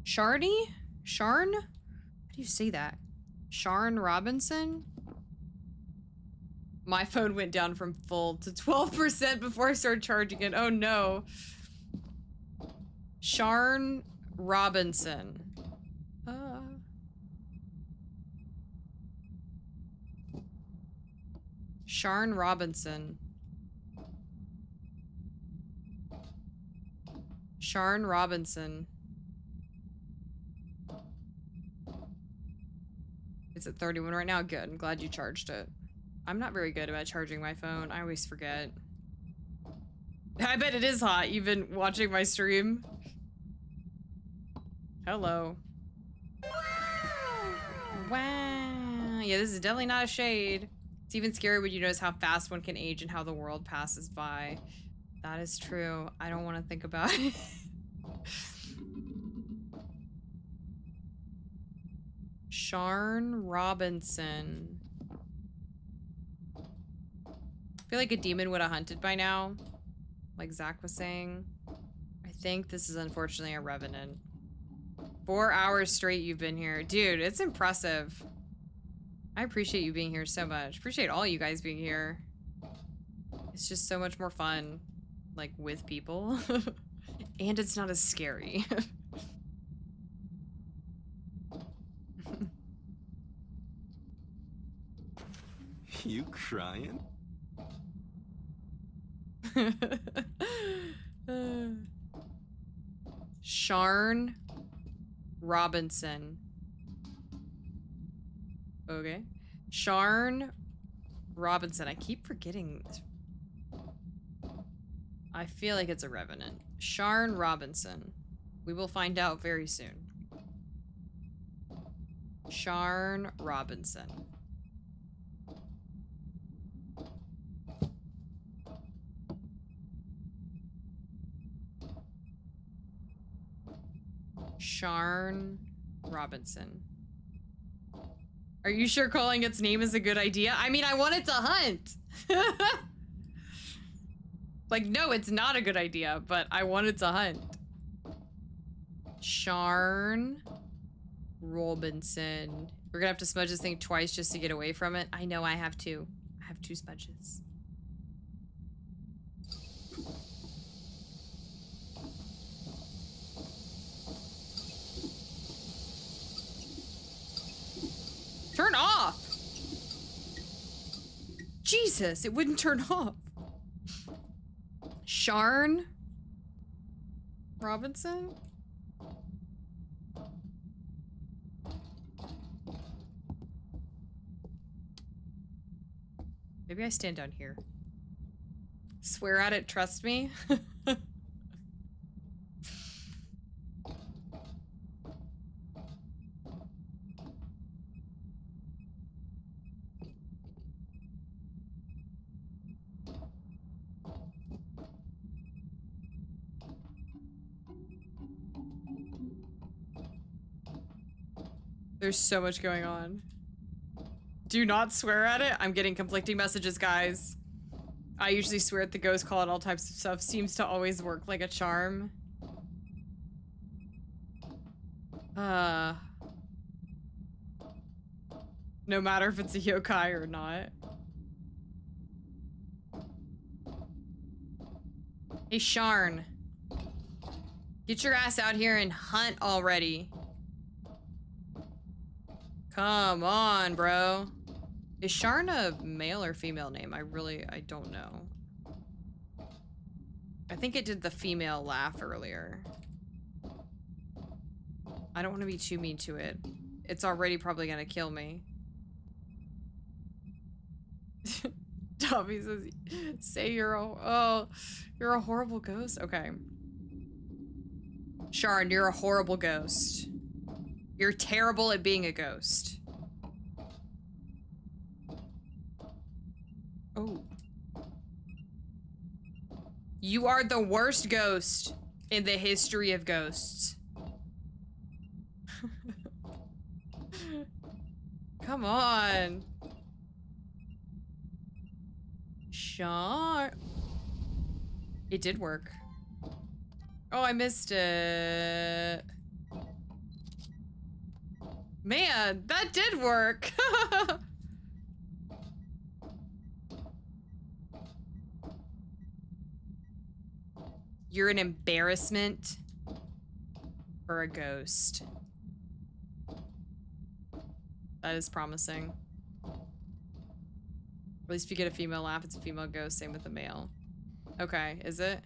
Sharny? Sharn? How do you say that? Sharn Robinson? My phone went down from full to 12% before I started charging it. Oh no. Sharn Robinson. Sharn Robinson. Sharn Robinson. It's at 31 right now. Good. I'm glad you charged it. I'm not very good about charging my phone. I always forget. I bet it is hot. You've been watching my stream. Hello. Wow. Yeah, this is definitely not a shade. It's even scary when you notice how fast one can age and how the world passes by. That is true. I don't want to think about it. Sharn Robinson. I feel like a demon would have hunted by now. Like Zach was saying. I think this is unfortunately a revenant. 4 hours straight you've been here. Dude, it's impressive. I appreciate you being here so much. Appreciate all you guys being here. It's just so much more fun. Like, with people. And it's not as scary. You crying? Sharn Robinson. Okay. Sharn Robinson. I keep forgetting this. I feel like it's a revenant. Sharn Robinson. We will find out very soon. Sharn Robinson. Sharn Robinson. Are you sure calling its name is a good idea? I mean, I want it to hunt. Like, no, it's not a good idea, but I want it to hunt. Sharn Robinson. We're gonna have to smudge this thing twice just to get away from it. I know, I have two. I have 2 smudges. Turn off! Jesus, it wouldn't turn off. Sharn Robinson? Maybe I stand down here. Swear at it, trust me. There's so much going on. Do not swear at it. I'm getting conflicting messages, guys. I usually swear at the ghost call and all types of stuff. Seems to always work like a charm. No matter if it's a yokai or not. Hey, Sharn. Get your ass out here and hunt already. Come on, bro. Is Sharn a male or female name? I don't know. I think it did the female laugh earlier. I don't want to be too mean to it. It's already probably gonna kill me. Dobby says, say you're a horrible ghost? Okay. Sharn, you're a horrible ghost. You're terrible at being a ghost. Oh. You are the worst ghost in the history of ghosts. Come on. Sharn. It did work. Oh, I missed it. Man, that did work. You're an embarrassment for a ghost. That is promising. At least if you get a female laugh, it's a female ghost. Same with the male. Okay, is it?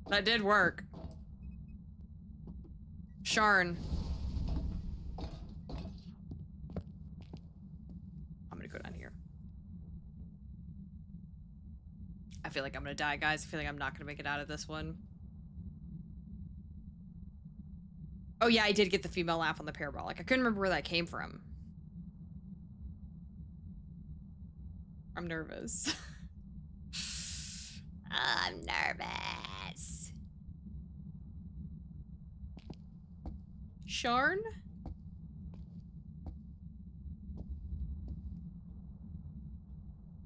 That did work. Sharn. I'm gonna go down here. I feel like I'm gonna die, guys. I feel like I'm not gonna make it out of this one. Oh yeah, I did get the female laugh on the parabolic. I couldn't remember where that came from. I'm nervous. I'm nervous. Sharn?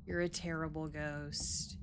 You're a terrible ghost.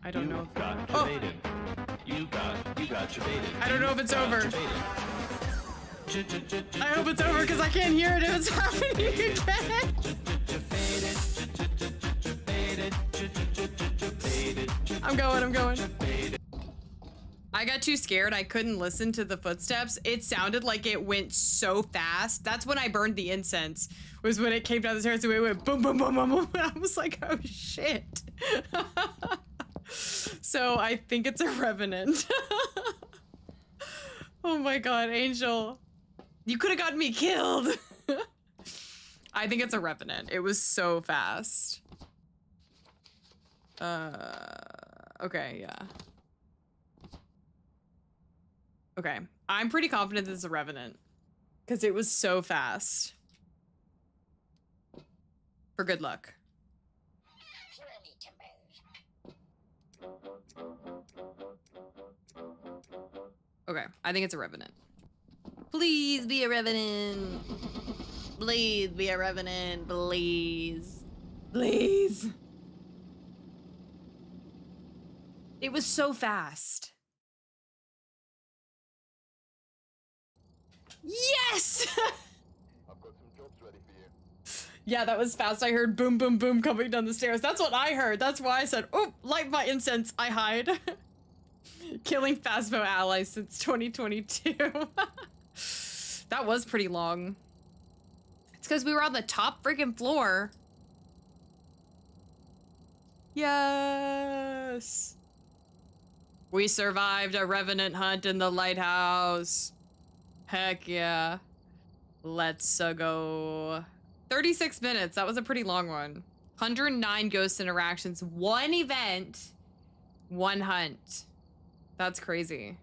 I don't know. Got Oh. debated. You got debated. I don't know if it's over. I hope it's over because I can't hear it if it's happening again. I'm going. I got too scared. I couldn't listen to the footsteps. It sounded like it went so fast. That's when I burned the incense, was when it came down the stairs and it went boom, boom, boom, boom, boom. I was like, oh shit. So I think it's a revenant. Oh my god, Angel. You could have gotten me killed. I think it's a revenant. It was so fast. Okay, yeah. Okay, I'm pretty confident this is a revenant because it was so fast. For good luck. Okay, I think it's a revenant. Please be a revenant. Please be a revenant. Please. Please. It was so fast. Yes! I've got some jobs ready for you. Yeah, that was fast. I heard boom, boom, boom coming down the stairs. That's what I heard. That's why I said, oh, light my incense. I hide. Killing Phasmo allies since 2022. That was pretty long. It's because we were on the top freaking floor. Yes. We survived a revenant hunt in the lighthouse. Heck yeah. Let's go. 36 minutes. That was a pretty long one. 109 ghost interactions. 1 event. 1 hunt. That's crazy.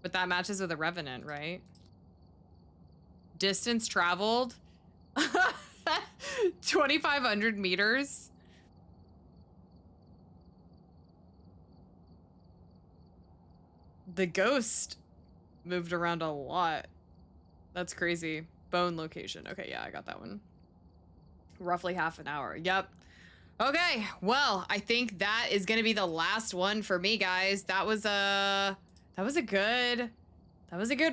But that matches with a revenant, right? Distance traveled. 2,500 meters. The ghost moved around a lot. That's crazy. Bone location. Okay, yeah, I got that one. Roughly half an hour. Yep. Okay, well, I think that is gonna be the last one for me, guys. That was a good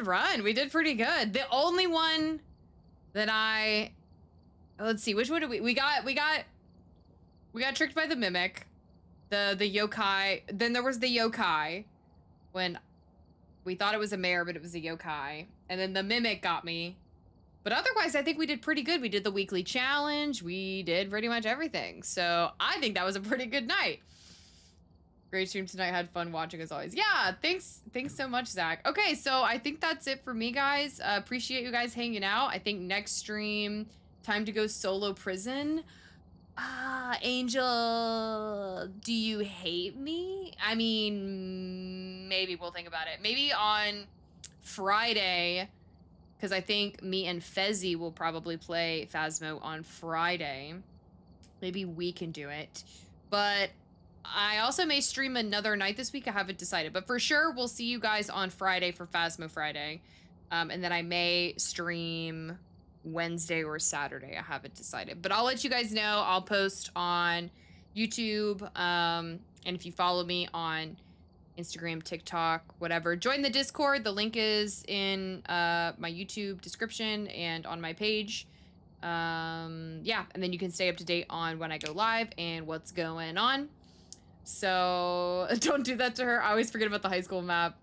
run. We did pretty good. The only one that let's see, which one did we got tricked by the mimic, the yokai. Then there was the yokai when we thought it was a mare, but it was a yokai. And then the mimic got me. But otherwise, I think we did pretty good. We did the weekly challenge. We did pretty much everything. So I think that was a pretty good night. Great stream tonight. Had fun watching as always. Yeah, thanks so much, Zach. Okay, so I think that's it for me, guys. Appreciate you guys hanging out. I think next stream, time to go solo prison. Angel, do you hate me? I mean, maybe we'll think about it. Maybe on Friday, because I think me and Fezzy will probably play Phasmo on Friday. Maybe we can do it. But I also may stream another night this week. I haven't decided. But for sure, we'll see you guys on Friday for Phasmo Friday. And then I may stream Wednesday or Saturday. I haven't decided. But I'll let you guys know. I'll post on YouTube. And if you follow me on Instagram, TikTok, whatever, join the Discord. The link is in my YouTube description and on my page. Yeah, and then you can stay up to date on when I go live and what's going on. So don't do that to her. I always forget about the high school map.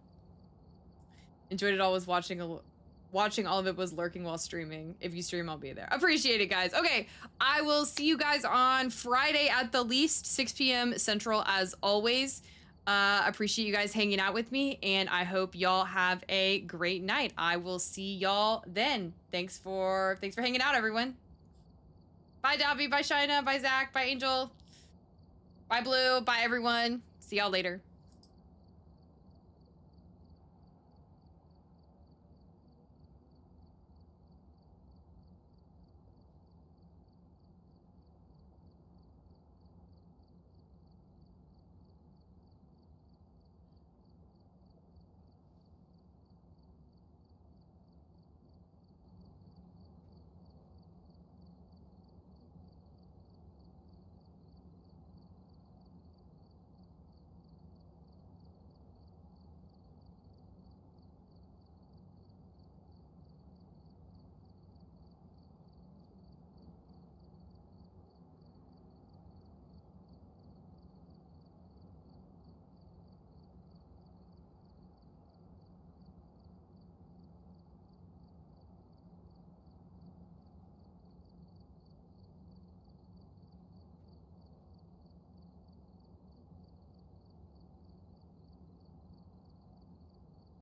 Enjoyed it all. Was watching all of it, was lurking while streaming. If you stream, I'll be there. Appreciate it, guys. Okay, I will see you guys on Friday at the least, 6 p.m. Central as always. Appreciate you guys hanging out with me, and I hope y'all have a great night. I will see y'all then. Thanks for hanging out, everyone. Bye, Dobby. Bye, Shina. Bye, Zach. Bye, Angel. Bye, Blue. Bye, everyone. See y'all later.